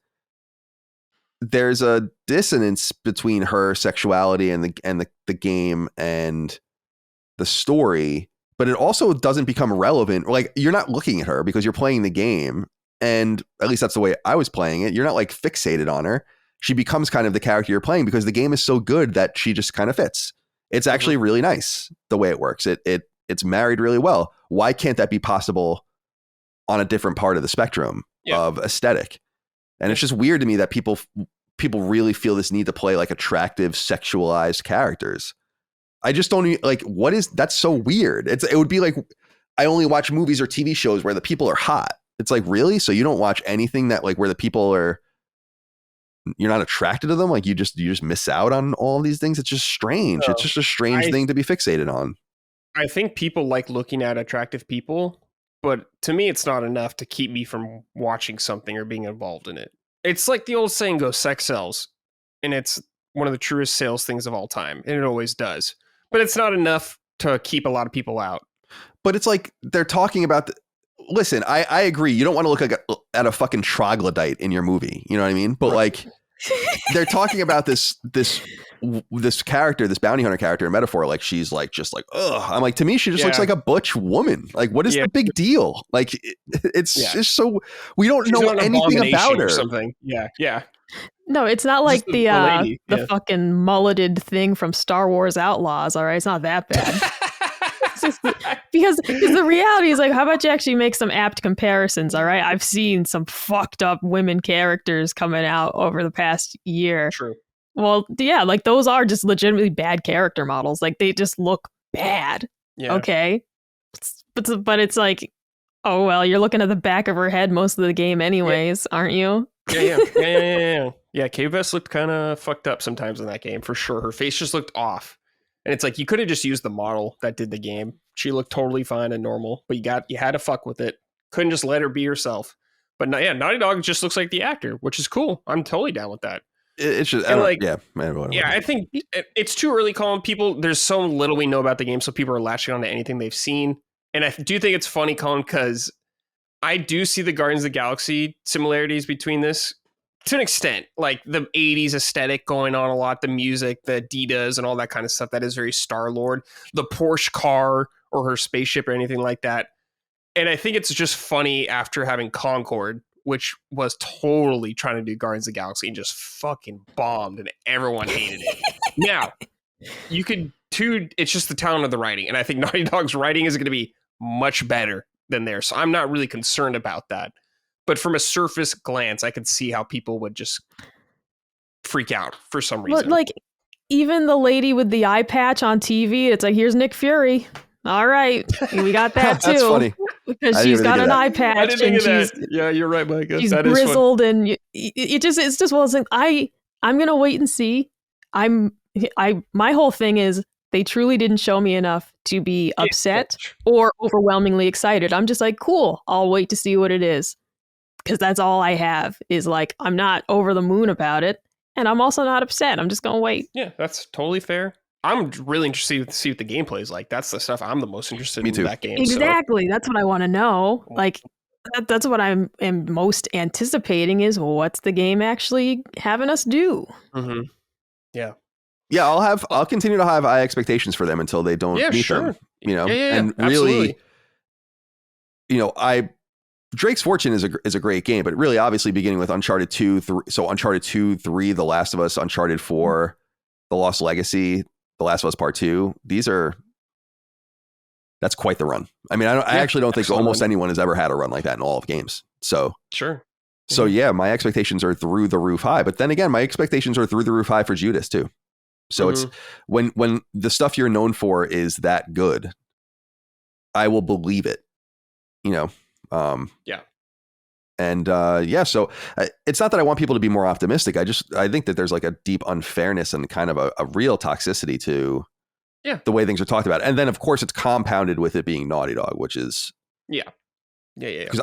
there's a dissonance between her sexuality and the game and the story. But it also doesn't become relevant. Like, you're not looking at her because you're playing the game. And at least that's the way I was playing it. You're not like fixated on her. she becomes kind of the character you're playing because the game is so good that she just kind of fits. It's actually really nice the way it works. It's married really well. Why can't that be possible on a different part of the spectrum of aesthetic? And it's just weird to me that people really feel this need to play like attractive, sexualized characters. I just don't like, what is, that's so weird. It would be like, I only watch movies or TV shows where the people are hot. It's like, really? So you don't watch anything that like where the people are, you're not attracted to them? Like you just miss out on all these things. It's just strange. It's just a strange thing to be fixated on. I think people like looking at attractive people, but to me, it's not enough to keep me from watching something or being involved in it. It's like the old saying goes, sex sells. And it's one of the truest sales things of all time. And it always does. But it's not enough to keep a lot of people out. But it's like they're talking about listen, I agree. You don't want to look like at a fucking troglodyte in your movie. You know what I mean? But like they're talking about this character, this bounty hunter character, metaphor. Like she's like, just like, ugh. I'm like, to me, she just looks like a butch woman. Like, what is the big deal? Like, it's just so we don't know anything about her. Or something. Yeah. No, it's not like the fucking mulleted thing from Star Wars Outlaws. All right, it's not that bad. because the reality is like, how about you actually make some apt comparisons? All right, I've seen some fucked up women characters coming out over the past year. True. Well, yeah, like those are just legitimately bad character models. Like they just look bad. Yeah. Okay, but it's like, oh well, you're looking at the back of her head most of the game, anyways, aren't you? Yeah. Kay Vess looked kind of fucked up sometimes in that game, for sure. Her face just looked off. And it's like, you could have just used the model that did the game. She looked totally fine and normal, but you had to fuck with it. Couldn't just let her be herself. But Naughty Dog just looks like the actor, which is cool. I'm totally down with that. It's just, I think it's too early calling people. There's so little we know about the game, so people are latching on to anything they've seen. And I do think it's funny, Colin, because I do see the Guardians of the Galaxy similarities between this to an extent, like the 80s aesthetic going on a lot, the music, the Adidas and all that kind of stuff that is very Star-Lord, the Porsche car or her spaceship or anything like that. And I think it's just funny after having Concorde, which was totally trying to do Guardians of the Galaxy and just fucking bombed and everyone hated it. Now, it's just the talent of the writing. And I think Naughty Dog's writing is going to be much better than theirs. So I'm not really concerned about that. But from a surface glance, I could see how people would just freak out for some reason. But like, even the lady with the eye patch on TV, it's like, here's Nick Fury. All right, we got that too. That's funny. Because she's got an eye patch and she's you're right, Micah. She's grizzled and it's just one of those things. I'm gonna wait and see. My whole thing is they truly didn't show me enough to be upset or overwhelmingly excited. I'm just like, cool. I'll wait to see what it is. Because that's all I have is like, I'm not over the moon about it. And I'm also not upset. I'm just going to wait. Yeah, that's totally fair. I'm really interested to see what the gameplay is like. That's the stuff I'm the most interested in that game. Exactly. So. That's what I want to know. Like, that's what I'm most anticipating is what's the game actually having us do? Mm-hmm. Yeah. Yeah, I'll continue to have high expectations for them until they don't meet them. You know, and really, you know, Drake's Fortune is a great game, but really, obviously, beginning with Uncharted 2, 3, so Uncharted 2, 3, The Last of Us, Uncharted 4, The Lost Legacy, The Last of Us Part 2. That's quite the run. I mean, I actually don't think almost anyone has ever had a run like that in all of games. So sure. So yeah, my expectations are through the roof high. But then again, my expectations are through the roof high for Judas too. So it's when the stuff you're known for is that good, I will believe it. You know. So it's not that I want people to be more optimistic. I think that there's like a deep unfairness and kind of a real toxicity to the way things are talked about. And then of course it's compounded with it being Naughty Dog, which is because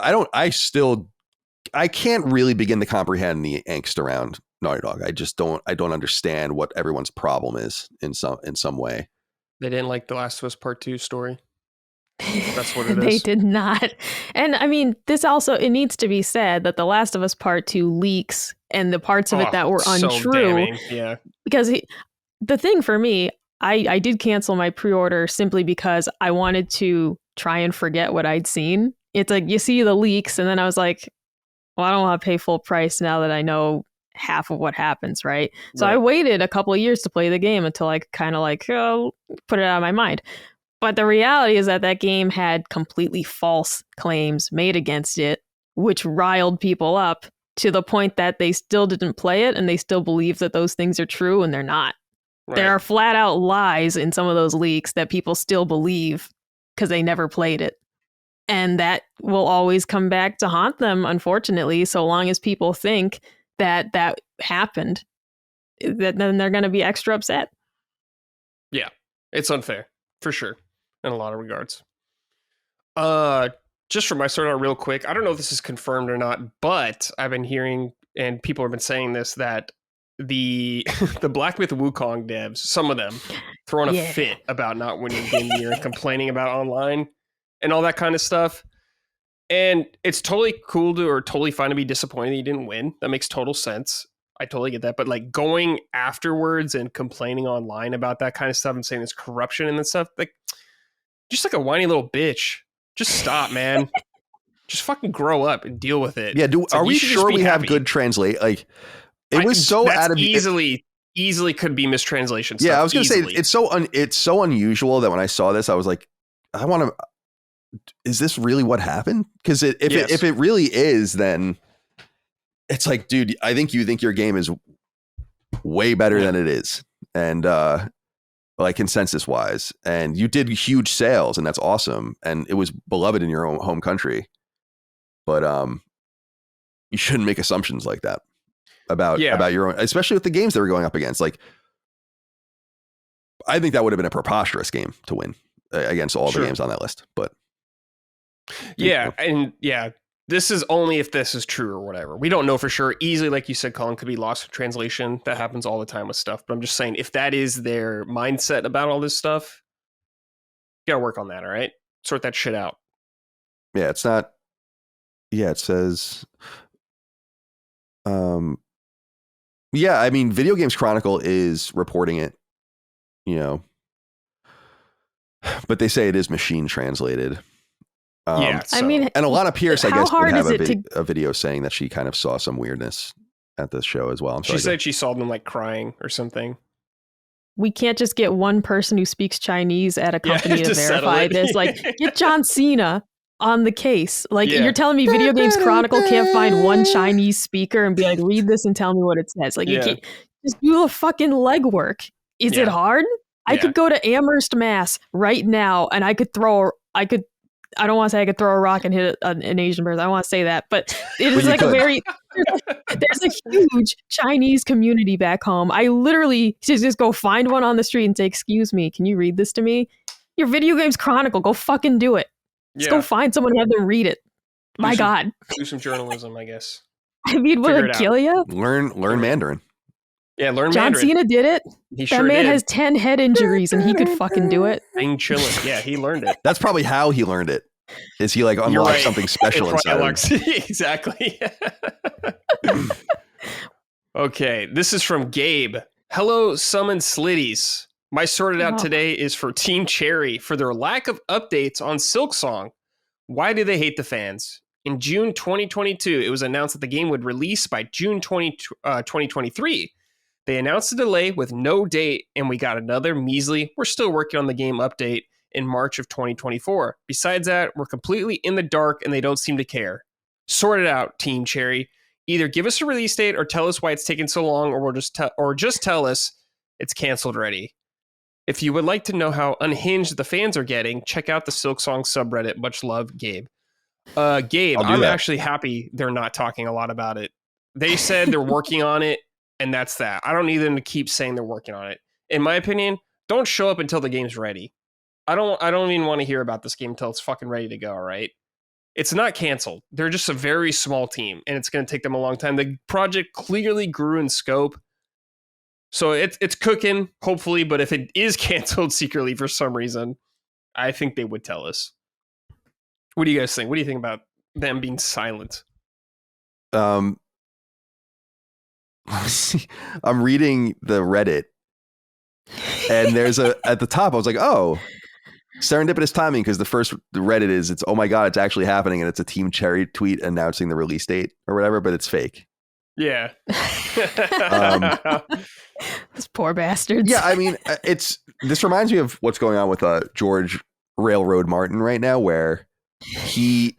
I can't really begin to comprehend the angst around Naughty Dog. I don't understand what everyone's problem is in some way. They didn't like The Last of Us Part 2 story. That's what it is. They did not. And I mean, it needs to be said that The Last of Us Part 2 leaks and the parts of it that were untrue. Damning. Yeah. Because the thing for me, I did cancel my pre-order simply because I wanted to try and forget what I'd seen. It's like you see the leaks and then I was like, well, I don't want to pay full price now that I know half of what happens, right? So Right. I waited a couple of years to play the game until I kind of like put it out of my mind. But the reality is that that game had completely false claims made against it, which riled people up to the point that they still didn't play it and they still believe that those things are true and they're not. Right. There are flat out lies in some of those leaks that people still believe because they never played it. And that will always come back to haunt them, unfortunately, so long as people think that that happened, then they're going to be extra upset. Yeah, it's unfair, for sure, in a lot of regards. Just for my start out real quick, I don't know if this is confirmed or not, but I've been hearing, and people have been saying this, that the Black Myth Wukong devs, some of them, throwing a fit about not winning Game of the Year and complaining about online and all that kind of stuff. And it's totally cool to, or totally fine to be disappointed you didn't win. That makes total sense. I totally get that. But like going afterwards and complaining online about that kind of stuff and saying it's corruption and stuff, like just like a whiny little bitch. Just stop, man. Just fucking grow up and deal with it. Yeah, It's are like, we you should just sure be we have happy. good translate? Like, it was so That's out of easily could be mistranslation. Yeah, stuff, I was gonna easily. say it's so unusual that when I saw this, I was like, I want to. Is this really what happened? Because if it really is, then it's like, dude, I think you think your game is way better than it is, and like consensus wise, and you did huge sales, and that's awesome, and it was beloved in your own home country. But you shouldn't make assumptions like that about your own, especially with the games they were going up against. Like, I think that would have been a preposterous game to win against all the games on that list. But this is only if this is true or whatever. We don't know for sure. Easily, like you said, Colin, could be lost in translation. That happens all the time with stuff. But I'm just saying, if that is their mindset about all this stuff, you gotta work on that, all right? Sort that shit out. Yeah, it's not. Yeah, it says. Yeah, I mean, Video Games Chronicle is reporting it, you know, but they say it is machine translated. I mean, and Alana Pierce, I how guess, hard would have is it a video saying that she kind of saw some weirdness at the show as well. She said she saw them like crying or something. We can't just get one person who speaks Chinese at a company to verify this. Like, get John Cena on the case. Like, you're telling me Video Games Chronicle can't find one Chinese speaker and be like, read this and tell me what it says. Like, you can't just do the fucking legwork. Is it hard? I could go to Amherst, Mass right now, and I don't want to say I could throw a rock and hit an Asian person. I don't want to say that, but it is like there's a huge Chinese community back home. I literally just go find one on the street and say, "Excuse me, can you read this to me?" Your Video Games Chronicle, go fucking do it. Just go find someone and have them read it. My God. Do some journalism, I guess. I mean, will it kill you? Learn Mandarin. Yeah, learn John Mandarin. Cena did it. That man has 10 head injuries and he could fucking do it. Being chilling. Yeah, he learned it. That's probably how he learned it. Is he like unlocked something special inside him? Exactly. Okay, this is from Gabe. Hello, Summon Slitties. My sorted out today is for Team Cherry for their lack of updates on Silksong. Why do they hate the fans? In June 2022, it was announced that the game would release by June 2023. They announced a delay with no date, and we got another measly, we're still working on the game update in March of 2024. Besides that, we're completely in the dark, and they don't seem to care. Sort it out, Team Cherry. Either give us a release date or tell us why it's taking so long, or just tell us it's canceled already. If you would like to know how unhinged the fans are getting, check out the Silksong subreddit. Much love, Gabe. Gabe, I'm actually happy they're not talking a lot about it. They said they're working on it, and that's that. I don't need them to keep saying they're working on it. In my opinion, don't show up until the game's ready. I don't even want to hear about this game until it's fucking ready to go, all right? It's not canceled. They're just a very small team, and it's going to take them a long time. The project clearly grew in scope. So it's cooking, hopefully, but if it is canceled secretly for some reason, I think they would tell us. What do you guys think? What do you think about them being silent? I'm reading the Reddit, and there's at the top, I was like, oh, serendipitous timing, because the Reddit is, oh my God, it's actually happening, and it's a Team Cherry tweet announcing the release date or whatever, but it's fake. Yeah. Those poor bastards. Yeah, I mean, this reminds me of what's going on with George Railroad Martin right now, where he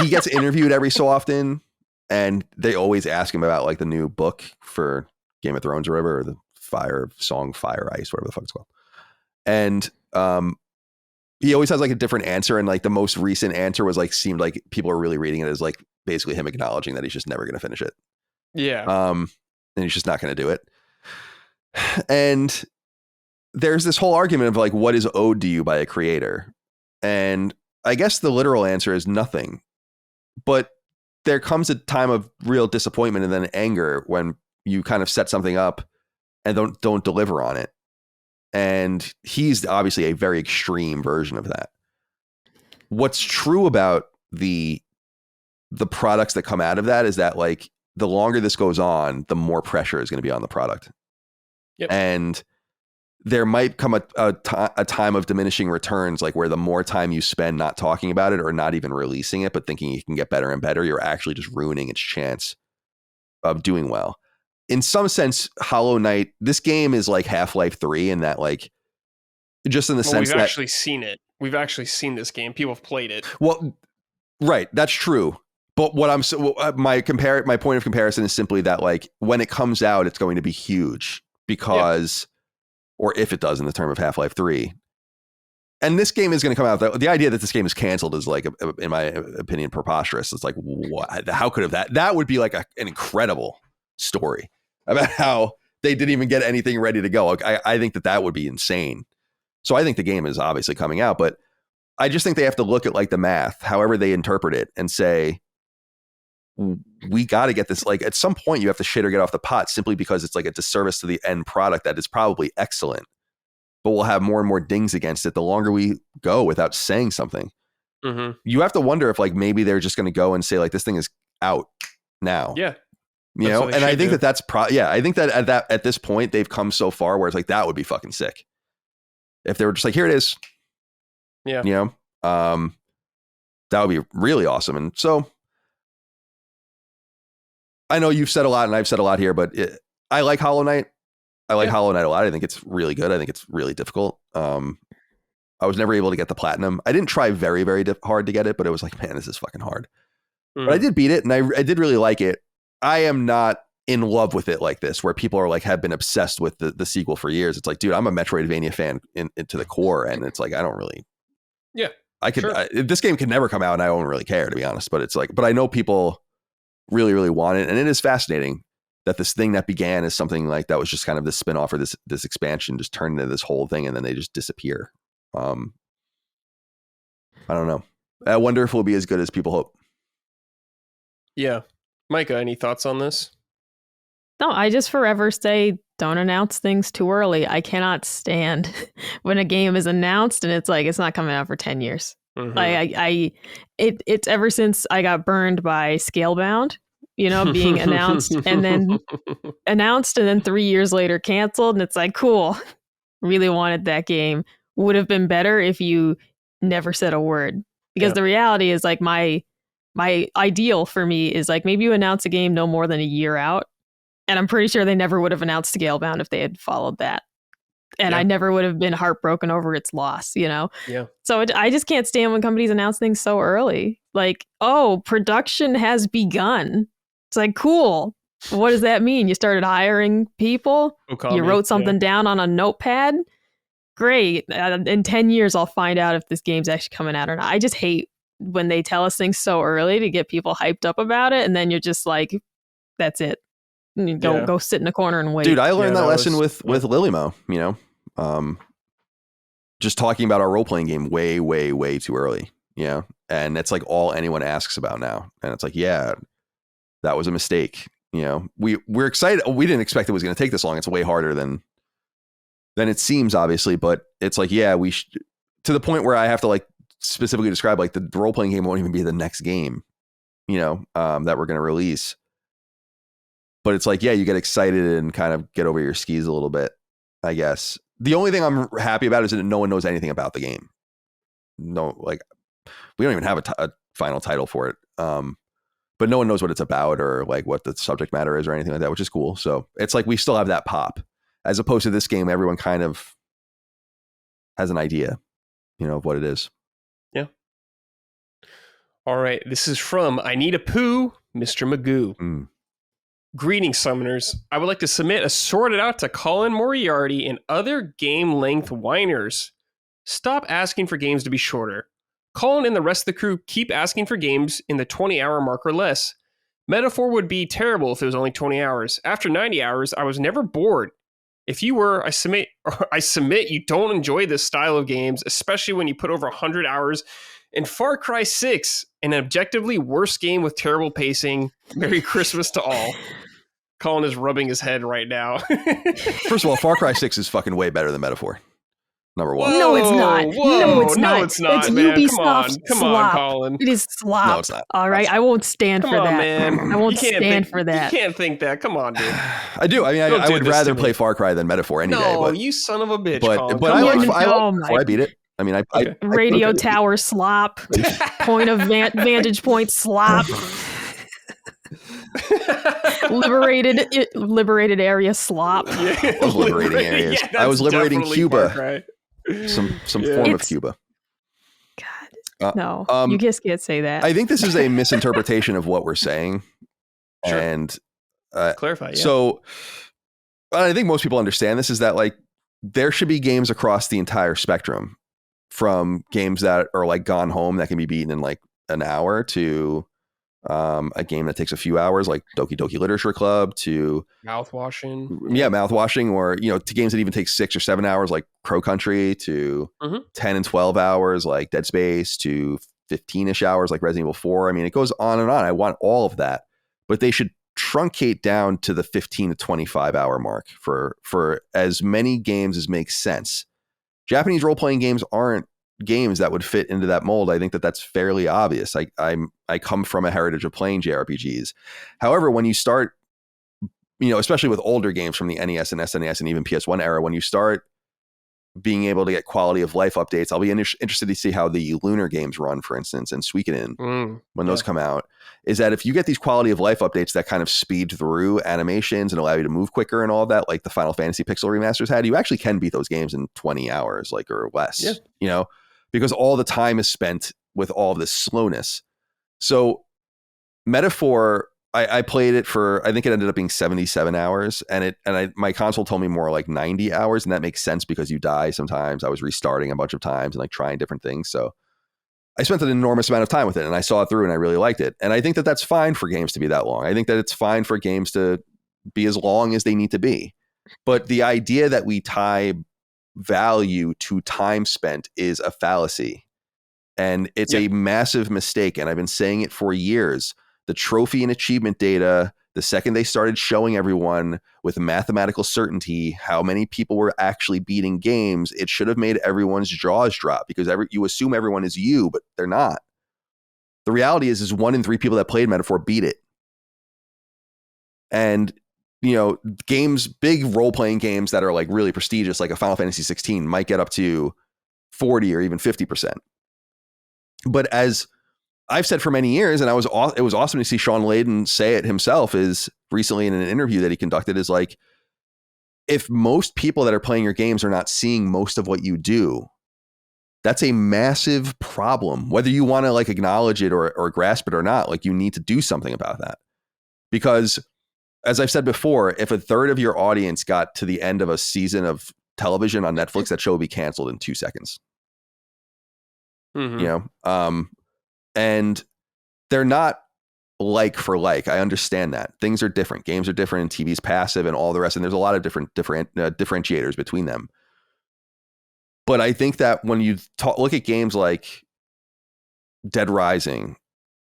gets interviewed every so often, and they always ask him about like the new book for Game of Thrones or whatever, or the Fire Ice, whatever the fuck it's called. And he always has like a different answer, and like the most recent answer was like seemed like people are really reading it as like basically him acknowledging that he's just never going to finish it. Yeah. And he's just not going to do it. And there's this whole argument of like, what is owed to you by a creator? And I guess the literal answer is nothing. But there comes a time of real disappointment and then anger when you kind of set something up and don't deliver on it. And he's obviously a very extreme version of that. What's true about the products that come out of that is that like the longer this goes on, the more pressure is going to be on the product. Yep. And there might come a time of diminishing returns, like where the more time you spend not talking about it or not even releasing it, but thinking you can get better and better, you're actually just ruining its chance of doing well. In some sense, Hollow Knight, this game is like Half-Life 3 in that like, just in the sense we've that actually seen it. We've actually seen this game. People have played it. Well, right. That's true. But what my point of comparison is simply that like when it comes out, it's going to be huge because, or if it does in the term of Half-Life 3. And this game is going to come out. The idea that this game is canceled is like, in my opinion, preposterous. It's like, what? How could have that would be like an incredible story about how they didn't even get anything ready to go. I think that would be insane. So I think the game is obviously coming out, but I just think they have to look at like the math, however they interpret it, and say, we got to get this. Like at some point you have to shit or get off the pot simply because it's like a disservice to the end product that is probably excellent, but we'll have more and more dings against it the longer we go without saying something. Mm-hmm. You have to wonder if like maybe they're just going to go and say like this thing is out now. Yeah. You know, and I think that's I think that at this point they've come so far where it's like that would be fucking sick if they were just like, here it is. Yeah. You know, that would be really awesome. And so I know you've said a lot and I've said a lot here, but I like Hollow Knight. I like Hollow Knight a lot. I think it's really good. I think it's really difficult. I was never able to get the platinum. I didn't try very, very hard to get it, but it was like, man, this is fucking hard. But I did beat it and I did really like it. I am not in love with it like this, where people are like, have been obsessed with the sequel for years. It's like, dude, I'm a Metroidvania fan into the core. And it's like, I don't really, this game could never come out and I don't really care, to be honest, but it's like, but I know people really, really want it. And it is fascinating that this thing that began as something like that was just kind of this spinoff or this expansion just turned into this whole thing and then they just disappear. I don't know. I wonder if it will be as good as people hope. Yeah. Micah, any thoughts on this? No, I just forever say don't announce things too early. I cannot stand when a game is announced and it's like it's not coming out for 10 years. Mm-hmm. It's ever since I got burned by Scalebound, you know, being announced and then 3 years later canceled, and it's like, cool, really wanted that game. Would have been better if you never said a word, because the reality is like my ideal for me is like maybe you announce a game no more than a year out. And I'm pretty sure they never would have announced Scalebound if they had followed that. And I never would have been heartbroken over its loss, you know? Yeah. So I just can't stand when companies announce things so early. Like, oh, production has begun. It's like, cool. What does that mean? You started hiring people? You wrote something down on a notepad? Great. In 10 years, I'll find out if this game's actually coming out or not. I just hate when they tell us things so early to get people hyped up about it, and then you're just like, that's it. And you go sit in a corner and wait. Dude, I learned that lesson with Lilimo, you know, just talking about our role-playing game way, way, way too early, you know, and it's like all anyone asks about now. And it's like, yeah, that was a mistake. You know, we're excited. We didn't expect it was going to take this long. It's way harder than it seems, obviously, but it's like, yeah, to the point where I have to like specifically describe like the role-playing game won't even be the next game, you know, that we're going to release. But it's like, yeah, you get excited and kind of get over your skis a little bit, I guess. The only thing I'm happy about is that no one knows anything about the game. No, like we don't even have a final title for it. but no one knows what it's about or like what the subject matter is or anything like that, which is cool. So it's like we still have that pop, as opposed to this game. Everyone kind of has an idea, of what it is. Yeah. All right. This is from I Need a Poo, Mr. Magoo. Greetings, summoners. I would like to submit a sorted out to Colin Moriarty and other game length whiners. Stop asking for games to be shorter. Colin and the rest of the crew keep asking for games in the 20-hour mark or less. Metaphor would be terrible if it was only 20 hours. After 90 hours, I was never bored. If you were, I submit you don't enjoy this style of games, especially when you put over 100 hours in Far Cry 6, an objectively worse game with terrible pacing. Merry Christmas to all. Colin is rubbing his head right now. First of all, Far Cry 6 is fucking way better than Metaphor. Number one. No, it's not. Whoa, no, it's not. No, it's not, it's man. Ubisoft Come slop. on, Colin. It is slop. No, it's not. All right, I won't stand for that. Man. I won't stand for that. You can't think that. Come on, dude. I do. I mean, I would rather play Far Cry than Metaphor any day. No, you son of a bitch, Colin. But I like before I beat it. I mean, I Radio tower slop. Point of vantage point slop. liberated area slop. I was liberating areas. I was liberating Cuba. Some form of Cuba. God, no, you just can't say that. I think this is a misinterpretation of what we're saying. Sure. And clarify. Yeah. So I think most people understand this is that like there should be games across the entire spectrum, from games that are like Gone Home that can be beaten in like an hour to a game that takes a few hours like Doki Doki Literature Club to mouthwashing, or to games that even take 6 or 7 hours like Crow Country to 10 and 12 hours like Dead Space to 15ish hours like Resident Evil 4. I mean, it goes on and on. I want all of that, but they should truncate down to the 15 to 25 hour mark for as many games as makes sense. Japanese role-playing games aren't games that would fit into that mold. I think that that's fairly obvious. I come from a heritage of playing JRPGs. However, when you start, especially with older games from the NES and SNES and even PS1 era, when you start being able to get quality of life updates, I'll be interested to see how the Lunar games run, for instance, and Suikoden when those come out, is that if you get these quality of life updates that kind of speed through animations and allow you to move quicker and all of that, like the Final Fantasy Pixel remasters had, you actually can beat those games in 20 hours, like, or less, because all the time is spent with all of this slowness. So Metaphor, I played it for, I think it ended up being 77 hours, and my console told me more like 90 hours, and that makes sense because you die sometimes. I was restarting a bunch of times and like trying different things. So I spent an enormous amount of time with it, and I saw it through and I really liked it. And I think that that's fine for games to be that long. I think that it's fine for games to be as long as they need to be. But the idea that we tie value to time spent is a fallacy. And it's a massive mistake. And I've been saying it for years. The trophy and achievement data, the second they started showing everyone with mathematical certainty how many people were actually beating games, it should have made everyone's jaws drop, because you assume everyone is you, but they're not. The reality is 1 in 3 people that played Metaphor beat it. And, games, big role-playing games that are like really prestigious, like a Final Fantasy 16 might get up to 40 or even 50%. But as I've said for many years, and it was awesome to see Sean Layden say it himself is recently in an interview that he conducted, is like, if most people that are playing your games are not seeing most of what you do, that's a massive problem. Whether you want to like acknowledge it or grasp it or not, like you need to do something about that. Because as I've said before, if a third of your audience got to the end of a season of television on Netflix, that show would be canceled in 2 seconds. And they're not like for like. I understand that things are different. Games are different, and TV's passive and all the rest. And there's a lot of different differentiators between them. But I think that when you look at games like Dead Rising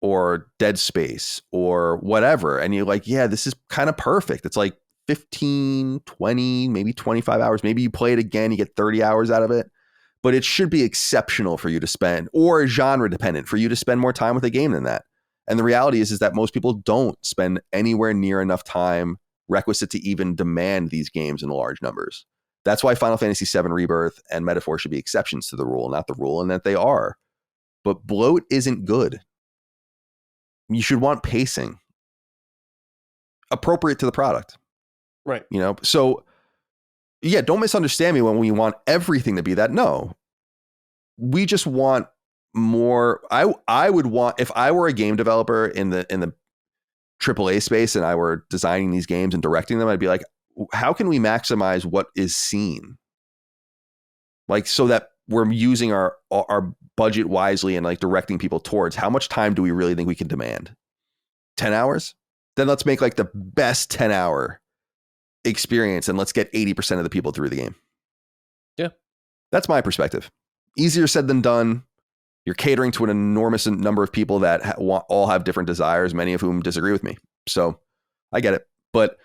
or Dead Space or whatever, and you're like, yeah, this is kind of perfect. It's like 15, 20, maybe 25 hours. Maybe you play it again, you get 30 hours out of it. But it should be exceptional for you to spend, or genre dependent for you to spend more time with a game than that. And the reality is that most people don't spend anywhere near enough time requisite to even demand these games in large numbers. That's why Final Fantasy VII Rebirth and Metaphor should be exceptions to the rule, not the rule, and that they are. But bloat isn't good. you should want pacing appropriate to the product. Right. So yeah, don't misunderstand me when we want everything to be that. No, we just want more. I would want, if I were a game developer in the AAA space and I were designing these games and directing them, I'd be like, how can we maximize what is seen? Like, so that we're using our budget wisely and like directing people towards how much time do we really think we can demand? 10 hours? Then let's make like the best 10-hour experience and let's get 80% of the people through the game. Yeah. That's my perspective. Easier said than done. You're catering to an enormous number of people that all have different desires, many of whom disagree with me. So I get it. But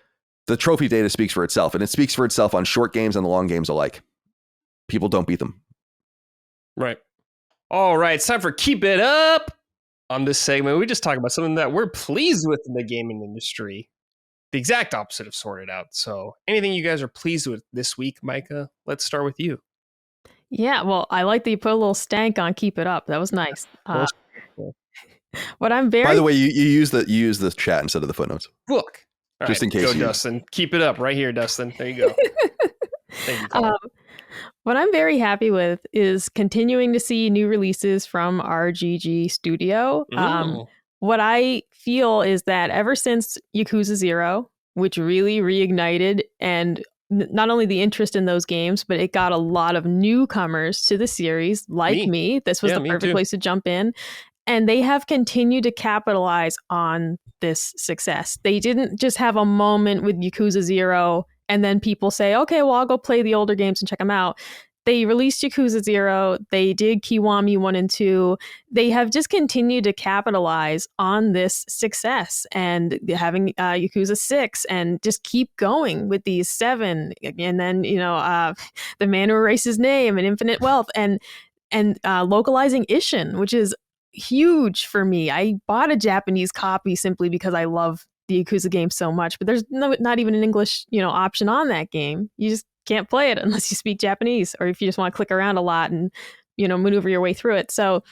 the trophy data speaks for itself, and it speaks for itself on short games and the long games alike. People don't beat them. Right. All right. It's time for Keep It Up. On this segment, we just talk about something that we're pleased with in the gaming industry. The exact opposite of Sorted Out. So anything you guys are pleased with this week, Micah? Let's start with you. Yeah, well, I like that you put a little stank on Keep It Up. That was nice. What I'm very... By the way, you use the chat instead of the footnotes. Look. All just right, in case. Go, Dustin. Keep it up right here, Dustin. There you go. Thank you, Colin. What I'm very happy with is continuing to see new releases from RGG Studio. What I feel is that ever since Yakuza 0, which really reignited and not only the interest in those games, but it got a lot of newcomers to the series like me. This was the perfect place to jump in. And they have continued to capitalize on this success. They didn't just have a moment with Yakuza 0 and then people say, okay, well, I'll go play the older games and check them out. They released Yakuza 0. They did Kiwami 1 and 2. They have just continued to capitalize on this success and having Yakuza 6 and just keep going with these 7. And then, The Man Who Erased His Name and Infinite Wealth and localizing Ishin, which is huge for me. I bought a Japanese copy simply because I love the Yakuza game so much, but there's not even an English, option on that game. You just can't play it unless you speak Japanese, or if you just want to click around a lot and, maneuver your way through it. So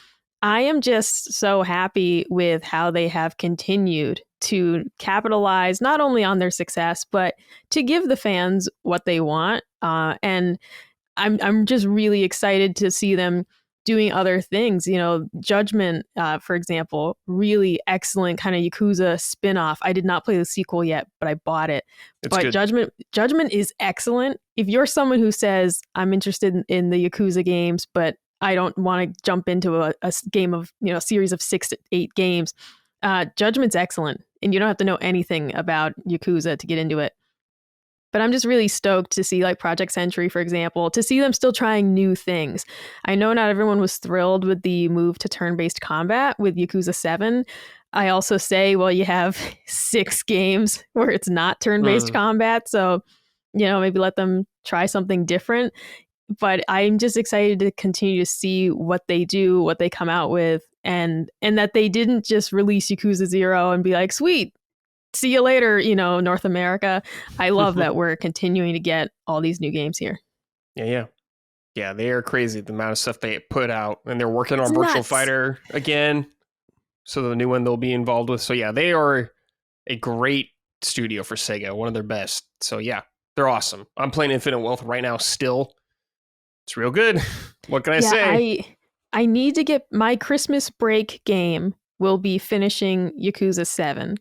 I am just so happy with how they have continued to capitalize not only on their success, but to give the fans what they want. And I'm just really excited to see them doing other things. Judgment, for example, really excellent kind of Yakuza spin-off. I did not play the sequel yet, but I bought it. It's but good. Judgment is excellent. If you're someone who says, I'm interested in the Yakuza games, but I don't want to jump into a game of, a series of 6 to 8 games, Judgment's excellent. And you don't have to know anything about Yakuza to get into it. But I'm just really stoked to see like Project Century, for example, to see them still trying new things. I know not everyone was thrilled with the move to turn-based combat with Yakuza 7. I also say, well, you have 6 games where it's not turn-based combat. So, maybe let them try something different. But I'm just excited to continue to see what they do, what they come out with, and that they didn't just release Yakuza 0 and be like, sweet, see you later, North America. I love that we're continuing to get all these new games here. Yeah, they are crazy, the amount of stuff they put out. And they're working on It's Virtual nuts. Fighter again. So the new one they'll be involved with. So yeah, they are a great studio for Sega, one of their best. So yeah, they're awesome. I'm playing Infinite Wealth right now still. It's real good. What can I say? I need to get my Christmas break game. Will be finishing Yakuza 7.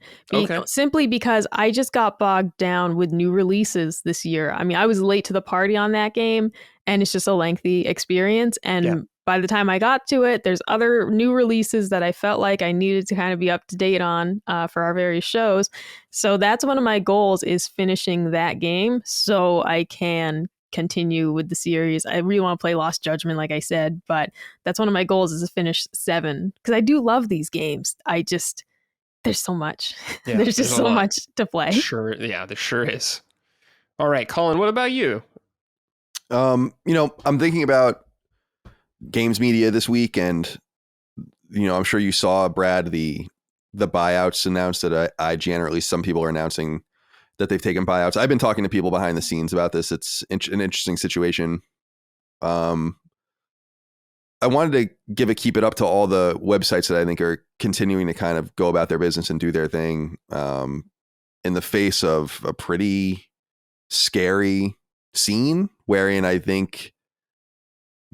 Simply because I just got bogged down with new releases this year. I mean, I was late to the party on that game, and it's just a lengthy experience. And by the time I got to it, there's other new releases that I felt like I needed to kind of be up to date on for our various shows. So that's one of my goals, is finishing that game so I can continue with the series. I really want to play Lost Judgment, like I said, but that's one of my goals, is to finish 7, because I do love these games. There's so much. Yeah, there's just so much to play. Sure, yeah, there sure is. All right, Colin, what about you? I'm thinking about games media this week, and I'm sure you saw, Brad, the buyouts announced that IGN, or at least some people are announcing that they've taken buyouts. I've been talking to people behind the scenes about this. It's an interesting situation. I wanted to keep it up to all the websites that I think are continuing to kind of go about their business and do their thing in the face of a pretty scary scene wherein I think,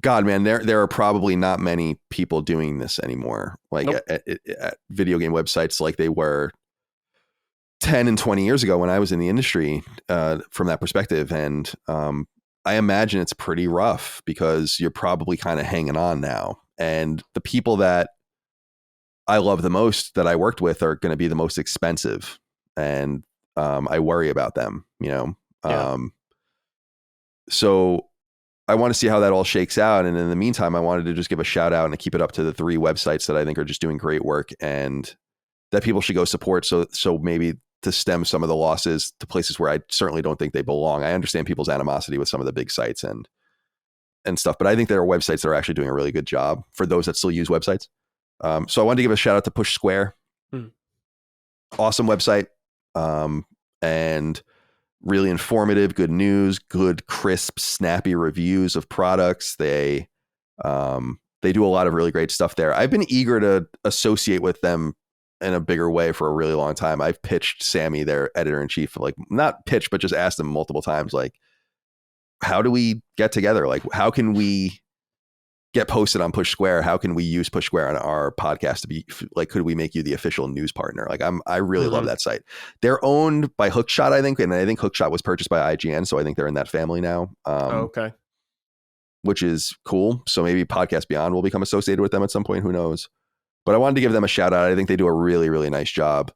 God, man, there are probably not many people doing this anymore. Like Nope. at video game websites like they were 10 and 20 years ago when I was in the industry from that perspective. And I imagine it's pretty rough because you're probably kind of hanging on now. And the people that I love the most that I worked with are going to be the most expensive. And I worry about them, you know? Yeah. So I want to see how that all shakes out. And in the meantime, I wanted to just give a shout out and to keep it up to the 3 websites that I think are just doing great work and that people should go support. So maybe to stem some of the losses to places where I certainly don't think they belong. I understand people's animosity with some of the big sites and stuff, but I think there are websites that are actually doing a really good job for those that still use websites. So I wanted to give a shout out to Push Square. Awesome website. And really informative, good news, good, crisp, snappy reviews of products. They do a lot of really great stuff there. I've been eager to associate with them in a bigger way for a really long time. I've pitched Sammy, their editor-in-chief, like not pitched, but just asked them multiple times, like, how do we get together? Like, how can we get posted on Push Square? How can we use Push Square on our podcast to be like, could we make you the official news partner? Like I really love that site. They're owned by Hookshot, I think. And I think Hookshot was purchased by IGN. So I think they're in that family now. Okay. Which is cool. So maybe Podcast Beyond will become associated with them at some point. Who knows? But I wanted to give them a shout out. I think they do a really, really nice job.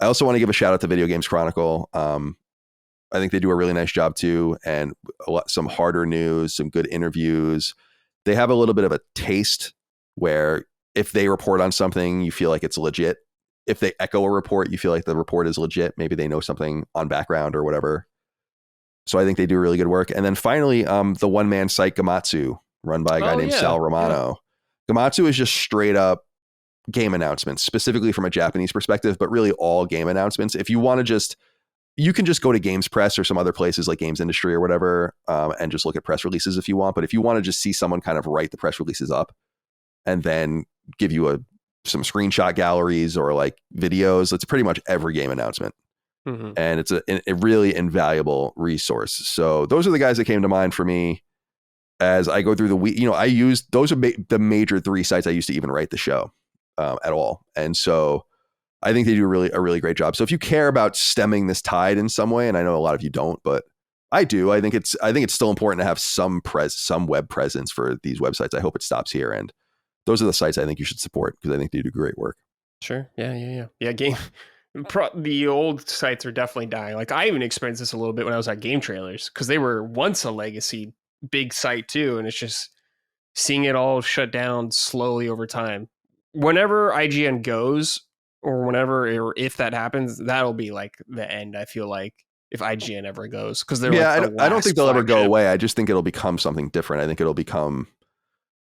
I also want to give a shout out to Video Games Chronicle. I think they do a really nice job too. And some harder news, some good interviews. They have a little bit of a taste where if they report on something, you feel like it's legit. If they echo a report, you feel like the report is legit. Maybe they know something on background or whatever. So I think they do really good work. And then finally, the one-man site Gamatsu, run by a guy named Sal Romano. Yeah. Gamatsu is just straight up game announcements, specifically from a Japanese perspective, but really all game announcements. If you want to you can just go to Games Press or some other places like Games Industry or whatever, and just look at press releases if you want. But if you want to just see someone kind of write the press releases up and then give you some screenshot galleries or like videos, it's pretty much every game announcement. Mm-hmm. And it's a really invaluable resource. So those are the guys that came to mind for me as I go through the week. You know, I use those are the major 3 sites I used to even write the show at all. And so I think they do a really great job. So if you care about stemming this tide in some way, and I know a lot of you don't, but I do, I think it's still important to have some web presence for these websites. I hope it stops here. And those are the sites I think you should support because I think they do great work. Sure. Yeah. The old sites are definitely dying. Like I even experienced this a little bit when I was at Game Trailers because they were once a legacy big site too. And it's just seeing it all shut down slowly over time. Whenever IGN goes, or if that happens, that'll be like the end. I feel like if IGN ever goes, because they're I don't think they'll ever go away. I just think it'll become something different. I think it'll become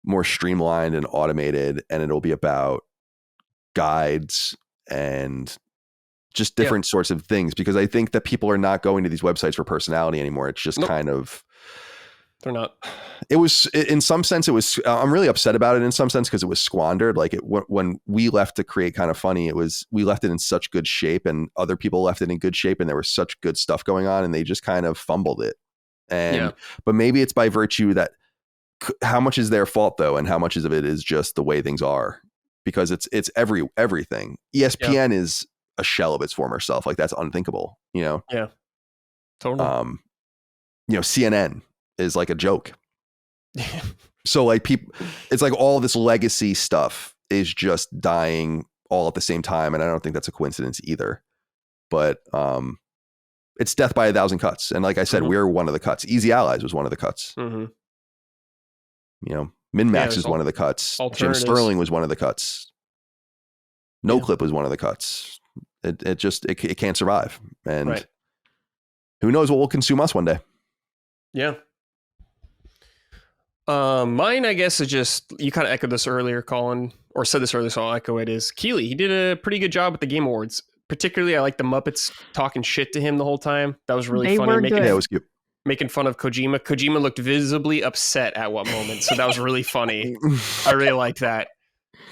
more streamlined and automated, and it'll be about guides and just different sorts of things. Because I think that people are not going to these websites for personality anymore. It's just kind of. They're not. It was, in some sense, it was, I'm really upset about it in some sense because it was squandered. Like when we left to create Kind of Funny, we left it in such good shape and other people left it in good shape and there was such good stuff going on and they just kind of fumbled it. But maybe it's by virtue that how much is their fault though? And how much of it is just the way things are? Because it's everything. ESPN is a shell of its former self. Like that's unthinkable, you know? Yeah. Totally. CNN is like a joke. So like people, it's like all this legacy stuff is just dying all at the same time. And I don't think that's a coincidence either, but it's death by 1,000 cuts. And like I said, we're one of the cuts. Easy Allies was one of the cuts. Mm-hmm. MinMax is one of the cuts. Jim Sterling was one of the cuts. NoClip was one of the cuts. It can't survive. And who knows what will consume us one day. Yeah. Mine, I guess, is just, you kind of echoed this earlier, Colin, or said this earlier, so I'll echo it, is Keeley. He did a pretty good job with the Game Awards. Particularly, I like the Muppets talking shit to him the whole time. That was really funny. It was cute. making fun of Kojima. Kojima looked visibly upset at one moment, so that was really funny. I really liked that.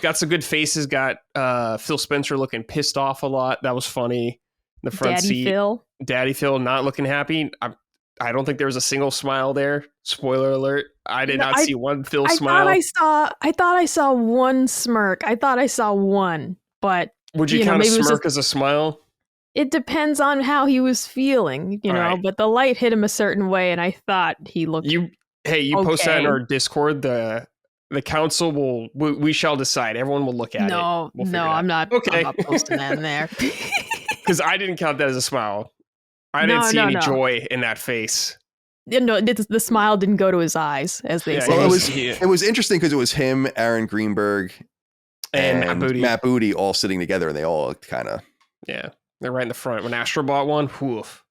Got some good faces. Got Phil Spencer looking pissed off a lot. That was funny. The front Daddy seat. Phil. Daddy Phil not looking happy. I don't think there was a single smile there. Spoiler alert. I did not see one Phil smile. I thought I saw one smirk. I thought I saw one, but would you count a smirk as a smile? It depends on how he was feeling, you know, right. But the light hit him a certain way, and I thought he looked You post that in our Discord. The council we shall decide. Everyone will look at it. No, I'm not. Okay. I'm not posting that in there. Because I didn't count that as a smile. I didn't see any joy in that face. No, the smile didn't go to his eyes, as they say. Well, it was interesting because it was him, Aaron Greenberg, and Matt Booty all sitting together, and they all kind of they're right in the front. When Astro bought one, woof,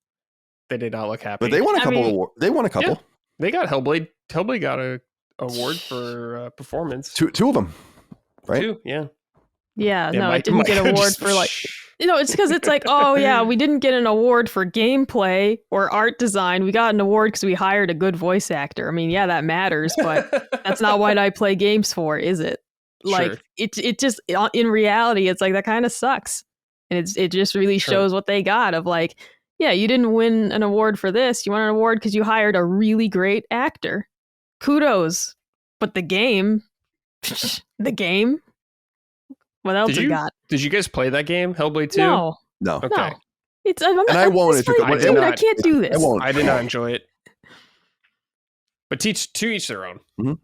they did not look happy. But they won a couple. They won a couple. Yeah, they got Hellblade. Hellblade got a award for performance. Two of them, right? Two, yeah. Yeah, no, it didn't get an award for like. You know, it's because it's like, oh yeah, we didn't get an award for gameplay or art design. We got an award because we hired a good voice actor. I mean, yeah, that matters, but that's not what I play games for, is it? Like, sure. it just in reality, it's like that kind of sucks, and it just really shows what they got of like, yeah, you didn't win an award for this. You won an award because you hired a really great actor. Kudos, but the game. What else you got? Did you guys play that game, Hellblade 2? No. Okay. No. I won't. I can't do this. I did not enjoy it. But to each their own. Mm-hmm.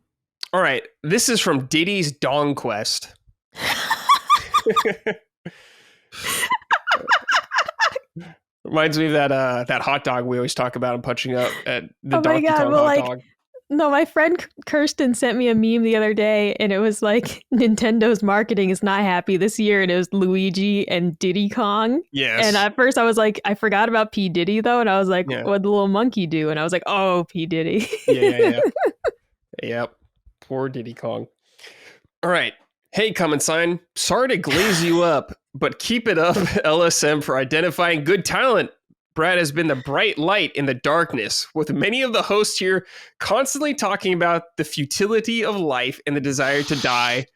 All right. This is from Diddy's Dong Quest. Reminds me of that hot dog we always talk about and punching up at the Donkey Kong hot dog. No, my friend Kirsten sent me a meme the other day, and it was like Nintendo's marketing is not happy this year, and it was Luigi and Diddy Kong. Yes. And at first I was like, I forgot about P. Diddy, though, and I was like, what'd the little monkey do? And I was like, oh, P. Diddy. Yeah. Yep. Poor Diddy Kong. All right. Hey, comment sign. Sorry to glaze you up, but keep it up, LSM, for identifying good talent. Brad has been the bright light in the darkness, with many of the hosts here constantly talking about the futility of life and the desire to die.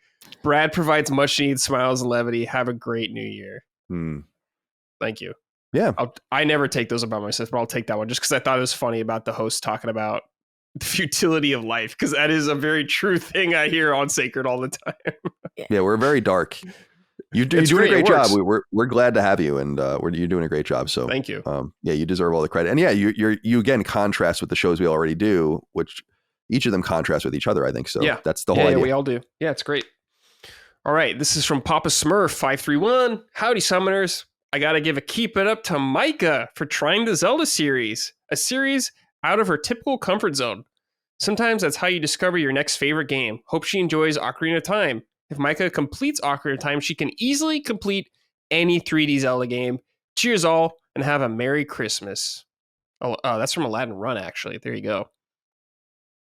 Brad provides much needed smiles and levity. Have a great new year. Thank you. Yeah. I never take those about myself, but I'll take that one just because I thought it was funny about the host talking about the futility of life, because that is a very true thing I hear on Sacred all the time. Yeah, we're very dark. You're doing a great job. We're glad to have you, and you're doing a great job. So thank you. You deserve all the credit. And yeah, you again contrast with the shows we already do, which each of them contrast with each other. I think so. Yeah, that's the whole idea. Yeah, we all do. Yeah, it's great. All right, this is from Papa Smurf 531. Howdy, summoners. I gotta give a keep it up to Micah for trying the Zelda series, a series out of her typical comfort zone. Sometimes that's how you discover your next favorite game. Hope she enjoys Ocarina of Time. If Micah completes Ocarina of Time, she can easily complete any 3D Zelda game. Cheers all, and have a Merry Christmas. Oh, that's from Aladdin Run, actually. There you go.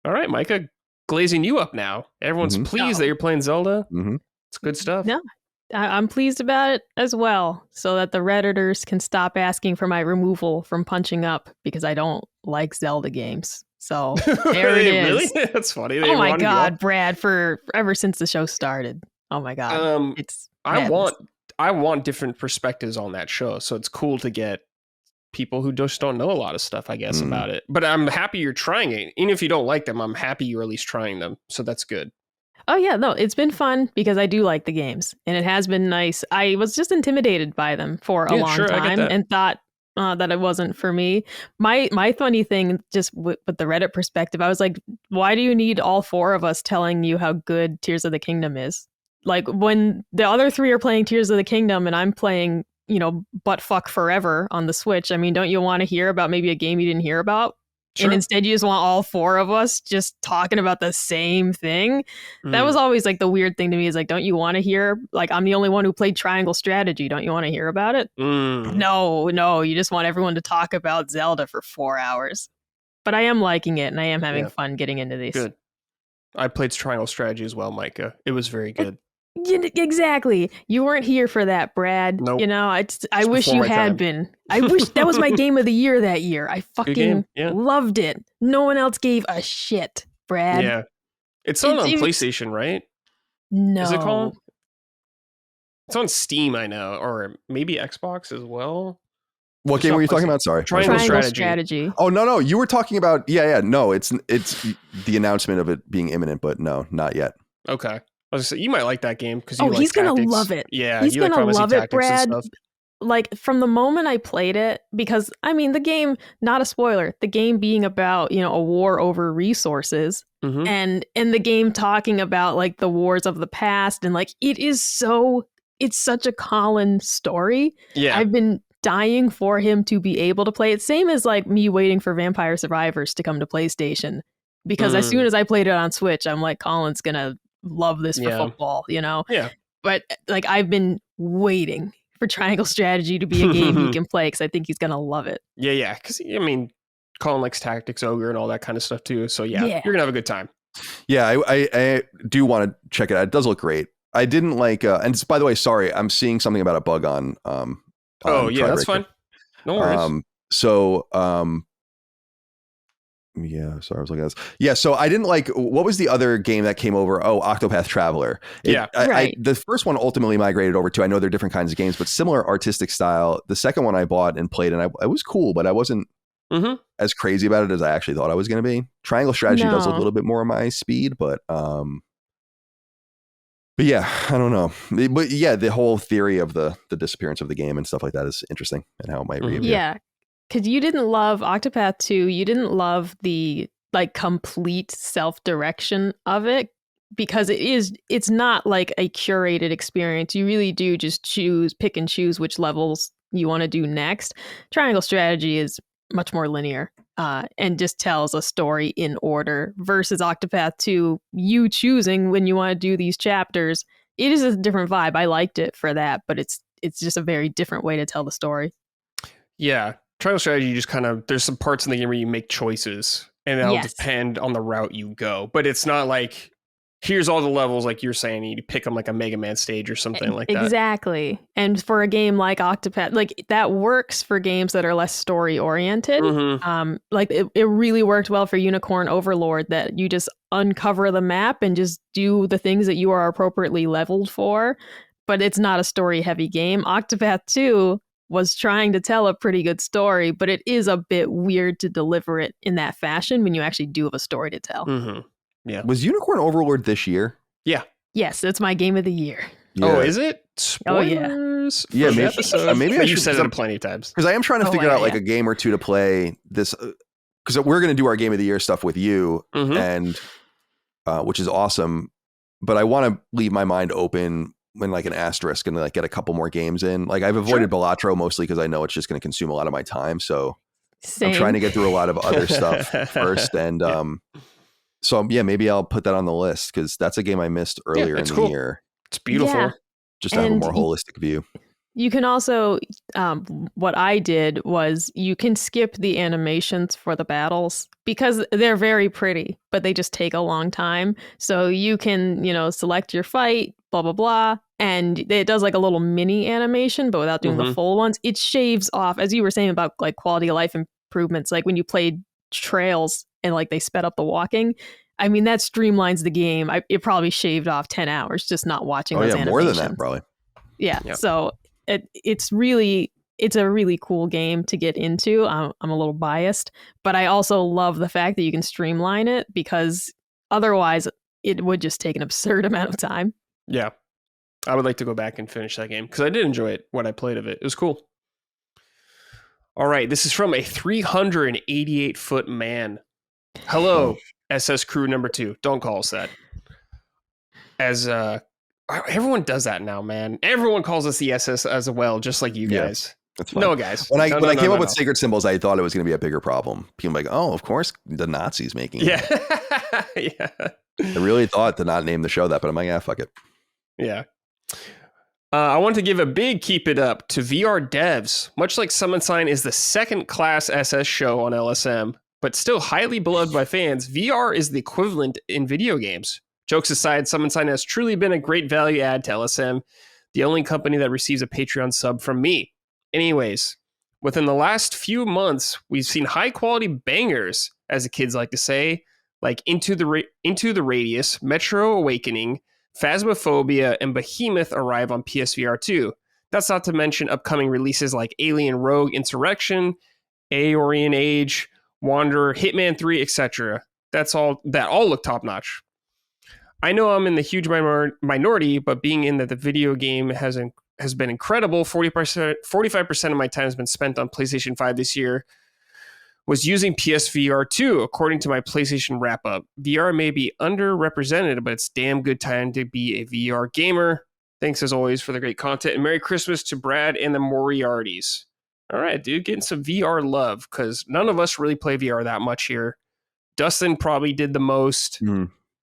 All right, Micah, glazing you up now. Everyone's pleased that you're playing Zelda. Mm-hmm. It's good stuff. Yeah, I'm pleased about it as well, so that the Redditors can stop asking for my removal from punching up because I don't like Zelda games. So there it is. Really? That's funny. Oh my God, Brad! For ever since the show started. Oh my God, I want different perspectives on that show, so it's cool to get people who just don't know a lot of stuff, I guess, about it. But I'm happy you're trying it. Even if you don't like them, I'm happy you're at least trying them. So that's good. Oh yeah, no, it's been fun because I do like the games, and it has been nice. I was just intimidated by them for a long time and thought that it wasn't for me. My funny thing, just with the Reddit perspective, I was like, why do you need all four of us telling you how good Tears of the Kingdom is? Like when the other three are playing Tears of the Kingdom and I'm playing, Buttfuck Forever on the Switch. I mean, don't you want to hear about maybe a game you didn't hear about? Sure. And instead you just want all four of us just talking about the same thing. That was always like the weird thing to me, is like, don't you want to hear, like, I'm the only one who played Triangle Strategy. Don't you want to hear about it? No, you just want everyone to talk about Zelda for 4 hours. But I am liking it, and I am having fun getting into these. Good. I played Triangle Strategy as well, Micah. It was very good. Exactly. You weren't here for that, Brad. Nope. I wish before you my had time. been. I wish that was my game of the year that year. I Good game. fucking Yeah. loved it. No one else gave a shit, Brad. Yeah. It's on It's- PlayStation, right? No. Is it called? It's on Steam, I know, or maybe Xbox as well. What It's game not were you talking PlayStation. about? Sorry. Triangle Triangle Strategy. strategy. Oh, no. You were talking about, no, it's the announcement of it being imminent, but no, not yet. Okay. I was gonna say, you might like that game because Oh, he's gonna love it. Yeah, He's you like gonna Final love Fantasy it, Tactics and Brad. stuff. Like from the moment I played it, because I mean the game, not a spoiler, the game being about, a war over resources Mm-hmm. and the game talking about like the wars of the past, and like it's such a Colin story. Yeah. I've been dying for him to be able to play it. Same as like me waiting for Vampire Survivors to come to PlayStation. Because as soon as I played it on Switch, I'm like, Colin's gonna love this for football, Yeah. But like I've been waiting for Triangle Strategy to be a game he can play because I think he's gonna love it. Yeah. Because I mean, Colin likes Tactics Ogre and all that kind of stuff too. So yeah. You're gonna have a good time. Yeah, I do want to check it out. It does look great. I didn't like, and by the way, sorry, I'm seeing something about a bug on. Oh yeah, that's fine. No worries. Yeah, sorry, I was looking at this. Yeah, so I didn't like, what was the other game that came over? Oh, Octopath Traveler. Right. The first one ultimately migrated over to, I know they're different kinds of games, but similar artistic style. The second one I bought and played, and it was cool, but I wasn't as crazy about it as I actually thought I was going to be. Triangle Strategy does a little bit more of my speed, but yeah, I don't know. But yeah, the whole theory of the disappearance of the game and stuff like that is interesting, and how it might reappear. Yeah. Because you didn't love Octopath 2, you didn't love the like complete self-direction of it, because it's not like a curated experience. You really do just pick and choose which levels you want to do next. Triangle Strategy is much more linear and just tells a story in order, versus Octopath 2, you choosing when you want to do these chapters. It is a different vibe. I liked it for that, but it's just a very different way to tell the story. Yeah. Triangle Strategy, you just kind of, there's some parts in the game where you make choices and that'll depend on the route you go. But it's not like, here's all the levels like you're saying, you pick them like a Mega Man stage or something like that. Exactly. And for a game like Octopath, like that works for games that are less story oriented. Like it really worked well for Unicorn Overlord, that you just uncover the map and just do the things that you are appropriately leveled for. But it's not a story heavy game. Octopath 2 was trying to tell a pretty good story, but it is a bit weird to deliver it in that fashion when you actually do have a story to tell. Yeah. Was Unicorn Overlord this year? Yeah. Yes, it's my game of the year. Yeah. Oh, is it? Spoilers. Yeah, maybe. Maybe You've said it plenty of times. Because I am trying to figure out like a game or two to play this, because we're going to do our game of the year stuff with you, and which is awesome. But I want to leave my mind open when like an asterisk and like get a couple more games in. Like I've avoided Balatro mostly because I know it's just going to consume a lot of my time. So I'm trying to get through a lot of other stuff first. And so yeah, maybe I'll put that on the list because that's a game I missed earlier in the year. It's beautiful. Yeah. Just to have a more holistic view. You can also, what I did was you can skip the animations for the battles because they're very pretty, but they just take a long time. So you can, select your fight, blah, blah, blah. And it does like a little mini animation, but without doing the full ones. It shaves off, as you were saying about like quality of life improvements, like when you played Trails and like they sped up the walking. I mean, that streamlines the game. It probably shaved off 10 hours just not watching those animations. More than that, probably. Yeah. Yep. So it's a really cool game to get into. I'm a little biased, but I also love the fact that you can streamline it because otherwise it would just take an absurd amount of time. Yeah. I would like to go back and finish that game because I did enjoy it when I played of it. It was cool. All right. This is from a 388-foot man. Hello, SS Crew number 2. Don't call us that. As everyone does that now, man. Everyone calls us the SS as well, just like you guys. That's fine. No, guys. When I came up with sacred symbols, I thought it was going to be a bigger problem. People were like, oh, of course, the Nazis making it. Yeah. I really thought to not name the show that, but I'm like, yeah, fuck it. Yeah. I want to give a big keep it up to VR devs. Much like Summon Sign is the second-class SS show on LSM, but still highly beloved by fans, VR is the equivalent in video games. Jokes aside, Summon Sign has truly been a great value add to LSM, the only company that receives a Patreon sub from me. Anyways, within the last few months, we've seen high quality bangers, as the kids like to say, like Into the Radius, Metro Awakening, Phasmophobia, and Behemoth arrive on PSVR 2. That's not to mention upcoming releases like Alien Rogue Insurrection, Aeorian Age, Wanderer, Hitman 3, etc. That all look top notch. I know I'm in the huge minority, but being in that the video game has been incredible. 45% of my time has been spent on PlayStation 5 this year. Was using PSVR 2, according to my PlayStation wrap-up. VR may be underrepresented, but it's damn good time to be a VR gamer. Thanks as always for the great content, and Merry Christmas to Brad and the Moriartys. All right, dude, getting some VR love, because none of us really play VR that much here. Dustin probably did the most.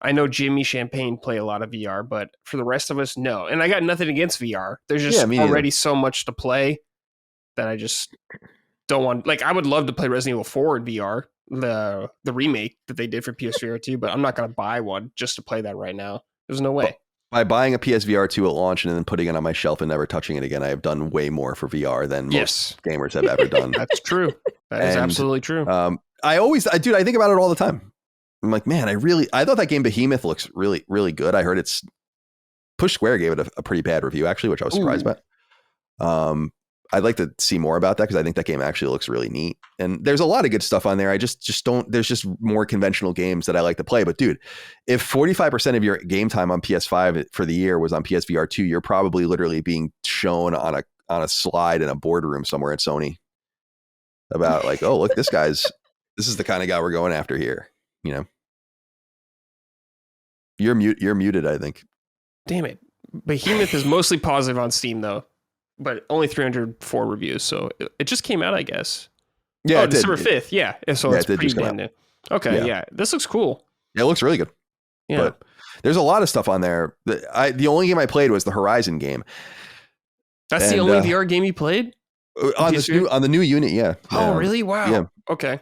I know Jimmy Champagne play a lot of VR, but for the rest of us, no. And I got nothing against VR. There's just already so much to play that I just don't want. Like, I would love to play Resident Evil 4 in VR, the remake that they did for PSVR 2, but I'm not going to buy one just to play that right now. There's no way. By buying a PSVR 2 at launch and then putting it on my shelf and never touching it again, I have done way more for VR than most gamers have ever done. That's true. That is absolutely true. I think about it all the time. I'm like, man, I thought that game Behemoth looks really, really good. I heard Push Square gave it a pretty bad review, actually, which I was surprised about. I'd like to see more about that because I think that game actually looks really neat. And there's a lot of good stuff on there. I just don't, there's just more conventional games that I like to play. But dude, if 45% of your game time on PS5 for the year was on PSVR 2, you're probably literally being shown on a slide in a boardroom somewhere at Sony about like, oh, look, this is the kind of guy we're going after here. You know, you're muted, I think. Damn it. Behemoth is mostly positive on Steam though, but only 304 reviews. So it just came out, I guess. Yeah. December 5th. Yeah. So it's pretty brand new. Okay. Yeah. This looks cool. Yeah, it looks really good. Yeah. But there's a lot of stuff on there. The only game I played was the Horizon game. That's the only VR game you played? On the new unit, yeah. Oh, really? Wow. Yeah. Okay.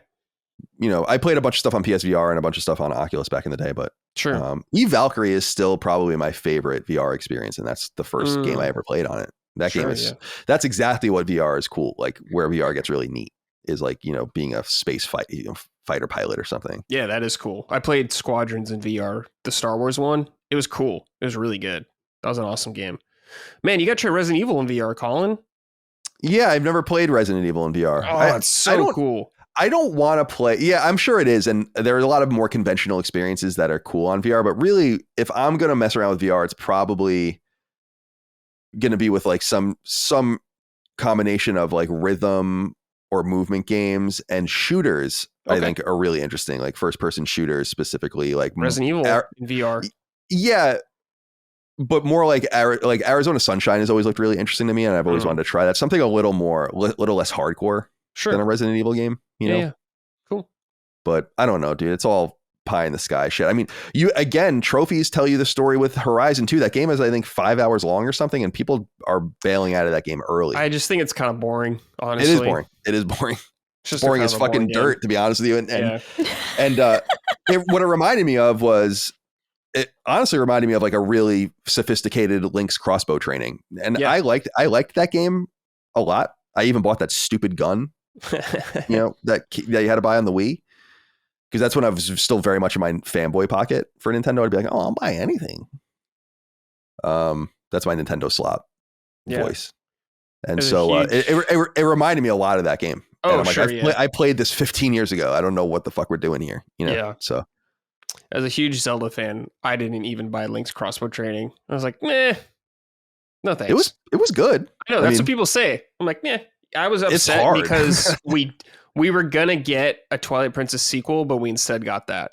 You know, I played a bunch of stuff on PSVR and a bunch of stuff on Oculus back in the day, but sure. Eve Valkyrie is still probably my favorite VR experience, and that's the first game I ever played on it. That game that's exactly what VR is cool. Like where VR gets really neat is like, you know, being a space fighter pilot or something. Yeah, that is cool. I played Squadrons in VR, the Star Wars one. It was cool. It was really good. That was an awesome game. Man, you got to try Resident Evil in VR, Colin. Yeah, I've never played Resident Evil in VR. Oh, it's so cool. I don't want to play. Yeah, I'm sure it is. And there are a lot of more conventional experiences that are cool on VR. But really, if I'm going to mess around with VR, it's probably going to be with like some combination of like rhythm or movement games and shooters. Okay. I think are really interesting. Like first person shooters specifically, like Resident Evil in VR. Yeah. But more like Arizona Sunshine has always looked really interesting to me. And I've always wanted to try that. Something a little less hardcore than a Resident Evil game. You know? Yeah. Cool. But I don't know, dude. It's all pie in the sky shit. I mean, trophies tell you the story with Horizon 2. That game is, I think, 5 hours long or something, and people are bailing out of that game early. I just think it's kind of boring, honestly. It is boring. It's just boring as fucking dirt, to be honest with you. What it reminded me of was, it honestly reminded me of like a really sophisticated Lynx crossbow training. And I liked that game a lot. I even bought that stupid gun, you know, that you had to buy on the Wii. Because that's when I was still very much in my fanboy pocket for Nintendo. I'd be like, oh, I'll buy anything. That's my Nintendo slot voice. And so it reminded me a lot of that game. Oh, and I'm like, I played this 15 years ago. I don't know what the fuck we're doing here. You know? Yeah. So as a huge Zelda fan, I didn't even buy Link's crossbow training. I was like, meh. No thanks. It was good. I know, that's what people say. I'm like, meh. I was upset because we were gonna get a Twilight Princess sequel, but we instead got that.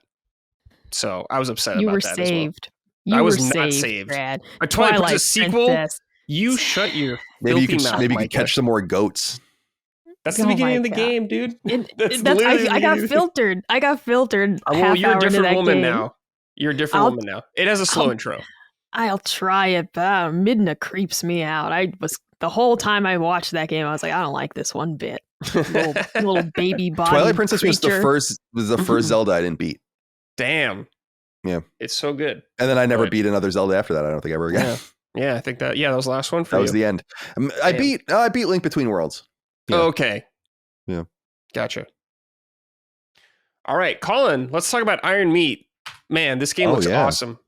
So I was upset about that saved. As well. I was not saved. Brad. A Twilight Princess sequel? You shut your maybe you mouth, could catch some more goats. That's the beginning of the game, dude. I got filtered. Well, you're a different woman now. You're a different woman now. It has a slow intro. I'll try it, but Midna creeps me out. The whole time I watched that game, I was like, I don't like this one bit. Little baby body. Twilight Princess creature. was the first Zelda I didn't beat. Damn. Yeah. It's so good. And then I never beat another Zelda after that. I don't think ever again. Yeah, I think that was the last one for you. That was the end. I beat Link Between Worlds. Yeah. Oh, okay. Yeah. Gotcha. All right, Colin, let's talk about Iron Meat. Man, this game looks awesome.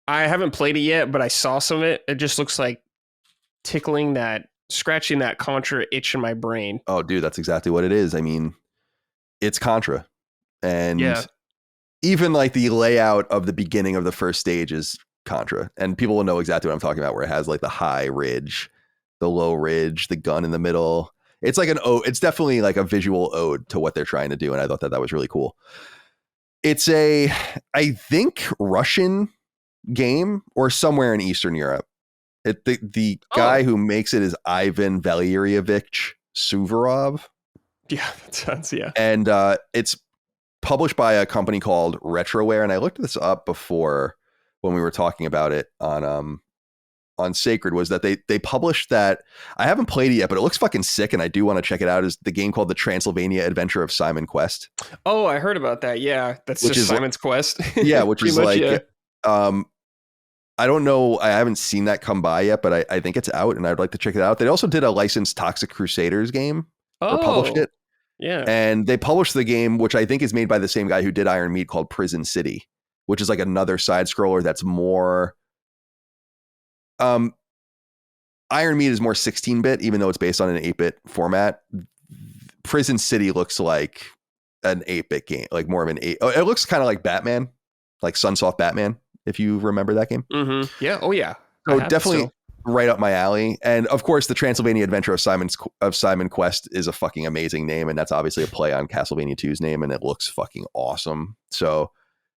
I haven't played it yet, but I saw some of it. It just looks like scratching that Contra itch in my brain. Oh, dude, that's exactly what it is. I mean, it's Contra. And even like the layout of the beginning of the first stage is Contra. And people will know exactly what I'm talking about, where it has like the high ridge, the low ridge, the gun in the middle. It's like it's definitely like a visual ode to what they're trying to do. And I thought that was really cool. It's I think, Russian game or somewhere in Eastern Europe. The guy who makes it is Ivan Valyrievich Suvorov. Yeah, that sounds, And it's published by a company called Retroware. And I looked this up before when we were talking about it on Sacred, was that they published that. I haven't played it yet, but it looks fucking sick, and I do want to check it out. Is the game called The Transylvania Adventure of Simon Quest? Oh, I heard about that. Yeah, that's just Simon's Quest. Yeah, which is much, like, I don't know. I haven't seen that come by yet, but I think it's out, and I'd like to check it out. They also did a licensed Toxic Crusaders game, or published it. Yeah, and they published the game, which I think is made by the same guy who did Iron Meat, called Prison City, which is like another side scroller that's more. Iron Meat is more 16-bit, even though it's based on an 8-bit format. Prison City looks like an 8-bit game, like more of an 8. It looks kind of like Batman, like Sunsoft Batman, if you remember that game. Mm-hmm. Yeah. Oh, yeah. So definitely right up my alley. And of course, The Transylvania Adventure of Simon Quest is a fucking amazing name, and that's obviously a play on Castlevania 2's name, and it looks fucking awesome. So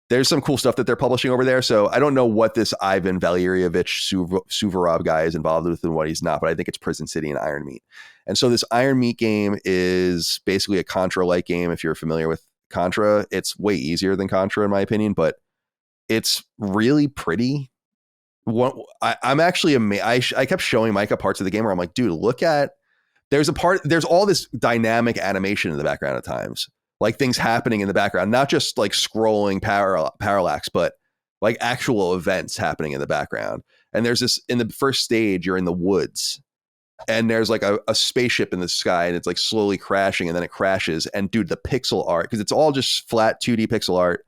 there's some cool stuff that they're publishing over there. So I don't know what this Ivan Valyrievich Suvorov guy is involved with and what he's not, but I think it's Prison City and Iron Meat. And so this Iron Meat game is basically a Contra-like game. If you're familiar with Contra, it's way easier than Contra in my opinion, but it's really pretty. I'm actually amazed. I kept showing Micah parts of the game where I'm like, dude, look at, there's all this dynamic animation in the background at times. Like things happening in the background, not just like scrolling parallax, but like actual events happening in the background. And there's this, in the first stage, you're in the woods and there's like a spaceship in the sky and it's like slowly crashing and then it crashes. And dude, the pixel art, because it's all just flat 2D pixel art.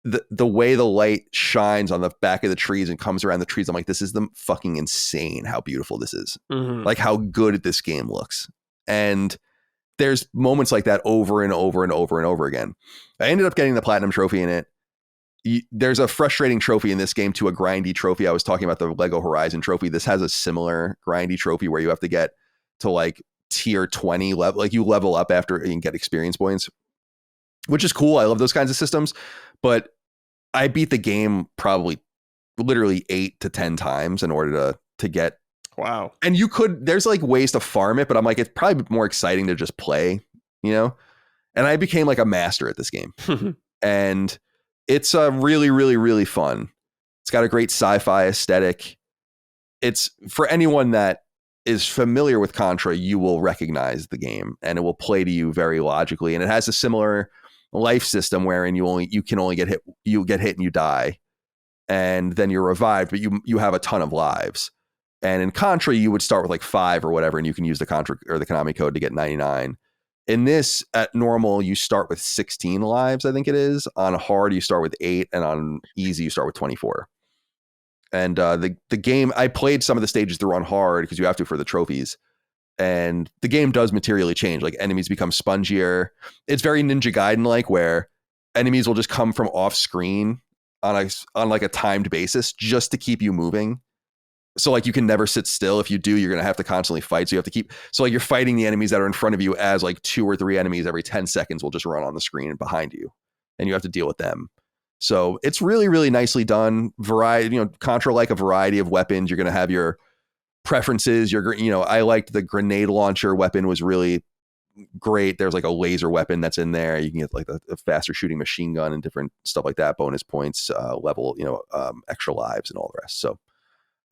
The way the light shines on the back of the trees and comes around the trees, I'm like, this is the fucking insane how beautiful this is. Mm-hmm. Like how good this game looks. And there's moments like that over and over and over and over again. I ended up getting the platinum trophy in it. There's a frustrating trophy in this game to a grindy trophy. I was talking about the Lego Horizon trophy. This has a similar grindy trophy where you have to get to like tier 20 level, like you level up after and get experience points, which is cool. I love those kinds of systems, but I beat the game probably literally 8 to 10 times in order to get. Wow. And there's like ways to farm it, but I'm like, it's probably more exciting to just play, you know? And I became like a master at this game. And it's really, really, really fun. It's got a great sci-fi aesthetic. It's for anyone that is familiar with Contra, you will recognize the game and it will play to you very logically. And it has a similar life system wherein you can only get hit and you die. And then you're revived, but you have a ton of lives. And in Contra, you would start with like 5 or whatever, and you can use the Contra or the Konami code to get 99. In this, at normal, you start with 16 lives, I think it is. On hard, you start with 8, and on easy, you start with 24. And the game, I played some of the stages through on hard because you have to for the trophies. And the game does materially change. Like enemies become spongier. It's very Ninja Gaiden-like, where enemies will just come from off screen on like a timed basis just to keep you moving. So like you can never sit still. If you do, you're going to have to constantly fight. So you have to keep, so like you're fighting the enemies that are in front of you as like 2 or 3 enemies every 10 seconds will just run on the screen behind you and you have to deal with them. So it's really, really nicely done. Variety, Contra like a variety of weapons. You're going to have your preferences. I liked the grenade launcher weapon was really great. There's like a laser weapon that's in there. You can get like a faster shooting machine gun and different stuff like that. Bonus points, level, extra lives and all the rest. So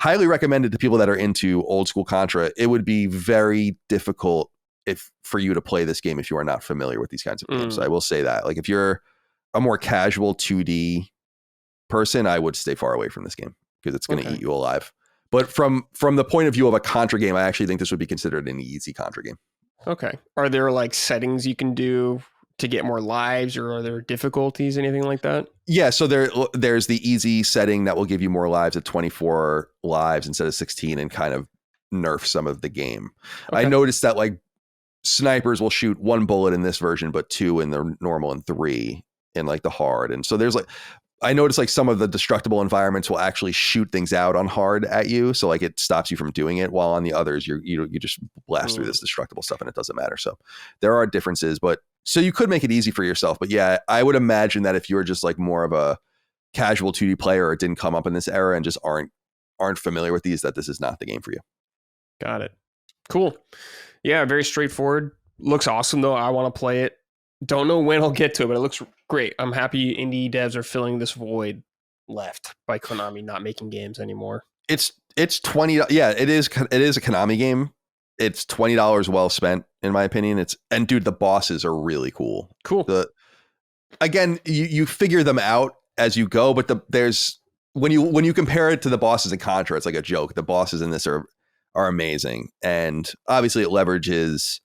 highly recommended to people that are into old school Contra. It would be very difficult for you to play this game if you are not familiar with these kinds of games. So I will say that, like, if you're a more casual 2D person, I would stay far away from this game because it's going to eat you alive. But from the point of view of a Contra game, I actually think this would be considered an easy Contra game. Okay. Are there like settings you can do to get more lives, or are there difficulties, anything like that? Yeah, so there's the easy setting that will give you more lives at 24 lives instead of 16 and kind of nerf some of the game. Okay. I noticed that like snipers will shoot 1 bullet in this version, but 2 in the normal and 3 in like the hard. And so there's like, I noticed like some of the destructible environments will actually shoot things out on hard at you. So like it stops you from doing it, while on the others, you just blast through this destructible stuff and it doesn't matter. So there are differences, but so you could make it easy for yourself. But yeah, I would imagine that if you're just like more of a casual 2D player or didn't come up in this era and just aren't familiar with these, that this is not the game for you. Got it. Cool. Yeah, very straightforward. Looks awesome though. I want to play it. Don't know when I'll get to it, but it looks great. I'm happy indie devs are filling this void left by Konami not making games anymore. It's $20. Yeah, it is a Konami game. It's $20 well spent, in my opinion. And dude, the bosses are really cool. Cool. Again, you figure them out as you go, but there's when you compare it to the bosses in Contra, it's like a joke. The bosses in this are amazing, and obviously it leverages.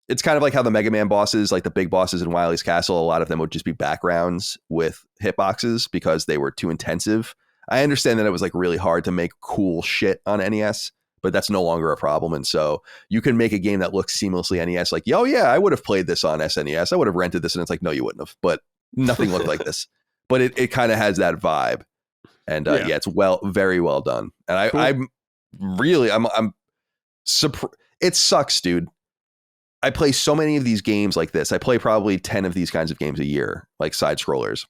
It's kind of like how the Mega Man bosses, like the big bosses in Wily's Castle, a lot of them would just be backgrounds with hitboxes because they were too intensive. I understand that it was like really hard to make cool shit on NES, but that's no longer a problem. And so you can make a game that looks seamlessly NES, like, oh yeah, I would have played this on SNES. I would have rented this. And it's like, no, you wouldn't have, but nothing looked like this. But it kind of has that vibe. And yeah, it's very well done. And I'm surprised. It sucks, dude. I play so many of these games like this. I play probably 10 of these kinds of games a year, like side scrollers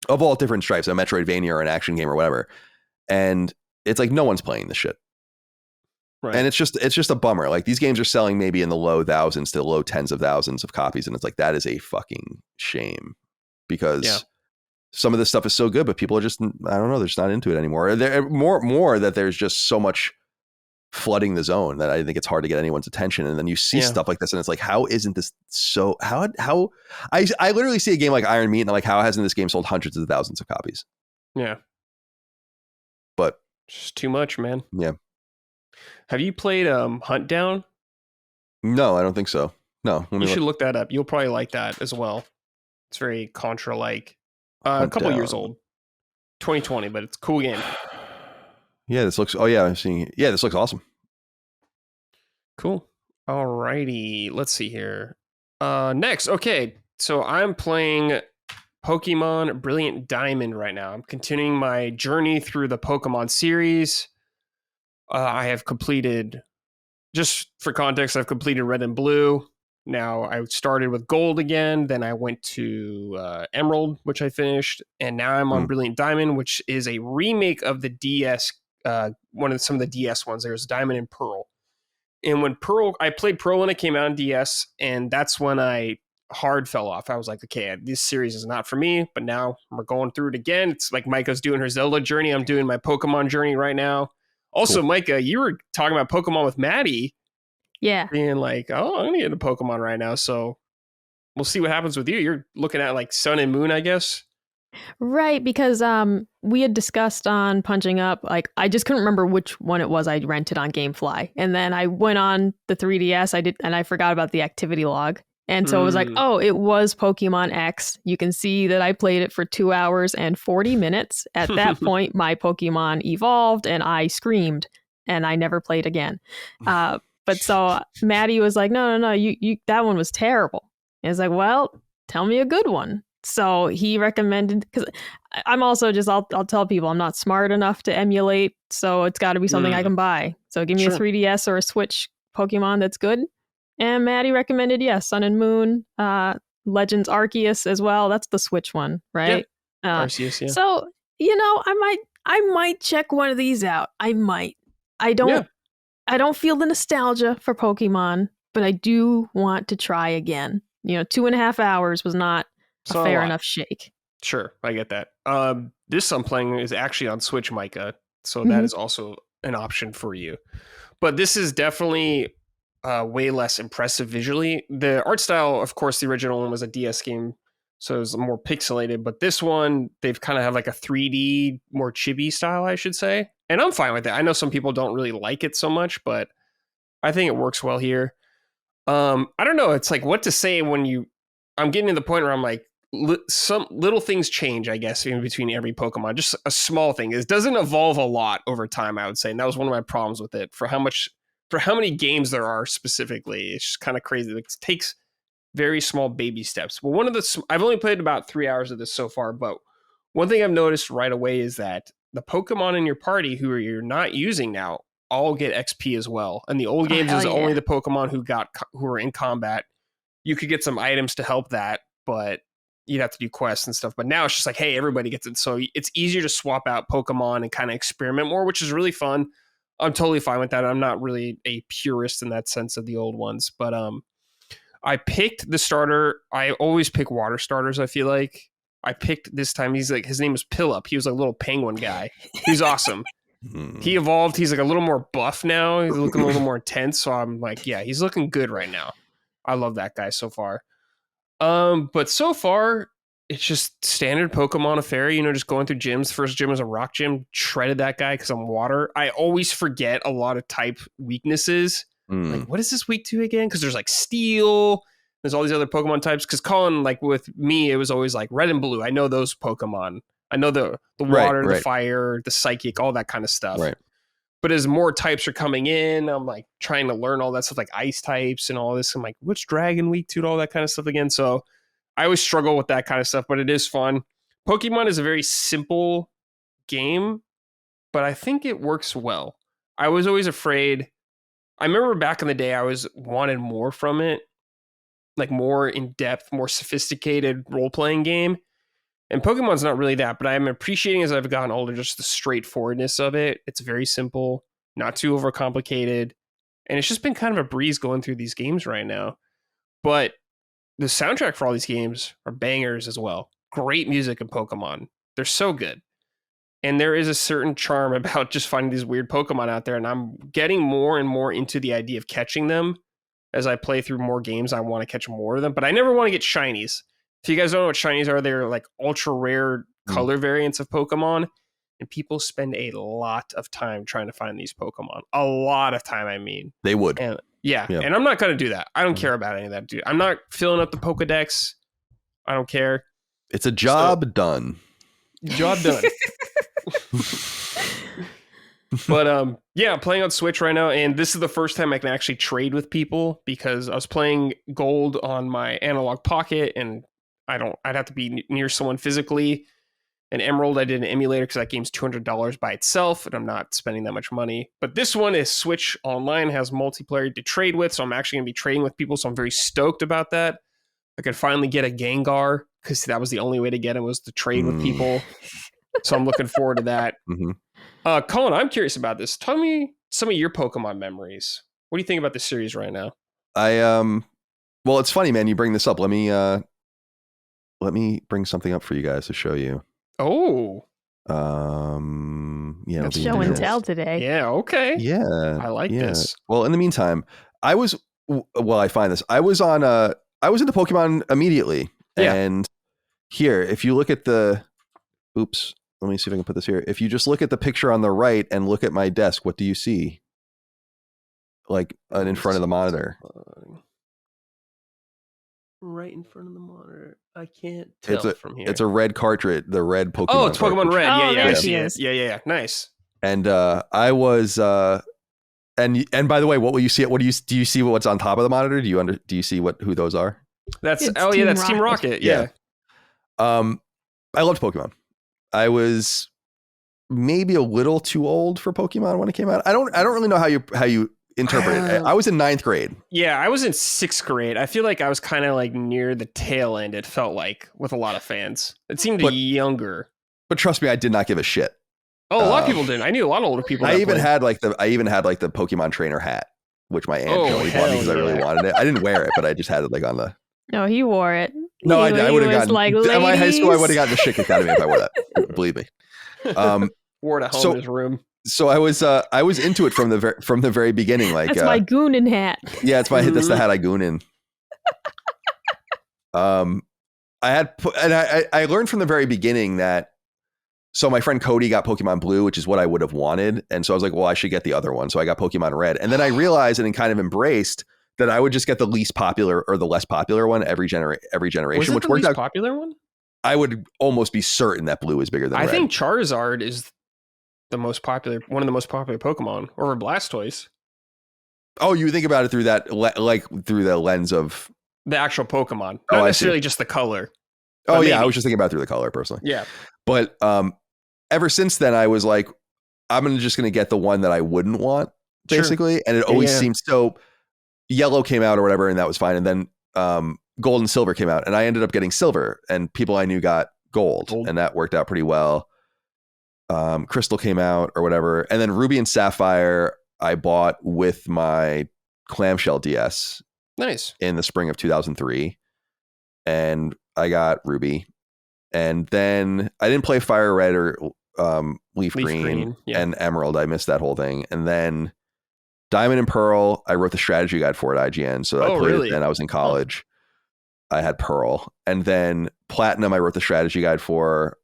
of all different stripes, a Metroidvania or an action game or whatever. And it's like, no one's playing this shit. Right. And it's just a bummer. Like these games are selling maybe in the low thousands to low tens of thousands of copies. And it's like, that is a fucking shame because some of this stuff is so good, but people are just, I don't know, they're just not into it anymore. They're more that there's just so much flooding the zone that I think it's hard to get anyone's attention. And then you see stuff like this and it's like, how isn't this so how I literally see a game like Iron Meat and I'm like, how hasn't this game sold hundreds of thousands of copies? Yeah. But just too much, man. Yeah. Have you played Hunt Down? No, I don't think so. No. You should look that up. You'll probably like that as well. It's very Contra like. A couple years old. 2020, but it's a cool game. Yeah, this looks. Oh yeah, I'm seeing it. Yeah, this looks awesome. Cool. Alrighty, let's see here. Next, okay, so I'm playing Pokemon Brilliant Diamond right now. I'm continuing my journey through the Pokemon series. I have completed, just for context, I've completed Red and Blue. Now I started with Gold again, then I went to Emerald, which I finished, and now I'm on Brilliant Diamond, which is a remake of the DS. Some of the DS ones. There's Diamond and Pearl. And when I played Pearl when it came out on DS, and that's when I hard fell off. I was like, okay, this series is not for me, but now we're going through it again. It's like Micah's doing her Zelda journey. I'm doing my Pokemon journey right now. Also, cool. Micah, you were talking about Pokemon with Maddie. Yeah. Being like, oh, I'm going to get into Pokemon right now. So we'll see what happens with you. You're looking at like Sun and Moon, I guess. Right, because we had discussed on Punching Up, like I just couldn't remember which one it was I rented on GameFly. And then I went on the 3DS, and I forgot about the activity log. And so it was like, oh, it was Pokemon X. You can see that I played it for 2 hours and 40 minutes. At that point, my Pokemon evolved and I screamed and I never played again. But so Maddie was like, no, you that one was terrible. And I was like, well, tell me a good one. So he recommended, because I'm also just, I'll tell people I'm not smart enough to emulate. So it's got to be something I can buy. So give me a 3DS or a Switch Pokemon that's good. And Maddie recommended, Sun and Moon, Legends Arceus as well. That's the Switch one, right? Yeah. Arceus, yeah. So, I might check one of these out. I might. I don't feel the nostalgia for Pokemon, but I do want to try again. 2.5 hours was not a fair enough shake. Sure, I get that. This I'm playing is actually on Switch, Micah. So that is also an option for you. But this is definitely way less impressive visually. The art style, of course, the original one was a DS game. So it's more pixelated. But this one, they've kind of have like a 3D, more chibi style, I should say. And I'm fine with that. I know some people don't really like it so much, but I think it works well here. I don't know. It's like what to say when I'm getting to the point where I'm like, some little things change, I guess, in between every Pokemon. Just a small thing. It doesn't evolve a lot over time, I would say. And that was one of my problems with it. For how many games there are specifically, it's just kind of crazy. It takes very small baby steps. Well, I've only played about 3 hours of this so far, but one thing I've noticed right away is that the Pokemon in your party who you're not using now all get XP as well. And the old games is only the Pokemon who are in combat. You could get some items to help that, but you'd have to do quests and stuff. But now it's just like, hey, everybody gets it. So it's easier to swap out Pokemon and kind of experiment more, which is really fun. I'm totally fine with that. I'm not really a purist in that sense of the old ones, but I picked the starter. I always pick water starters, I feel like. I picked this time, his name was Pillup. He was a little penguin guy. He's awesome. He evolved. He's like a little more buff now. He's looking a little more intense. So I'm like, yeah, he's looking good right now. I love that guy so far. But so far, it's just standard Pokemon affair, just going through gyms. First gym was a rock gym. Shredded that guy because I'm water. I always forget a lot of type weaknesses. Like, what is this weak to again? Because there's like steel. There's all these other Pokemon types. Because Colin, like with me, it was always like red and blue. I know those Pokemon. I know the water, the fire, the psychic, all that kind of stuff. Right. But as more types are coming in, I'm like trying to learn all that stuff, like ice types and all this. I'm like, what's dragon weak to, all that kind of stuff again. So I always struggle with that kind of stuff, but it is fun. Pokemon is a very simple game, but I think it works well. I was always afraid. I remember back in the day, I wanted more from it, like more in depth, more sophisticated role playing game. And Pokemon's not really that, but I'm appreciating as I've gotten older just the straightforwardness of it. It's very simple, not too overcomplicated, and it's just been kind of a breeze going through these games right now. But the soundtrack for all these games are bangers as well. Great music in Pokemon. They're so good. And there is a certain charm about just finding these weird Pokemon out there, and I'm getting more and more into the idea of catching them. As I play through more games, I want to catch more of them, but I never want to get shinies. If you guys don't know what shinies are, they're like ultra rare color variants of Pokemon, and people spend a lot of time trying to find these Pokemon. A lot of time, I mean. They would. And, yeah, and I'm not going to do that. I don't care about any of that, dude. I'm not filling up the Pokedex. I don't care. It's a job done. Job done. But yeah, I'm playing on Switch right now, and this is the first time I can actually trade with people because I was playing Gold on my Analog Pocket, and I'd have to be near someone physically. And Emerald, I did an emulator because that game's $200 by itself, and I'm not spending that much money. But this one is Switch Online, has multiplayer to trade with, so I'm actually going to be trading with people, so I'm very stoked about that. I could finally get a Gengar, because that was the only way to get him, was to trade with people. So I'm looking forward to that. Colin, I'm curious about this. Tell me some of your Pokemon memories. What do you think about this series right now? Well, it's funny, man. You bring this up. Let me bring something up for you guys to show you. Oh. Yeah. It's show and tell today. Yeah. Okay. Yeah. I like this. Well, in the meantime, I find this. I was into Pokemon immediately. Yeah. And here, if you look at oops, let me see if I can put this here. If you just look at the picture on the right and look at my desk, what do you see? Like in front of the monitor. Right in front of the monitor. I can't tell from here. It's a red cartridge, the red Pokemon. Oh, it's Pokemon Red. Oh, Yeah, there she is. Yeah. Nice. And I was and by the way, what will you see? Do you see what's on top of the monitor? Do you see who those are? That's Team that's Team Rocket. Yeah. I loved Pokemon. I was maybe a little too old for Pokemon when it came out. I don't really know how you interpret it. I was in 9th grade. Yeah, I was in 6th grade. I feel like I was kind of like near the tail end, it felt like, with a lot of fans. It seemed younger. But trust me, I did not give a shit. Oh, a lot of people didn't. I knew a lot of older people. I even had like the Pokemon trainer hat, which my aunt only bought me because I really wanted it. I didn't wear it, but I just had it like on the. No, he wore it. No, I would have gotten. Like, at my high school, I would have gotten the shit kicked out of me if I wore that. Believe me. Wore it at home in his room. So I was into it from the very beginning. Like that's my Goonin hat. Yeah, that's the hat I goon in. I learned from the very beginning that, so my friend Cody got Pokemon Blue, which is what I would have wanted. And so I was like, well, I should get the other one. So I got Pokemon Red. And then I realized and kind of embraced that I would just get the least popular or the less popular one every generation, Was it which the worked least out. popular one? I would almost be certain that Blue is bigger than Red. I think Charizard is one of the most popular Pokemon over Blastoise. Oh, you think about it through that, like through the lens of the actual Pokemon, not necessarily just the color. Oh yeah, I was just thinking about it through the color personally. Yeah, but ever since then, I was like, I'm just going to get the one that I wouldn't want, basically. Sure. And it always seemed so. Yellow came out or whatever, and that was fine. And then Gold and Silver came out, and I ended up getting Silver, and people I knew got Gold. And that worked out pretty well. Crystal came out or whatever, and then Ruby and Sapphire I bought with my clamshell DS. Nice. In the spring of 2003, and I got Ruby, and then I didn't play Fire Red or Leaf Green and Emerald. I missed that whole thing, and then Diamond and Pearl, I wrote the strategy guide for at IGN, so I played it, and I was in college. I had Pearl, and then Platinum, I wrote the strategy guide for.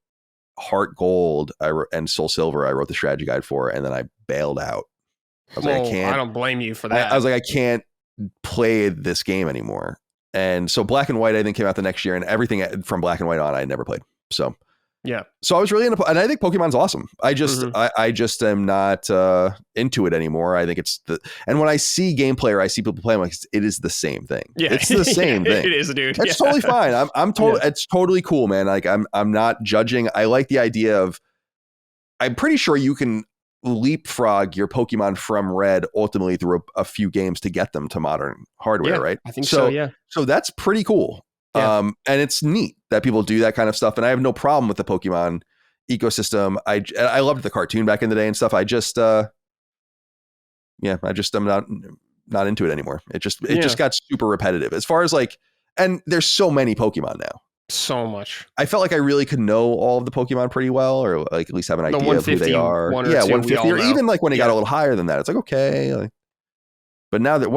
Heart Gold, and Soul Silver, I wrote the strategy guide for, and then I bailed out. I was like, I can't. I don't blame you for that. I was like, I can't play this game anymore. And so Black and White, I think, came out the next year, and everything from Black and White on, I had never played. So yeah. So I was really into, and I think Pokemon's awesome. I just am not into it anymore. I think and when I see gameplay or I see people play, I'm like, it is the same thing. Yeah, it's the same thing. It is, dude. It's totally fine. I'm totally. Yeah. It's totally cool, man. Like I'm not judging. I like the idea of. I'm pretty sure you can leapfrog your Pokemon from Red ultimately through a few games to get them to modern hardware, right? I think so. Yeah. So that's pretty cool. Yeah. And it's neat that people do that kind of stuff. And I have no problem with the Pokemon ecosystem. I loved the cartoon back in the day and stuff. I just I'm not into it anymore. It just got super repetitive as far as like, and there's so many Pokemon now. So much. I felt like I really could know all of the Pokemon pretty well, or like at least have an idea of who they are. 150, or even like when it got a little higher than that, it's like, okay. Like, but now that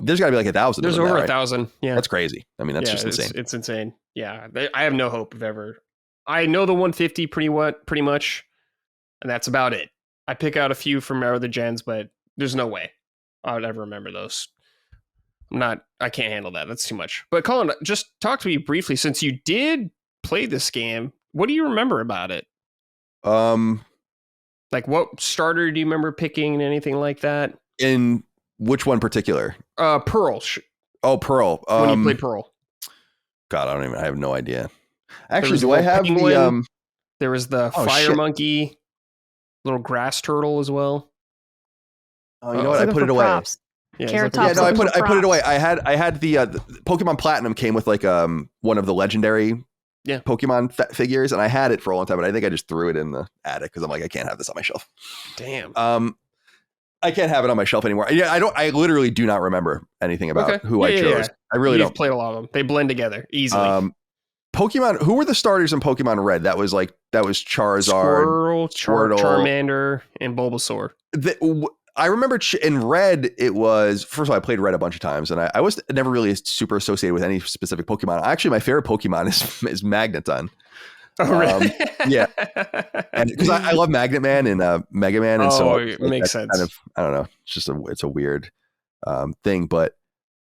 there's got to be like 1,000. There's over 1,000. Yeah, that's crazy. I mean, that's just insane. It's insane. Yeah, I have no hope of ever. I know the 150 pretty much, and that's about it. I pick out a few from our other gens, but there's no way I would ever remember those. I can't handle that. That's too much. But Colin, just talk to me briefly, since you did play this game. What do you remember about it? Like what starter do you remember picking and anything like that? In which one in particular? Pearl. Oh, Pearl. When you played Pearl. God, I have no idea. Actually, do I have the there was the fire monkey, little grass turtle as well. Oh, you know what? I put it away. Props. I put it away. I had the Pokemon Platinum came with like one of the legendary Pokemon figures, and I had it for a long time, but I think I just threw it in the attic because I'm like, I can't have this on my shelf. Damn. I can't have it on my shelf anymore. Yeah, I literally do not remember anything about who I chose. Yeah. I really don't. Played a lot of them. They blend together easily. Pokemon. Who were the starters in Pokemon Red? That was Charizard, Squirtle, Charmander, and Bulbasaur. I remember in Red, it was, first of all, I played Red a bunch of times, and I was never really super associated with any specific Pokemon. Actually, my favorite Pokemon is Magneton. Oh, really? Yeah. And because I love Magnet Man and Mega Man. And so it makes sense. Kind of, I don't know. It's just it's a weird thing. But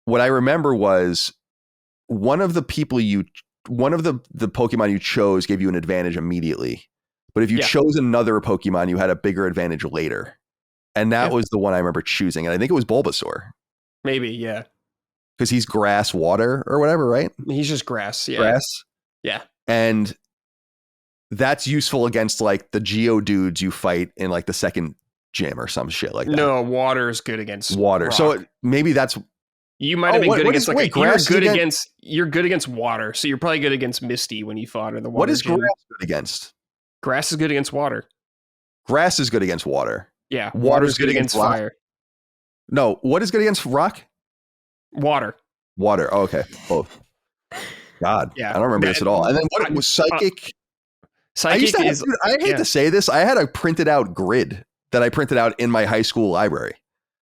what I remember was one of the Pokemon you chose gave you an advantage immediately. But if you chose another Pokemon, you had a bigger advantage later. And that was the one I remember choosing. And I think it was Bulbasaur. Maybe, yeah. Because he's grass, water, or whatever, right? He's just grass, yeah. Grass? Yeah. And that's useful against like the Geodudes you fight in like the second gym or some shit like that. No, water is good against water. rock. So maybe that's... You might have been good against you're good against water. So you're probably good against Misty when you fought in the water. What is gym. grass good against? Grass is good against water. Grass is good against water. Yeah, water's good against fire. No, what is good against rock? Water. Water. Oh, okay, both. God, yeah, I don't remember this at all. And then what was psychic? Psychic I hate to say this. I had a printed out grid that I printed out in my high school library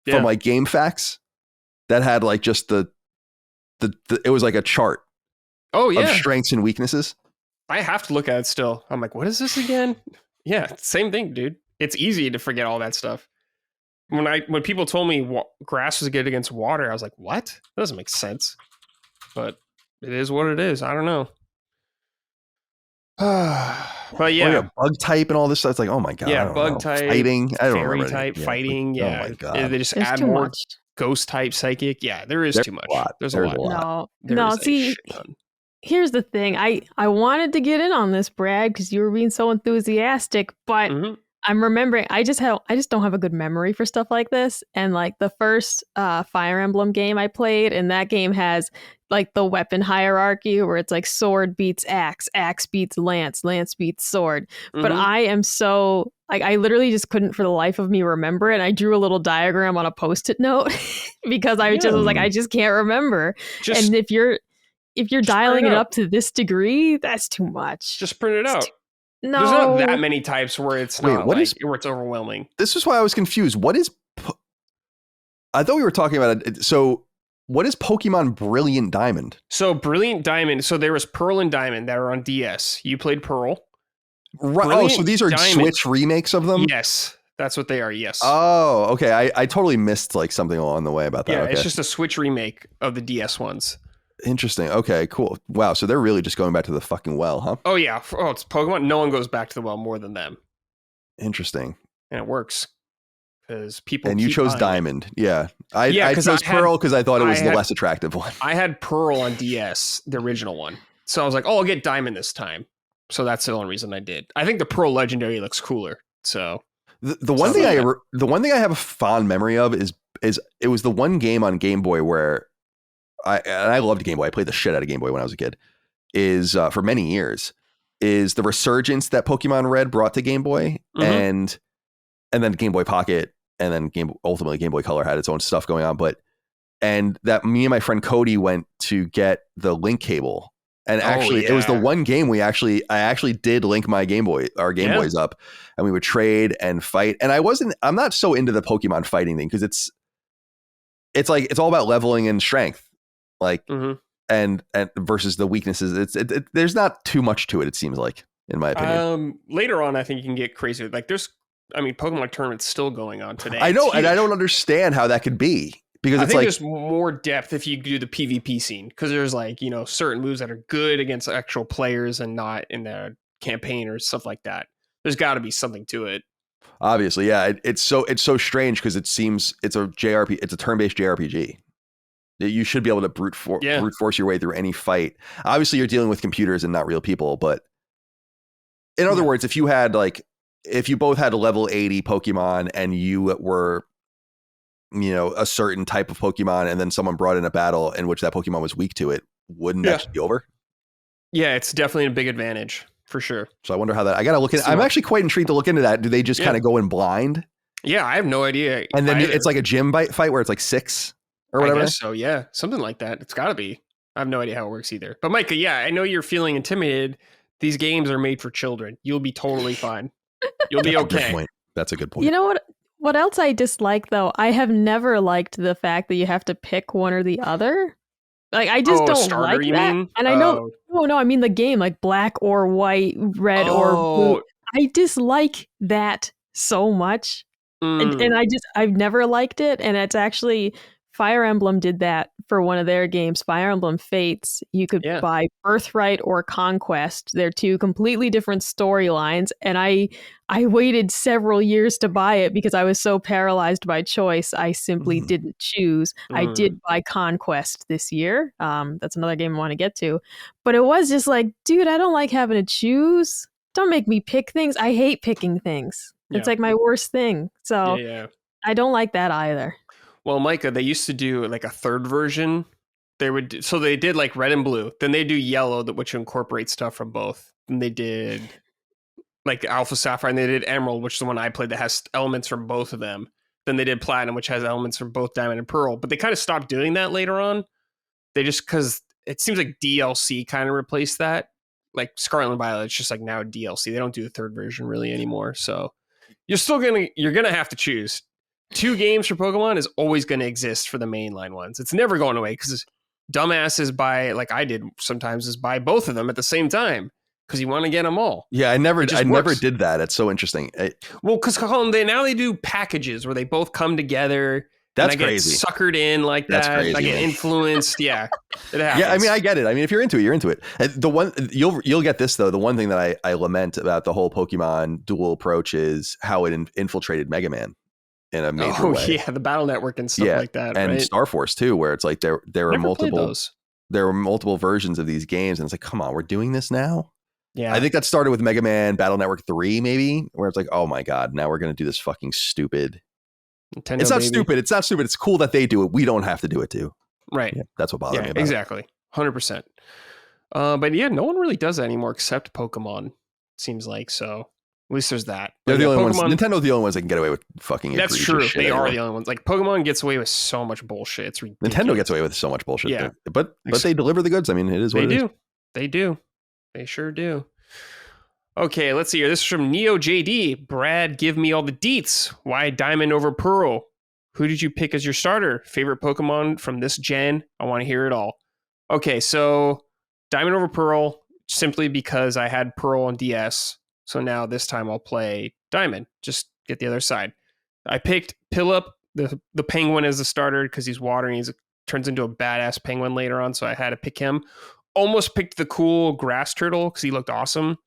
from like Game Facts that had like just the it was like a chart Oh of yeah, strengths and weaknesses. I have to look at it still. I'm like, what is this again? Yeah, same thing, dude. It's easy to forget all that stuff. When people told me grass was good against water, I was like, what? That doesn't make sense. But it is what it is. I don't know. But Oh yeah, yeah, bug type and all this stuff. It's like, oh my god, I yeah, don't bug know. type, Fighting. I don't fairy remember type, anything. fighting. Oh Yeah, my they god, just There's add too more much. ghost type, psychic. Yeah, there is there's too much. a lot. There's There's a lot. No, There no. is a See, shit ton. here's the thing. I wanted to get in on this, Brad, because you were being so enthusiastic, but Mhm. I'm remembering. I just don't have a good memory for stuff like this. And like the first Fire Emblem game I played, and that game has like the weapon hierarchy where it's like sword beats axe, axe beats lance, lance beats sword. But Mhm. I am so like I literally just couldn't for the life of me remember it. And I drew a little diagram on a post-it note because I just was like, I just can't remember. Just And if you're print dialing it it out. up to this degree, that's too much. Just print it It's out. No, There's not that many types where it's Wait, not what like is- where it's overwhelming. this is why I was confused. What is? I thought we were talking about it. So, what is Pokemon Brilliant Diamond? So Brilliant Diamond. So there was Pearl and Diamond that are on DS. You played Pearl. Right. Oh, Brilliant so these are Diamond. Switch remakes of them? Yes, that's what they are. Yes. Oh, okay. I totally missed like something along the way about that. Yeah, Okay. it's just a Switch remake of the DS ones. Interesting. Okay, cool. Wow. So they're really just going back to the fucking well, huh? Oh yeah. Oh, it's Pokemon. No one goes back to the well more than them, Interesting. and it works because people. And you keep chose buying it. Diamond. Yeah. I 'cause chose Pearl because I thought it was I the had- less attractive one. I had Pearl on DS, the original one. So I was like, oh, I'll get Diamond this time. So that's the only reason I did. I think the Pearl Legendary looks cooler. So The one thing the one thing I have a fond memory of is it was the one game on Game Boy where I loved Game Boy. I played the shit out of Game Boy when I was a kid. Is for many years is the resurgence that Pokemon Red brought to Game Boy, and then Game Boy Pocket, and then ultimately Game Boy Color had its own stuff going on. And that me and my friend Cody went to get the link cable. And actually, it was the one game I actually did link our Game Boys up, and we would trade and fight. And I'm not so into the Pokemon fighting thing because it's like it's all about leveling and strength, like and versus the weaknesses. There's not too much to it. It seems like, in my opinion. Later on, I think you can get crazy. Like Pokemon tournaments still going on today. I know, and I don't understand how that could be. Because I it's think like there's more depth if you do the PvP scene because there's like, certain moves that are good against actual players and not in the campaign or stuff like that. There's got to be something to it. Obviously, yeah. It's so strange because it seems it's a JRPG. It's a turn-based JRPG. You should be able to brute force your way through any fight. Obviously, you're dealing with computers and not real people. But in other words, if you both had a level 80 Pokemon and you were a certain type of Pokemon, and then someone brought in a battle in which that Pokemon was weak to it, wouldn't that just be over? Yeah, it's definitely a big advantage for sure. So I wonder how that. I gotta look at. I'm actually quite intrigued to look into that. Do they just kind of go in blind? Yeah, I have no idea. And then it's like a gym fight where it's like 6 or whatever. I guess so. Yeah, something like that. It's got to be. I have no idea how it works either. But Micah, yeah, I know you're feeling intimidated. These games are made for children. You'll be totally fine. You'll be okay. That's a good point. You know what? What else I dislike, though? I have never liked the fact that you have to pick one or the other. Like, I just don't starter, like you that. mean? And I know, no, I mean the game, like black or white, red or blue. I dislike that so much. And I've never liked it. And it's actually, Fire Emblem did that for one of their games, Fire Emblem Fates. You could buy Birthright or Conquest. They're two completely different storylines. And I waited several years to buy it because I was so paralyzed by choice. I simply didn't choose. I did buy Conquest this year. That's another game I want to get to. But it was just like, dude, I don't like having to choose. Don't make me pick things. I hate picking things. It's like my worst thing. So I don't like that either. Well, Micah, they used to do like a third version. They did like red and blue. Then they do yellow, which incorporates stuff from both. And they did like Alpha Sapphire, and they did Emerald, which is the one I played that has elements from both of them. Then they did Platinum, which has elements from both Diamond and Pearl. But they kind of stopped doing that later on. They just, because it seems like DLC kind of replaced that. Like Scarlet and Violet, it's just like now a DLC. They don't do the third version really anymore. So you're gonna have to choose. 2 games for Pokemon is always going to exist for the mainline ones. It's never going away because dumbasses buy, like I did sometimes, is buy both of them at the same time because you want to get them all. Yeah, I never works. did that. It's so interesting. Well, because Colin, they do packages where they both come together. That's and I crazy. Get suckered in like That's that. crazy, I get man. influenced. Yeah, it happens. Yeah, I mean, I get it. I mean, if you're into it, you're into it. And the one you'll get this though. The one thing that I lament about the whole Pokemon dual approach is how it infiltrated Mega Man in a major way. Yeah, the Battle Network and stuff like that, and right? Star Force too, where it's like there are multiple versions of these games, and it's like, come on, we're doing this now. Yeah, I think that started with Mega Man Battle Network 3, maybe, where it's like, oh my god, now we're gonna do this fucking stupid. Nintendo, it's not baby. stupid. It's not stupid. It's cool that they do it. We don't have to do it too. Right. Yeah, that's what bothers me about exactly. 100%. But yeah, no one really does that anymore except Pokemon, seems like. So at least there's that. They're the only Pokemon, ones. Nintendo's the only ones that can get away with fucking. That's true. Shit they anymore. are the only ones. Like Pokemon gets away with so much bullshit. It's ridiculous. Nintendo gets away with so much bullshit. Yeah. But they deliver the goods. I mean, it is what they it do. is. They do. They sure do. Okay, let's see here. This is from Neo JD. Brad, give me all the deets. Why Diamond over Pearl? Who did you pick as your starter? Favorite Pokemon from this gen? I want to hear it all. Okay, so Diamond over Pearl, simply because I had Pearl on DS. So now this time I'll play Diamond. Just get the other side. I picked Pillup, the penguin, as the starter because he's water and he turns into a badass penguin later on. So I had to pick him. Almost picked the cool grass turtle because he looked awesome.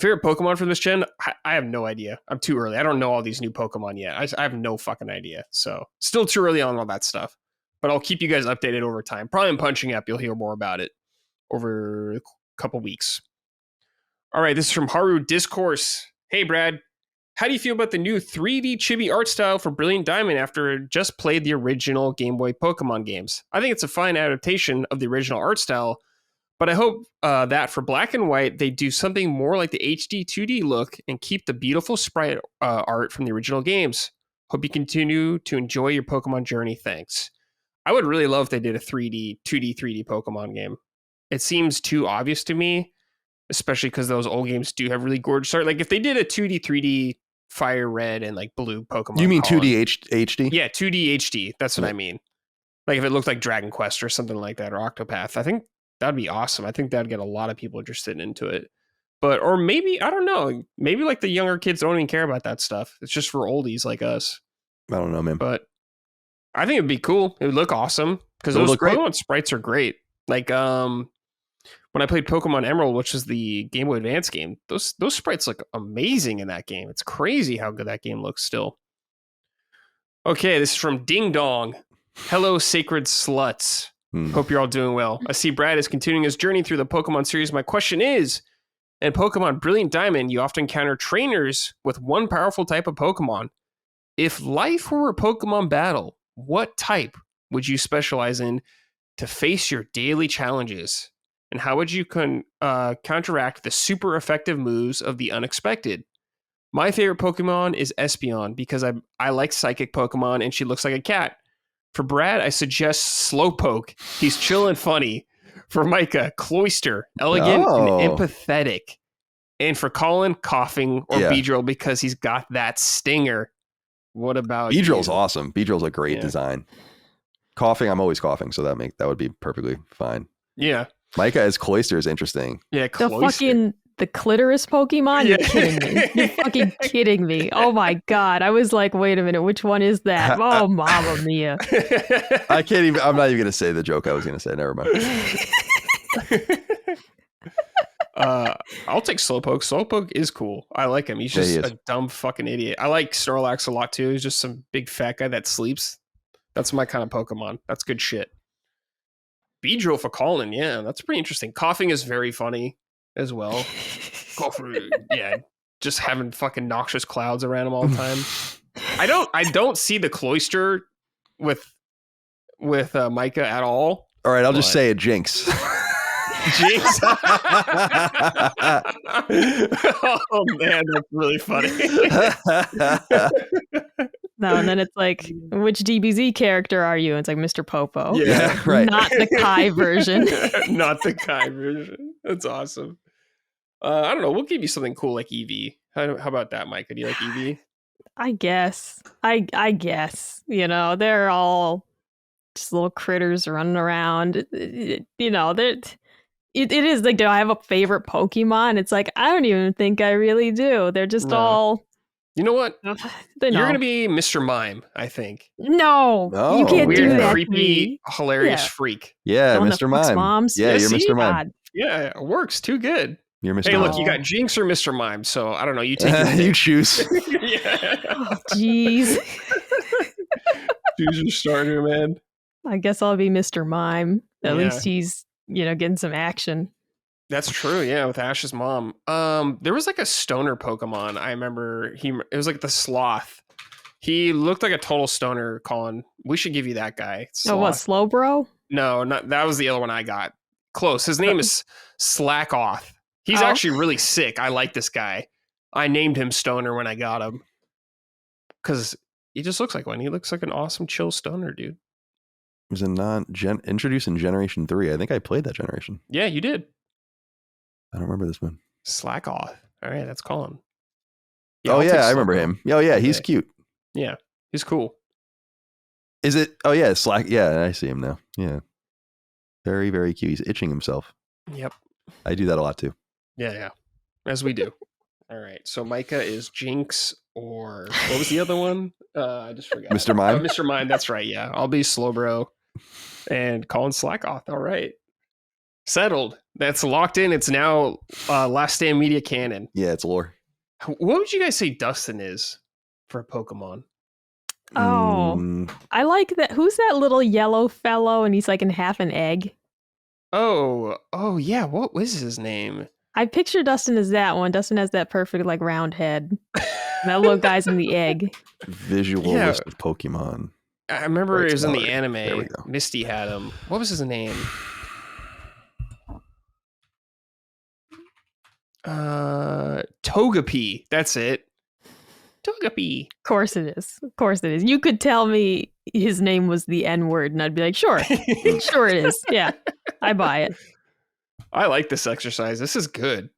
Favorite Pokemon from this gen? I have no idea. I'm too early. I don't know all these new Pokemon yet. I have no fucking idea. So still too early on all that stuff. But I'll keep you guys updated over time. Probably in Punching Up, you'll hear more about it over a couple weeks. All right, this is from Haru Discourse. Hey, Brad. How do you feel about the new 3D chibi art style for Brilliant Diamond after just played the original Game Boy Pokemon games? I think it's a fine adaptation of the original art style, but I hope that for Black and White, they do something more like the HD 2D look and keep the beautiful sprite art from the original games. Hope you continue to enjoy your Pokemon journey. Thanks. I would really love if they did a 2D 3D Pokemon game. It seems too obvious to me, especially because those old games do have really gorgeous art. Like if they did a 2D 3D Fire Red and like Blue Pokemon. You mean 2D HD? Yeah, 2D HD. That's what I mean. Like if it looked like Dragon Quest or something like that, or Octopath. I think that'd be awesome. I think that'd get a lot of people interested into it. But, or maybe, I don't know, maybe like the younger kids don't even care about that stuff. It's just for oldies like us. I don't know, man. But I think it'd be cool. It would look awesome because those Pokemon sprites are great. Like when I played Pokemon Emerald, which is the Game Boy Advance game, those sprites look amazing in that game. It's crazy how good that game looks still. Okay, this is from Ding Dong. Hello, sacred sluts. Hope you're all doing well. I see Brad is continuing his journey through the Pokemon series. My question is, in Pokemon Brilliant Diamond, you often encounter trainers with one powerful type of Pokemon. If life were a Pokemon battle, what type would you specialize in to face your daily challenges? And how would you counteract the super effective moves of the unexpected? My favorite Pokemon is Espeon because I like psychic Pokemon and she looks like a cat. For Brad, I suggest Slowpoke. He's chill and funny. For Micah, Cloyster, elegant and empathetic. And for Colin, Coughing or Beedrill because he's got that stinger. What about Beedrill's awesome. Beedrill's a great design. Coughing, I'm always coughing, so that would be perfectly fine. Yeah. Micah as Cloyster is interesting. Yeah, Cloyster. The clitoris Pokemon? You're kidding me. You're fucking kidding me. Oh my god. I was like, wait a minute, which one is that? Oh, mamma mia. I can't even, I'm not even going to say the joke I was going to say. Never mind. I'll take Slowpoke. Slowpoke is cool. I like him. He's just a dumb fucking idiot. I like Snorlax a lot too. He's just some big fat guy that sleeps. That's my kind of Pokemon. That's good shit. Beedrill for Colin. Yeah, that's pretty interesting. Coughing is very funny as well. Just having fucking noxious clouds around him all the time. I don't see the Cloyster with Micah at all. All right, I'll just say it, Jinx. Jinx. Oh man, that's really funny. No, and then it's like, which DBZ character are you? And it's like Mr. Popo. Yeah, right. Not the Kai version. Not the Kai version. That's awesome. I don't know. We'll give you something cool like Eevee. How about that, Micah? Do you like Eevee? I guess. I guess. You know, they're all just little critters running around. You know, it is like, do I have a favorite Pokemon? It's like, I don't even think I really do. They're just all. You know what? You're going to be Mr. Mime, I think. No, you can't weird, do that. Creepy, hilarious freak. Yeah, Mr. Mime. Moms. Yeah, you're Mr. Mime. Yeah, it works. Too good. You're Mr. Hey, Mime. look, you got Jinx or Mr. Mime, so I don't know. You take it. You choose. Yeah. Oh, jeez. Choose your starter, man. I guess I'll be Mr. Mime. At least he's, getting some action. That's true, yeah, with Ash's mom. There was like a stoner Pokemon. I remember it was like the Sloth. He looked like a total stoner, Colin. We should give you that guy. Sloth. Oh, what, Slowbro? No, not that was the other one I got. Close. His name is Slackoth. He's actually really sick. I like this guy. I named him Stoner when I got him. Because he just looks like one. He looks like an awesome, chill stoner, dude. It was introduced in Generation 3. I think I played that generation. Yeah, you did. I don't remember this one. Slackoth. All right, that's Colin. Yeah, I remember him. Oh, yeah, he's cute. Yeah, he's cool. Is it? Oh, yeah, Slack. Yeah, I see him now. Yeah. Very, very cute. He's itching himself. Yep. I do that a lot, too. Yeah. As we do. All right, so Micah is Jinx or what was the other one? I just forgot. Mr. Mime? Mr. Mime, that's right, yeah. I'll be Slowbro and Colin Slackoth. All right. Settled. That's locked in. It's now Last Stand Media canon. Yeah, it's lore. What would you guys say Dustin is for a Pokemon? Oh, I like that. Who's that little yellow fellow? And he's like in half an egg. Oh, yeah. What was his name? I picture Dustin as that one. Dustin has that perfect like round head. That little guy's in the egg. Visual list of Pokemon. I remember it was in the There we anime. go. Misty had him. What was his name? Togepi. That's it. Togepi. Of course it is. Of course it is. You could tell me his name was the N-word and I'd be like, sure. Sure it is. Yeah. I buy it. I like this exercise. This is good.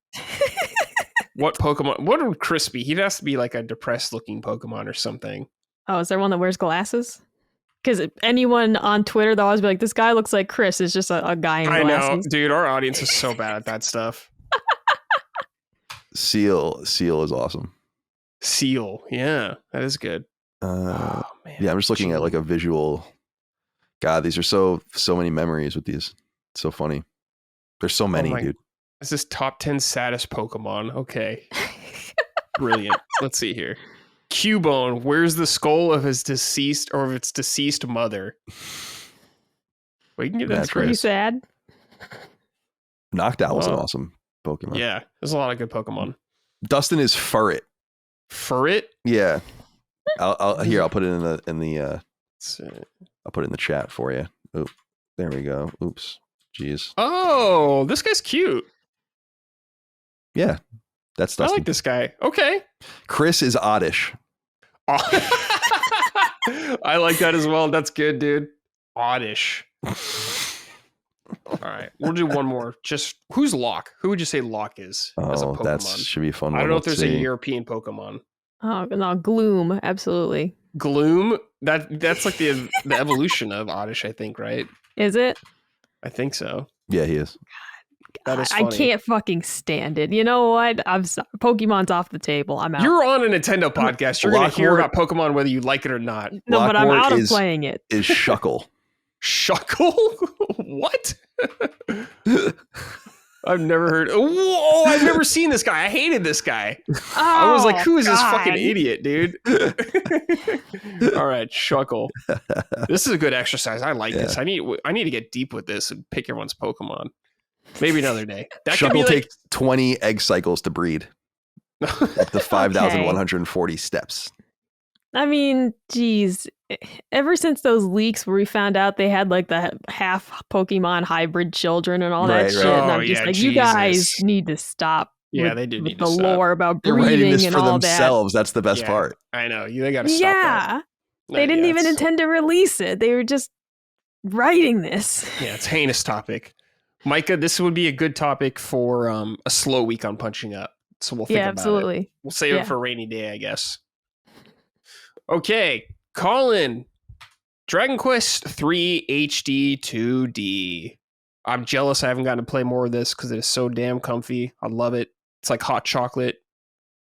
What Pokemon? What would Chris be? He has to be like a depressed looking Pokemon or something. Oh, is there one that wears glasses? Because anyone on Twitter, they'll always be like, this guy looks like Chris. It's just a guy in glasses. I know. Dude, our audience is so bad at that stuff. Seal is awesome. Seal. Yeah, that is good. Man. Yeah, I'm just looking at like a visual. God, these are so many memories with these. It's so funny. There's so many, dude. This is top 10 saddest Pokemon. Okay. Brilliant. Let's see here. Cubone, where's the skull of its deceased mother? Well, you can get that. Pretty sad. Noctowl was an awesome Pokemon. Yeah, there's a lot of good Pokemon. Dustin is Furret. Furret? Yeah. I'll put it I'll put it in the chat for you. Oh, there we go. Oops. Jeez. Oh, this guy's cute. Yeah. That's Dustin. I like this guy. Okay. Chris is Oddish. I like that as well. That's good, dude. Oddish. All right. We'll do one more. Just who's Locke? Who would you say Locke is as a Pokemon? That should be a fun. I don't know if there's a European Pokemon. Oh, no, Gloom. Absolutely. Gloom? That's like the evolution of Oddish, I think, right? Is it? I think so. Yeah, he is. That is funny. I can't fucking stand it. You know what? Pokemon's off the table. I'm out. You're on a Nintendo podcast. You're going to hear about Pokemon whether you like it or not. No, but I'm out of playing it. Is Shuckle. Shuckle? What? I've never heard. Whoa! I've never seen this guy. I hated this guy. I was like, "Who is this fucking idiot, dude?" All right, Shuckle. This is a good exercise. I like this. I need to get deep with this and pick everyone's Pokemon. Maybe another day. That Shuckle will take 20 egg cycles to breed. Up to 5,140 steps. I mean, geez. Ever since those leaks where we found out they had like the half Pokemon hybrid children and all that shit, and I'm just like, you guys need to stop. Yeah, they do need to stop. The lore about breeding They're writing this and for all themselves. that. That's the best part. I know. They got to stop that. They didn't even intend to release it. They were just writing this. Yeah, it's a heinous topic. Micah, this would be a good topic for a slow week on Punching Up. So we'll think about it. We'll save it for a rainy day, I guess. Okay, Colin, Dragon Quest 3 HD 2D. I'm jealous I haven't gotten to play more of this because it is so damn comfy. I love it. It's like hot chocolate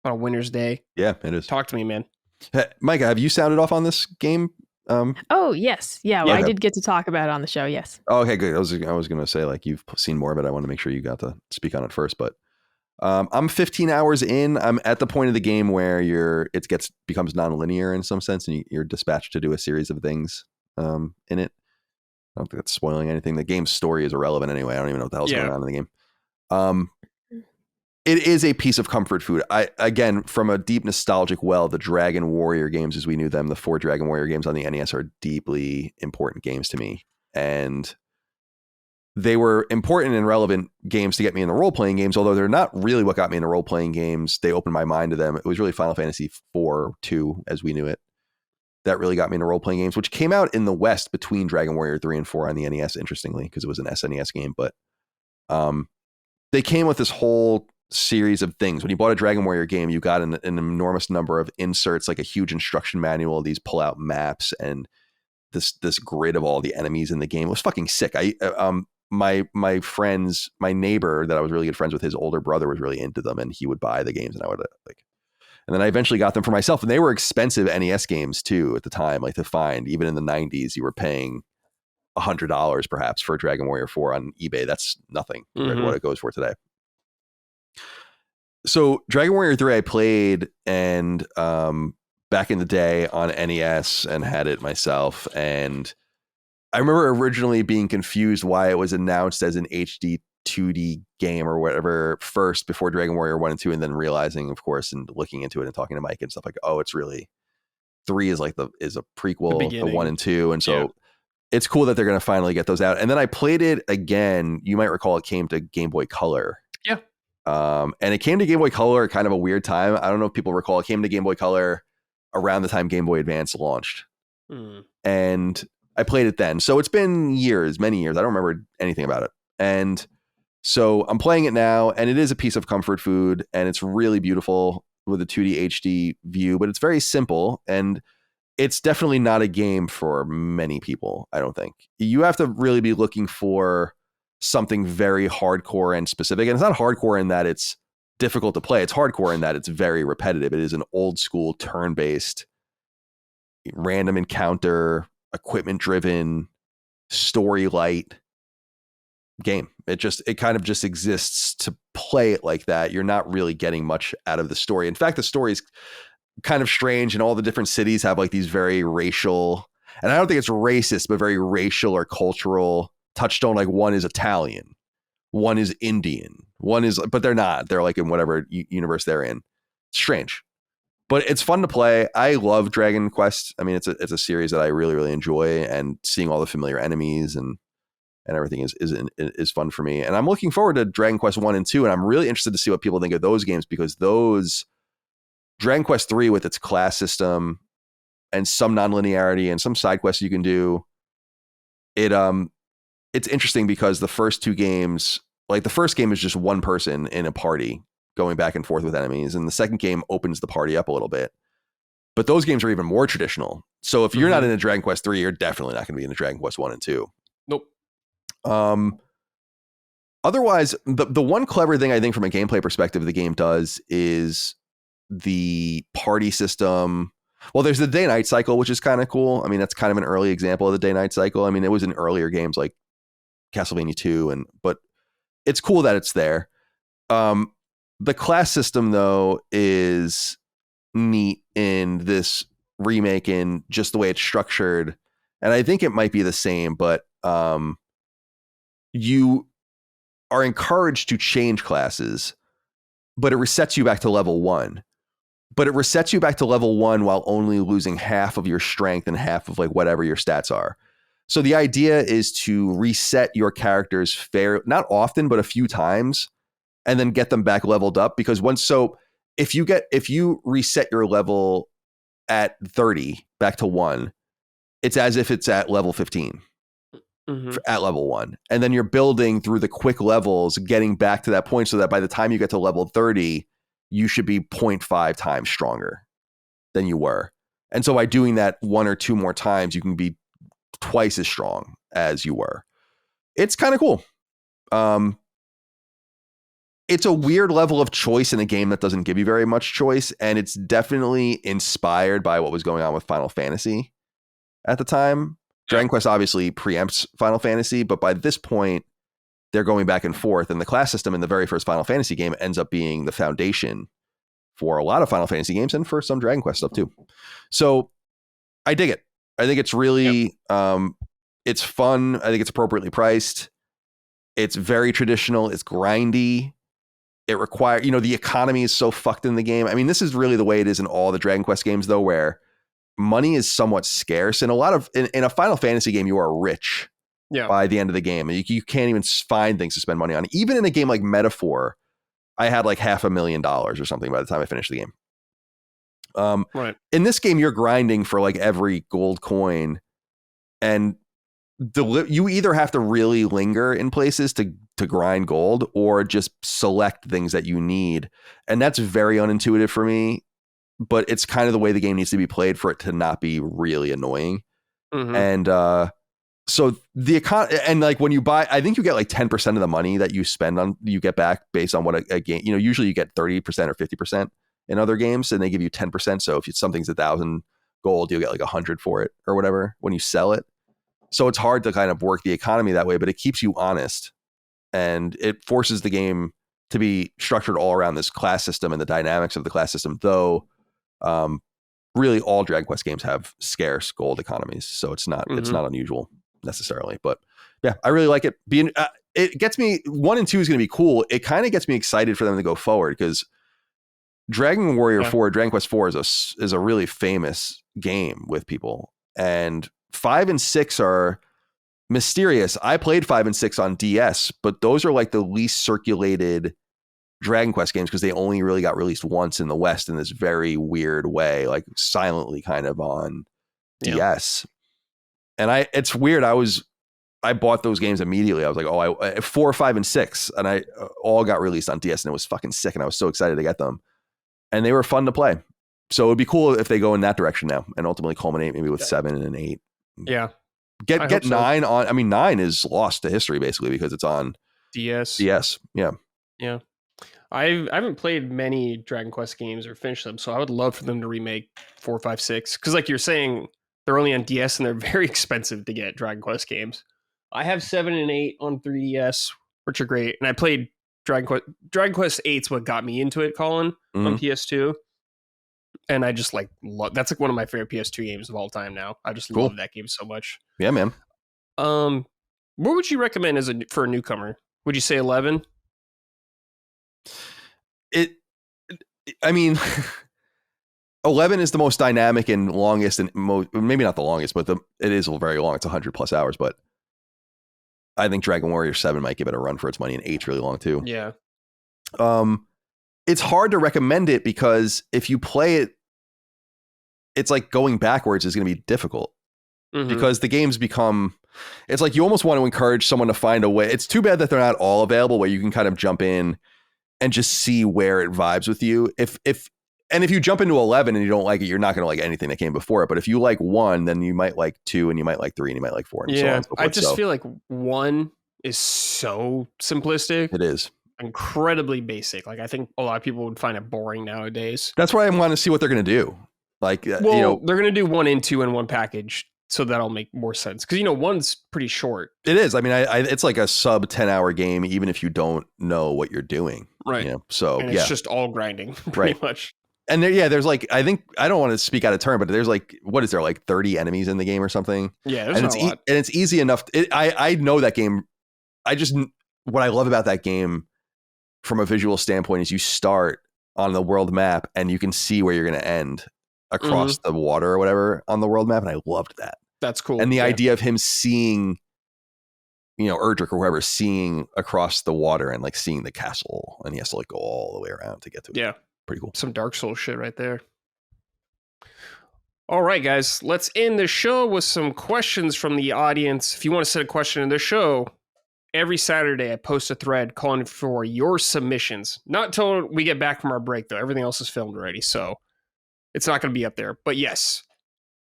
on a winter's day. Yeah, it is. Talk to me, man. Hey, Micah, have you sounded off on this game? Oh, yes. Yeah, Yeah. I did get to talk about it on the show, yes. Oh, okay, good. I was going to say, like, you've seen more of it. I want to make sure you got to speak on it first. But I'm 15 hours in. I'm at the point of the game where it becomes nonlinear in some sense, and you're dispatched to do a series of things in it. I don't think that's spoiling anything. The game's story is irrelevant anyway. I don't even know what the hell's going on in the game. It is a piece of comfort food. Again, from a deep nostalgic well, the Dragon Warrior games as we knew them, the 4 Dragon Warrior games on the NES are deeply important games to me. And they were important and relevant games to get me in the role-playing games, although they're not really what got me into role-playing games. They opened my mind to them. It was really Final Fantasy 2 as we knew it. That really got me into role-playing games, which came out in the West between Dragon Warrior 3 and 4 on the NES, interestingly, because it was an SNES game. But they came with this whole series of things. When you bought a Dragon Warrior game, you got an enormous number of inserts, like a huge instruction manual, these pull-out maps, and this grid of all the enemies in the game. It was fucking sick. My neighbor that I was really good friends with, his older brother was really into them, and he would buy the games, and I would and then I eventually got them for myself, and they were expensive NES games too at the time, like to find. Even in the 90s, you were paying $100 perhaps for a Dragon Warrior 4 on eBay. That's nothing compared to what it goes for today. So Dragon Warrior 3 I played and back in the day on NES and had it myself. And I remember originally being confused why it was announced as an HD 2D game or whatever first before Dragon Warrior 1 and 2, and then realizing, of course, and looking into it and talking to Mike and stuff, like, oh, it's really 3 is like is a prequel to 1 and 2. And so it's cool that they're going to finally get those out. And then I played it again. You might recall it came to Game Boy Color. Yeah. And it came to Game Boy Color at kind of a weird time. I don't know if people recall. It came to Game Boy Color around the time Game Boy Advance launched. And I played it then. So it's been years, many years. I don't remember anything about it. And so I'm playing it now, and it is a piece of comfort food, and it's really beautiful with a 2D HD view, but it's very simple, and it's definitely not a game for many people, I don't think. You have to really be looking for something very hardcore and specific. And it's not hardcore in that it's difficult to play. It's hardcore in that it's very repetitive. It is an old school turn-based, random encounter, equipment-driven, story light game. It kind of just exists to play it like that. You're not really getting much out of the story. In fact, the story is kind of strange, and all the different cities have like these very racial, and I don't think it's racist, but very racial or cultural touchstone. Like one is Italian, one is Indian, one is, but they're not. They're like in whatever universe they're in. It's strange, but it's fun to play. I love Dragon Quest. I mean, it's a series that I really, really enjoy, and seeing all the familiar enemies and everything is fun for me. And I'm looking forward to Dragon Quest 1 and 2, and I'm really interested to see what people think of those games, because those Dragon Quest 3 with its class system and some nonlinearity and some side quests you can do, it's interesting because the first two games, like the first game is just one person in a party going back and forth with enemies, and the second game opens the party up a little bit. But those games are even more traditional. So if you're not in a Dragon Quest 3, you're definitely not going to be in a Dragon Quest 1 and 2. Nope. Otherwise, the one clever thing I think from a gameplay perspective the game does is the party system. Well, there's the day-night cycle, which is kind of cool. I mean, that's kind of an early example of the day-night cycle. I mean, it was in earlier games like Castlevania 2, but it's cool that it's there. The class system, though, is neat in this remake in just the way it's structured. And I think it might be the same, but you are encouraged to change classes, but it resets you back to level 1. But it resets you back to level 1 while only losing half of your strength and half of like whatever your stats are. So the idea is to reset your characters not often, but a few times, and then get them back leveled up. Because if you reset your level at 30 back to 1, it's as if it's at level 15 at level 1. And then you're building through the quick levels, getting back to that point so that by the time you get to level 30, you should be 0.5 times stronger than you were. And so by doing that 1 or 2 more times, you can be twice as strong as you were. It's kind of cool. It's a weird level of choice in a game that doesn't give you very much choice, and it's definitely inspired by what was going on with Final Fantasy at the time. Dragon Quest obviously preempts Final Fantasy, but by this point, they're going back and forth, and the class system in the very first Final Fantasy game ends up being the foundation for a lot of Final Fantasy games and for some Dragon Quest stuff too. So I dig it. I think it's really, it's fun. I think it's appropriately priced. It's very traditional. It's grindy. It requires, the economy is so fucked in the game. I mean, this is really the way it is in all the Dragon Quest games, though, where money is somewhat scarce. And a lot of, in a Final Fantasy game, you are rich by the end of the game. And you can't even find things to spend money on. Even in a game like Metaphor, I had like $500,000 or something by the time I finished the game. Right. In this game, you're grinding for like every gold coin, and you either have to really linger in places to grind gold or just select things that you need. And that's very unintuitive for me, but it's kind of the way the game needs to be played for it to not be really annoying. Mm-hmm. And so and like when you buy, I think you get like 10% of the money that you spend on, you get back based on what a game, usually you get 30% or 50% in other games, and they give you 10%. So if something's 1,000 gold, you'll get like 100 for it or whatever when you sell it. So it's hard to kind of work the economy that way, but it keeps you honest, and it forces the game to be structured all around this class system and the dynamics of the class system. Though, really, all Dragon Quest games have scarce gold economies, so it's not unusual necessarily. But yeah, I really like it. It gets me. 1 and 2 is going to be cool. It kind of gets me excited for them to go forward, because Dragon Warrior 4, Dragon Quest 4 is a really famous game with people, and 5 and 6 are mysterious. I played 5 and 6 on DS, but those are like the least circulated Dragon Quest games because they only really got released once in the West in this very weird way, like silently kind of on DS. And it's weird. I bought those games immediately. I was like, 4, 5, and 6, and I all got released on DS, and it was fucking sick, and I was so excited to get them, and they were fun to play. So it'd be cool if they go in that direction now and ultimately culminate maybe with 7 and 8. Yeah. Get 9 on. I mean, 9 is lost to history basically because it's on DS. Yeah. I haven't played many Dragon Quest games or finished them, so I would love for them to remake 4, 5, 6. Because like you're saying, they're only on DS and they're very expensive to get Dragon Quest games. I have 7 and 8 on 3DS, which are great. And I played Dragon Quest 8's what got me into it, Colin, on PS2. And I just that's like one of my favorite PS2 games of all time now. I just love that game so much. Yeah, man. What would you recommend for a newcomer? Would you say 11? I mean, 11 is the most dynamic and longest, and maybe not the longest, but it is very long. It's 100 plus hours, but I think Dragon Warrior 7 might give it a run for its money, and 8's really long too. Yeah. It's hard to recommend it because if you play it, it's like going backwards is going to be difficult because the games it's like you almost want to encourage someone to find a way. It's too bad that they're not all available where you can kind of jump in and just see where it vibes with you. If you jump into 11 and you don't like it, you're not going to like anything that came before it. But if you like 1, then you might like 2, and you might like 3, and you might like 4. And so on and so forth. I just feel like 1 is so simplistic. It is incredibly basic. Like I think a lot of people would find it boring nowadays. That's why I want to see what they're going to do. Like, they're going to do 1 and 2 in one package, so that'll make more sense. Because 1's pretty short. It is. I mean, it's like a sub 10-hour game, even if you don't know what you're doing. Right. So and it's just all grinding, pretty much. And there's like, I think, I don't want to speak out of turn, but there's like, what is there, like 30 enemies in the game or something? Yeah, there's not a lot. And it's easy enough. I know that game. What I love about that game from a visual standpoint is you start on the world map and you can see where you're going to end across the water or whatever on the world map. And I loved that. That's cool. And the idea of him seeing, Erdrick or whoever, seeing across the water and like seeing the castle, and he has to like go all the way around to get to it. Yeah. Pretty cool. Some Dark Souls shit right there. All right, guys, let's end the show with some questions from the audience. If you want to send a question in the show, every Saturday I post a thread calling for your submissions. Not until we get back from our break, though. Everything else is filmed already, so it's not going to be up there. But yes,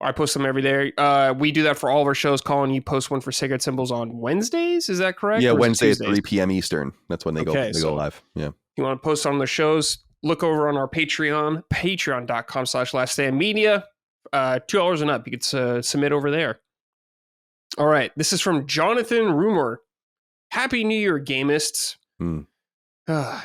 I post them every day. We do that for all of our shows. Colin, you post one for Sacred Symbols on Wednesdays. Is that correct? Yeah, Or is it Wednesday at Tuesdays? 3 p.m. Eastern. That's when they Okay, go so- live. Yeah. You want to post on the shows, look over on our Patreon, patreon.com/laststandmedia. $2 and up. You could submit over there. All right. This is from Jonathan Rumor. Happy New Year, gamists. Now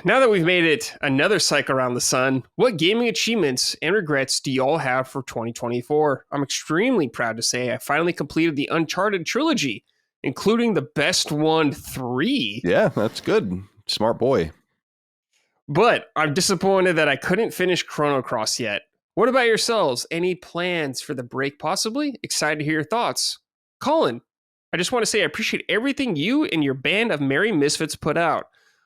that we've made it another cycle around the sun, what gaming achievements and regrets do y'all have for 2024? I'm extremely proud to say I finally completed the Uncharted trilogy, including the best one 3. Yeah, that's good. Smart boy. But I'm disappointed that I couldn't finish Chrono Cross yet. What about yourselves? Any plans for the break possibly? Excited to hear your thoughts. Colin, I just want to say I appreciate everything you and your band of Merry Misfits put out.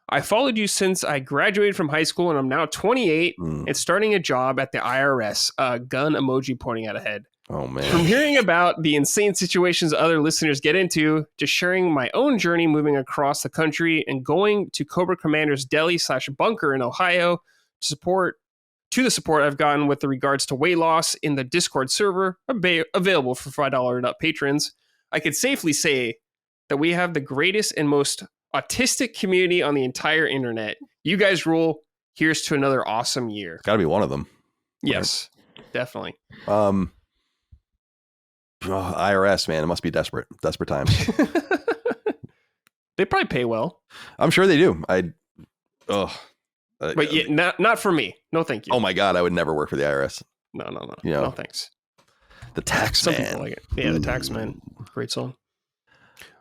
I followed you since I graduated from high school and I'm now 28 and starting a job at the IRS. Gun emoji pointing out ahead. Oh, man. From hearing about the insane situations other listeners get into, to sharing my own journey moving across the country and going to Cobra Commander's deli/bunker in Ohio to the support I've gotten with regards to weight loss in the Discord server available for $5 and up patrons, I could safely say that we have the greatest and most autistic community on the entire internet. You guys rule. Here's to another awesome year. Got to be one of them. Yes, definitely. IRS, man, it must be desperate times. They probably pay well. I'm sure they do. But yeah, not for me. No, thank you. Oh my God, I would never work for the IRS. No. You know, no, thanks. The tax Some man. people like it. Yeah, the tax man. Great song.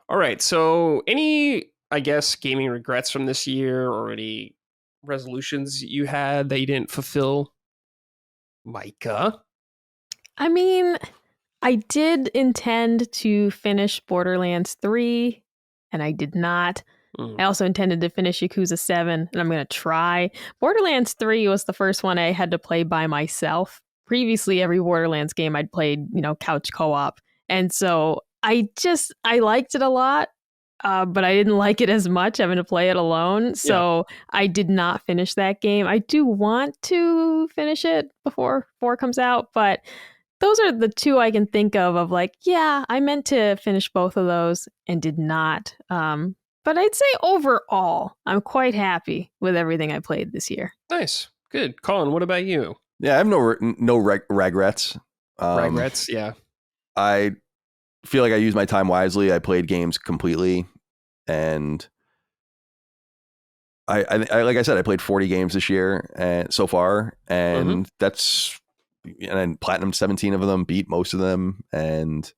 All right. So any, I guess, gaming regrets from this year or any resolutions you had that you didn't fulfill? Micah? I mean, I did intend to finish Borderlands 3, and I did not. I also intended to finish Yakuza 7, and I'm going to try. Borderlands 3 was the first one I had to play by myself. Previously, every Borderlands game I'd played, couch co-op. And so I liked it a lot, but I didn't like it as much having to play it alone. So I did not finish that game. I do want to finish it before 4 comes out, but those are the two I can think of like, yeah, I meant to finish both of those and did not. But I'd say overall, I'm quite happy with everything I played this year. Nice. Good. Colin, what about you? Yeah, I have no regrets. Regrets, yeah. I feel like I used my time wisely. I played games completely, and I like I said, I played 40 games this year and so far, and and platinum 17 of them, beat most of them, and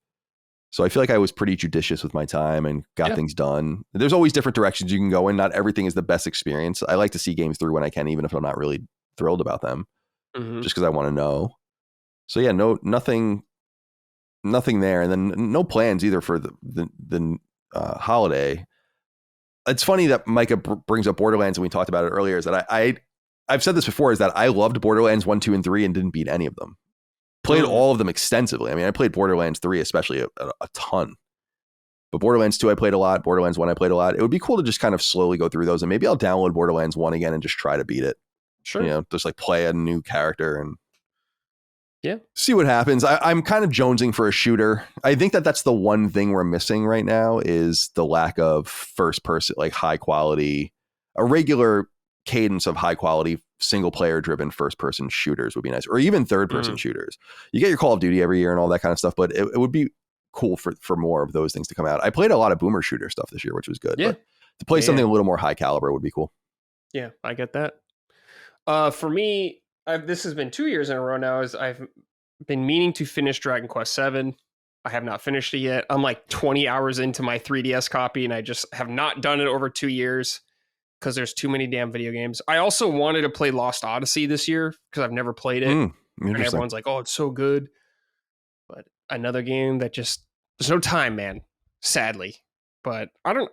so I feel like I was pretty judicious with my time and got things done. There's always different directions you can go in. Not everything is the best experience. I like to see games through when I can, even if I'm not really thrilled about them, just because I want to know. So yeah, nothing there, and then no plans either for the holiday. It's funny that Micah brings up Borderlands, and we talked about it earlier. Is that I've said this before, is that I loved Borderlands 1, 2, and 3 and didn't beat any of them. Played all of them extensively. I mean, I played Borderlands 3 especially a ton. But Borderlands 2 I played a lot. Borderlands 1 I played a lot. It would be cool to just kind of slowly go through those, and maybe I'll download Borderlands 1 again and just try to beat it. Sure. Just like play a new character and see what happens. I'm kind of jonesing for a shooter. I think that's the one thing we're missing right now is the lack of first person, like high quality, a regular cadence of high quality single player driven first person shooters would be nice, or even third person shooters. You get your Call of Duty every year and all that kind of stuff, but it would be cool for more of those things to come out. I played a lot of boomer shooter stuff this year, which was good. But to play something a little more high caliber would be cool. Yeah, I get that. For me, this has been 2 years in a row now. I've been meaning to finish Dragon Quest VII. I have not finished it yet. I'm like 20 hours into my 3DS copy, and I just have not done it over 2 years because there's too many damn video games. I also wanted to play Lost Odyssey this year because I've never played it. And everyone's like, oh, it's so good. But another game that just, there's no time, man, sadly. But I'm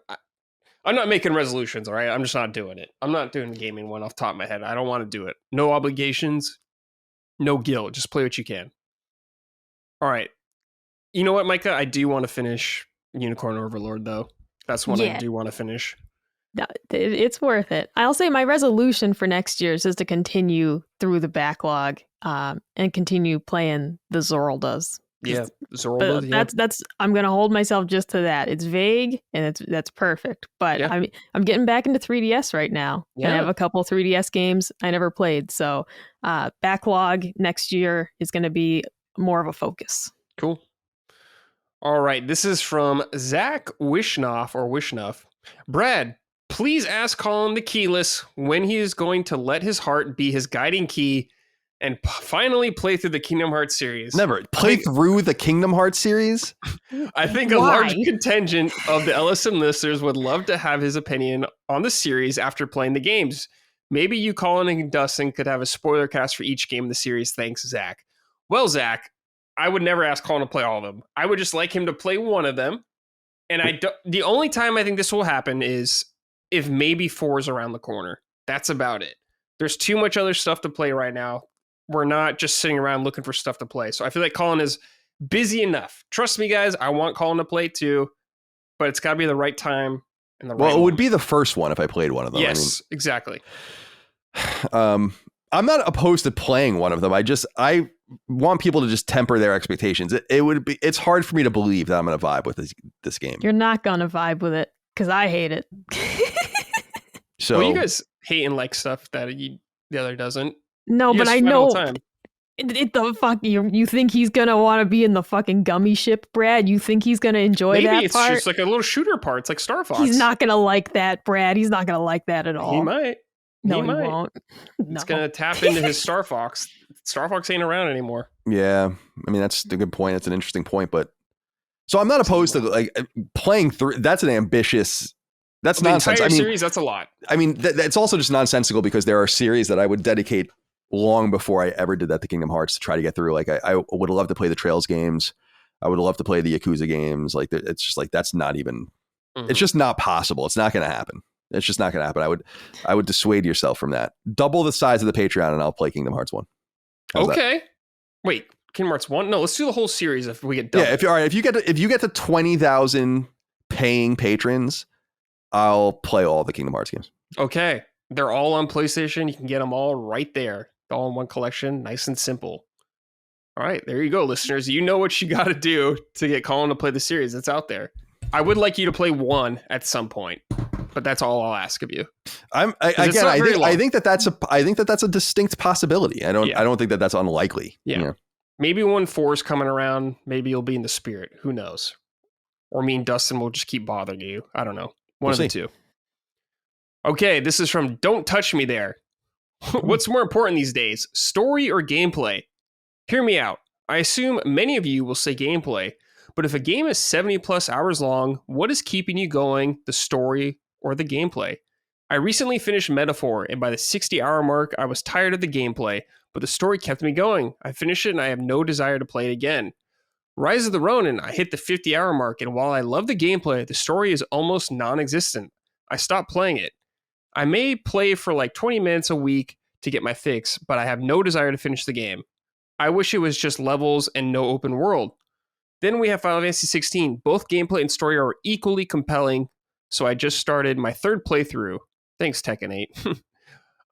not making resolutions, all right? I'm just not doing it. I'm not doing the gaming one off the top of my head. I don't want to do it. No obligations, no guilt. Just play what you can. All right. You know what, Micah? I do want to finish Unicorn Overlord, though. That's one I do want to finish. It's worth it. I'll say my resolution for next year is to continue through the backlog and continue playing the Zorldas. Yeah, Zelda. But Yeah. that's I'm gonna hold myself just to that. It's vague and that's perfect. But Yeah. I'm getting back into 3DS right now. Yeah. And I have a couple 3DS games I never played. So backlog next year is gonna be more of a focus. Cool. All right. This is from Zach Wishnoff. Brad, please ask Colin the keyless when he is going to let his heart be his guiding key and finally play through the Kingdom Hearts series. Never play through the Kingdom Hearts series. I think a large contingent of the LSM listeners would love to have his opinion on the series after playing the games. Maybe you, Colin, and Dustin could have a spoiler cast for each game in the series. Thanks, Zach. Well, Zach, I would never ask Colin to play all of them. I would just like him to play one of them. And the only time I think this will happen is if maybe 4 is around the corner. That's about it. There's too much other stuff to play right now. We're not just sitting around looking for stuff to play. So I feel like Colin is busy enough. Trust me, guys. I want Colin to play too, but it's got to be the right time and the right. Well, it would be the first one if I played one of them. Yes, exactly. I'm not opposed to playing one of them. I want people to just temper their expectations. It's hard for me to believe that I'm going to vibe with this game. You're not going to vibe with it because I hate it. So well, you guys hate and like stuff that the other doesn't. No, but I know the fuck you think he's gonna want to be in the fucking gummy ship, Brad? You think he's gonna enjoy that part? Maybe it's just like a little shooter part. It's like Star Fox. He's not gonna like that, Brad. He's not gonna like that at all. He might. No, he won't. It's gonna tap into his Star Fox. Star Fox ain't around anymore. Yeah, I mean that's a good point. It's an interesting point, but so I'm not opposed to like playing through. That's an ambitious. That's nonsense. Entire series, that's a lot. I mean, it's also just nonsensical because there are series that I would dedicate long before I ever did that to Kingdom Hearts to try to get through. Like I would love to play the Trails games. I would love to play the Yakuza games. Like it's just like that's not even. It's just not possible. It's not going to happen. It's just not going to happen. I would dissuade yourself from that. Double the size of the Patreon, and I'll play Kingdom Hearts 1. How's okay. That? Wait, Kingdom Hearts 1? No, let's do the whole series if we get double. Yeah, if you get to 20,000 paying patrons, I'll play all the Kingdom Hearts games. Okay. They're all on PlayStation. You can get them all right there. All in one collection. Nice and simple. All right. There you go, listeners. You know what you got to do to get Colin to play the series. It's out there. I would like you to play 1 at some point, but that's all I'll ask of you. I think that's a distinct possibility. I don't think that that's unlikely. Yeah. You know? Maybe when 4 is coming around, maybe you'll be in the spirit. Who knows? Or me and Dustin will just keep bothering you. I don't know. One of the two. Okay, this is from Don't Touch Me There. What's more important these days, story or gameplay? Hear me out. I assume many of you will say gameplay, but if a game is 70 plus hours long, what is keeping you going, the story or the gameplay? I recently finished Metaphor, and by the 60-hour mark, I was tired of the gameplay, but the story kept me going. I finished it, and I have no desire to play it again. Rise of the Ronin, I hit the 50-hour mark, and while I love the gameplay, the story is almost non-existent. I stopped playing it. I may play for like 20 minutes a week to get my fix, but I have no desire to finish the game. I wish it was just levels and no open world. Then we have Final Fantasy 16. Both gameplay and story are equally compelling, so I just started my 3rd playthrough. Thanks, Tekken 8.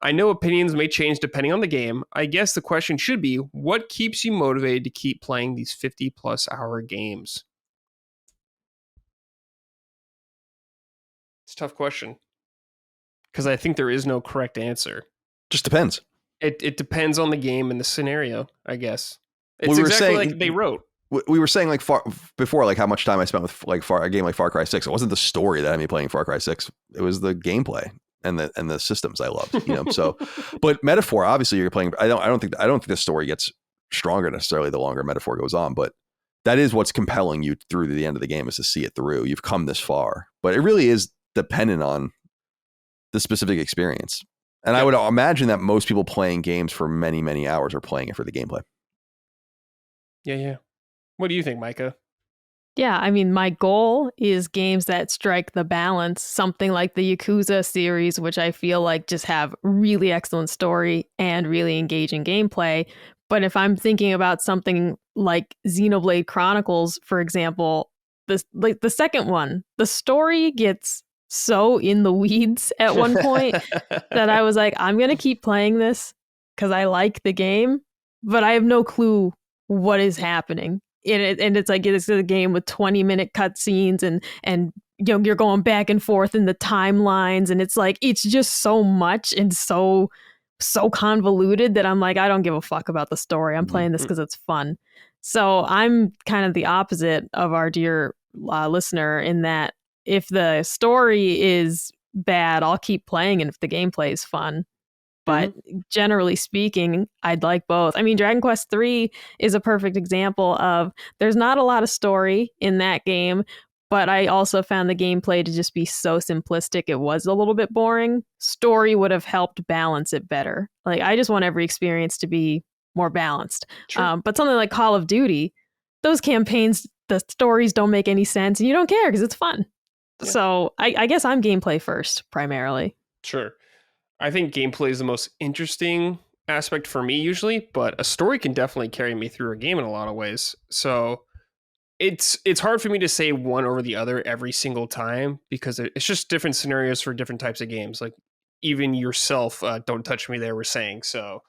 I know opinions may change depending on the game. I guess the question should be, what keeps you motivated to keep playing these 50-plus hour games? It's a tough question. Because I think there is no correct answer. Just depends. It depends on the game and the scenario, I guess. It's we were exactly saying, like they wrote. We were saying like before, like how much time I spent with like a game like Far Cry 6. It wasn't the story that had me playing Far Cry 6. It was the gameplay and the systems I loved. You know, so but Metaphor, obviously you're playing. I don't think the story gets stronger necessarily the longer Metaphor goes on, but that is what's compelling you through to the end of the game is to see it through. You've come this far, but it really is dependent on the specific experience. And I would imagine that most people playing games for many, many hours are playing it for the gameplay. Yeah. What do you think, Micah? Yeah, I mean, my goal is games that strike the balance, something like the Yakuza series, which I feel like just have really excellent story and really engaging gameplay. But if I'm thinking about something like Xenoblade Chronicles, for example, the second one, the story gets so in the weeds at one point that I was like, I'm going to keep playing this because I like the game, but I have no clue what is happening. and it's like it's a game with 20-minute cutscenes and you're going back and forth in the timelines, and it's like it's just so much and so convoluted that I'm like, I don't give a fuck about the story. I'm playing this because it's fun. So I'm kind of the opposite of our dear listener in that if the story is bad, I'll keep playing, and if the gameplay is fun. But generally speaking, I'd like both. I mean, Dragon Quest III is a perfect example of there's not a lot of story in that game, but I also found the gameplay to just be so simplistic. It was a little bit boring. Story would have helped balance it better. Like, I just want every experience to be more balanced. Sure. But something like Call of Duty, those campaigns, the stories don't make any sense, and you don't care because it's fun. Yeah. So I guess I'm gameplay first, primarily. Sure. I think gameplay is the most interesting aspect for me usually, but a story can definitely carry me through a game in a lot of ways. So it's hard for me to say one over the other every single time because it's just different scenarios for different types of games. Like even yourself, Don't Touch Me There, we're saying. So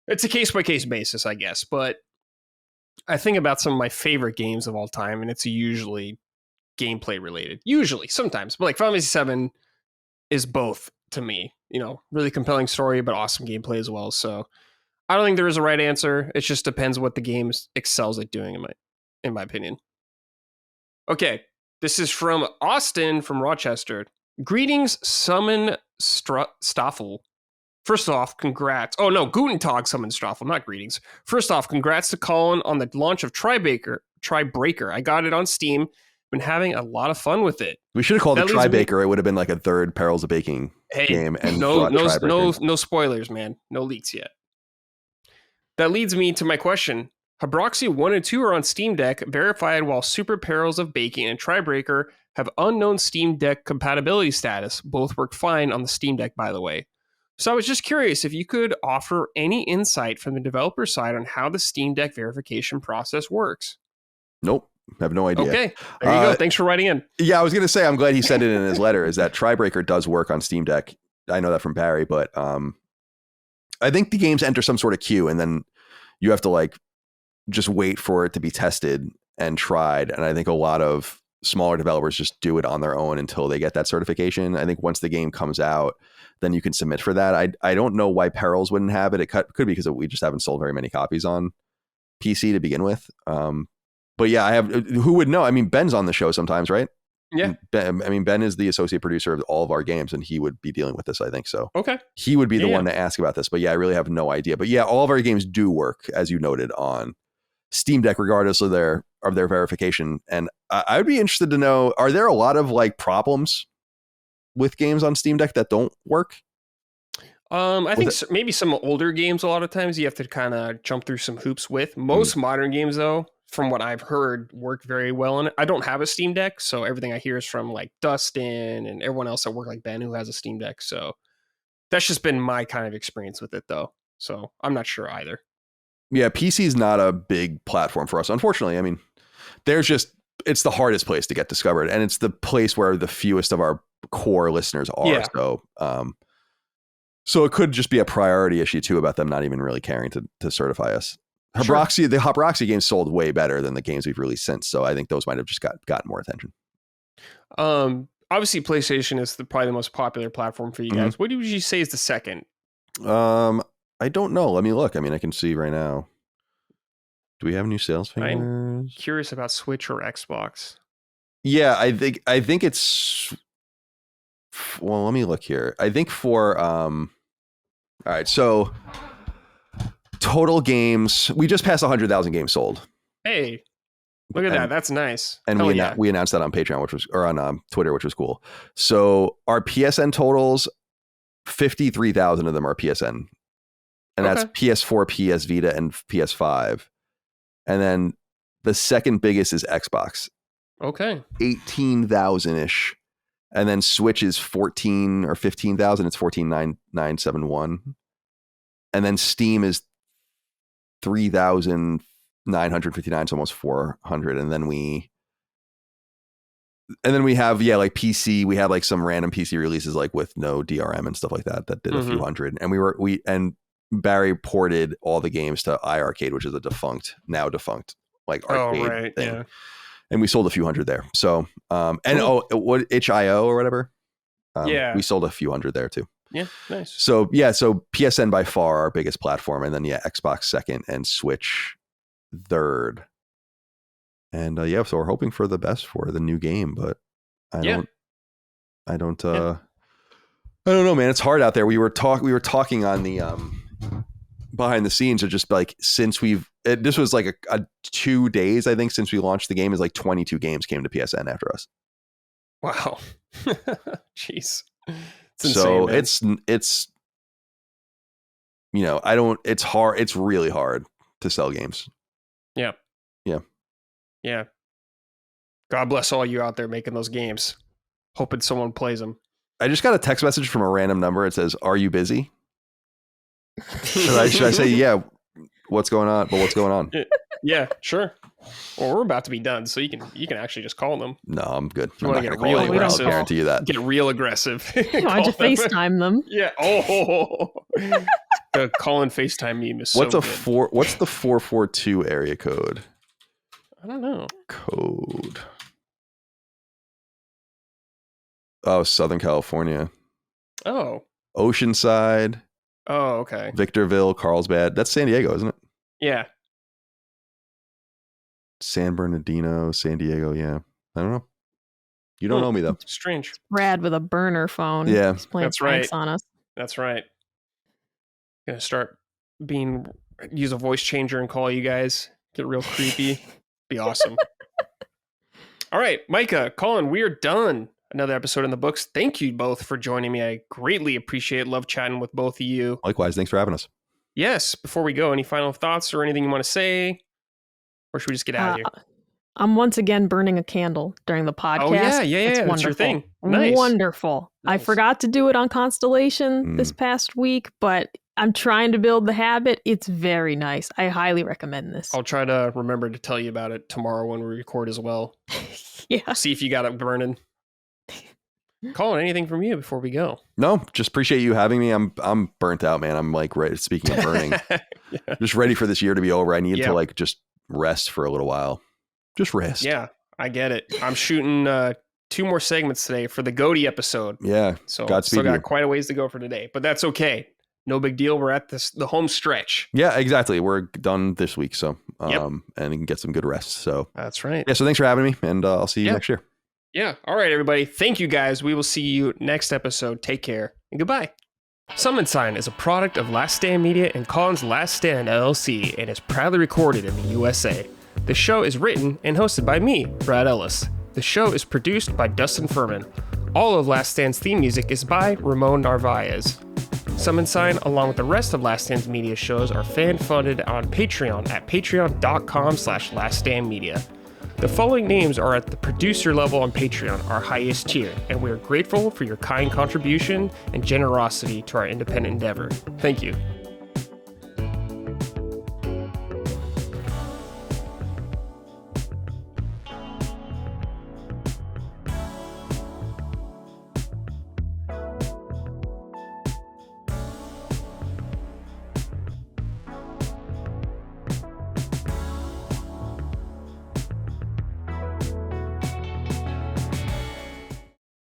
it's a case-by-case basis, I guess. But I think about some of my favorite games of all time, and it's usually gameplay related. Usually, sometimes. But like Final Fantasy VII is both to me. Really compelling story, but awesome gameplay as well. So I don't think there is a right answer. It just depends what the game excels at doing, in my opinion. Okay, this is from Austin from Rochester. Greetings, Summon Stoffel. First off, congrats. Oh no, Guten Tag, Summon Stoffel, not greetings. First off, congrats to Colin on the launch of Tribreaker. I got it on Steam. Been having a lot of fun with it. We should have called it Tri-Baker. It would have been like a third Perils of Baking game. And no spoilers, man. No leaks yet. That leads me to my question. Habroxy 1 and 2 are on Steam Deck, verified, while Super Perils of Baking and Tribreaker have unknown Steam Deck compatibility status. Both work fine on the Steam Deck, by the way. So I was just curious if you could offer any insight from the developer side on how the Steam Deck verification process works. Nope. I have no idea. Okay, there you go. Thanks for writing in. Yeah, I was going to say, I'm glad he said it in his letter, is that Tribreaker does work on Steam Deck. I know that from Barry, but I think the games enter some sort of queue, and then you have to like just wait for it to be tested and tried. And I think a lot of smaller developers just do it on their own until they get that certification. I think once the game comes out, then you can submit for that. I don't know why Perils wouldn't have it. It could be because we just haven't sold very many copies on PC to begin with. But yeah, who would know? I mean, Ben's on the show sometimes, right? Yeah. Ben is the associate producer of all of our games, and he would be dealing with this, I think. So okay, he would be the one to ask about this. But yeah, I really have no idea. But yeah, all of our games do work, as you noted, on Steam Deck, regardless of their verification. And I would be interested to know, are there a lot of like problems with games on Steam Deck that don't work? I think maybe some older games, a lot of times you have to kind of jump through some hoops with. Most modern games, though, from what I've heard, work very well on it. I don't have a Steam Deck, so everything I hear is from like Dustin and everyone else at work, like Ben, who has a Steam Deck. So that's just been my kind of experience with it, though. So I'm not sure either. Yeah, PC is not a big platform for us, unfortunately. I mean, it's the hardest place to get discovered, and it's the place where the fewest of our core listeners are. Yeah. So it could just be a priority issue too about them not even really caring to certify us. Habroxy, the Habroxy games sold way better than the games we've released since, so I think those might have just gotten more attention. Obviously, PlayStation is probably the most popular platform for you guys. What would you say is the second? I don't know. Let me look. I mean, I can see right now. Do we have new sales figures? I'm curious about Switch or Xbox. Yeah, I think it's. Well, let me look here. I think for all right, so total games, we just passed 100,000 games sold. Hey, look at that. That's nice. And we announced that on Patreon, or on Twitter, which was cool. So our PSN totals, 53,000 of them are PSN. And that's PS4, PS Vita, and PS5. And then the second biggest is Xbox. Okay. 18,000-ish. And then Switch is 14 or 15,000. It's 14,971. And then Steam is 3,959, so almost 400. And then we have, like PC, we had like some random PC releases like with no DRM and stuff like that did a few hundred. And Barry ported all the games to iArcade, which is now defunct like arcade right. thing. Yeah. And we sold a few hundred there. So, what itch.io or whatever. We sold a few hundred there too. Yeah. Nice. So PSN by far our biggest platform. And then, Xbox second and Switch third. And so we're hoping for the best for the new game, but I don't know, man. It's hard out there. We were talking on the behind the scenes of just like, since this was like a 2 days, I think, since we launched the game, is like 22 games came to PSN after us. Wow. Jeez. So insane, it's it's hard. It's really hard to sell games. Yeah. God bless all you out there making those games. Hoping someone plays them. I just got a text message from a random number. It says, "Are you busy?" Should I say, yeah? What's going on? But what's going on? Yeah, sure. Well, we're about to be done, so you can actually just call them. No, I'm good. You I'm want not to going to call anyone. I'll guarantee you that. Get real aggressive. Why'd you FaceTime them? Yeah. Oh, the Colin FaceTime meme is What's so good. What's the 442 area code? I don't know. Code. Oh, Southern California. Oh. Oceanside. Oh, okay. Victorville, Carlsbad. That's San Diego, isn't it? Yeah. San Bernardino, San Diego. Yeah. I don't know. You don't know me, though. Strange. Brad with a burner phone. Yeah. He's playing That's pranks right. on us. That's right. Gonna start use a voice changer and call you guys. Get real creepy. Be awesome. All right, Micah, Colin, we are done. Another episode in the books. Thank you both for joining me. I greatly appreciate it. Love chatting with both of you. Likewise. Thanks for having us. Yes. Before we go, any final thoughts or anything you want to say? Or should we just get out of here? I'm once again burning a candle during the podcast. Oh, yeah. It's That's wonderful. your thing. Nice. Wonderful. Nice. I forgot to do it on Constellation this past week, but I'm trying to build the habit. It's very nice. I highly recommend this. I'll try to remember to tell you about it tomorrow when we record as well. Yeah. See if you got it burning. Colin, anything from you before we go? No, just appreciate you having me. I'm burnt out, man. I'm like ready. Speaking of burning, just ready for this year to be over. I need to like just rest for a little while. Just rest. Yeah, I get it. I'm shooting 2 more segments today for the Goaty episode. Yeah. So Godspeed. Still got quite a ways to go for today, but that's okay. No big deal. We're at the home stretch. Yeah, exactly. We're done this week, so and you can get some good rest. So that's right. Yeah. So thanks for having me, and I'll see you next year. Yeah. All right, everybody. Thank you, guys. We will see you next episode. Take care and goodbye. Summon Sign is a product of Last Stand Media and Colin's Last Stand LLC and is proudly recorded in the USA. The show is written and hosted by me, Brad Ellis. The show is produced by Dustin Furman. All of Last Stand's theme music is by Ramon Narvaez. Summon Sign, along with the rest of Last Stand's media shows, are fan-funded on Patreon at patreon.com/laststandmedia. The following names are at the producer level on Patreon, our highest tier, and we are grateful for your kind contribution and generosity to our independent endeavor. Thank you.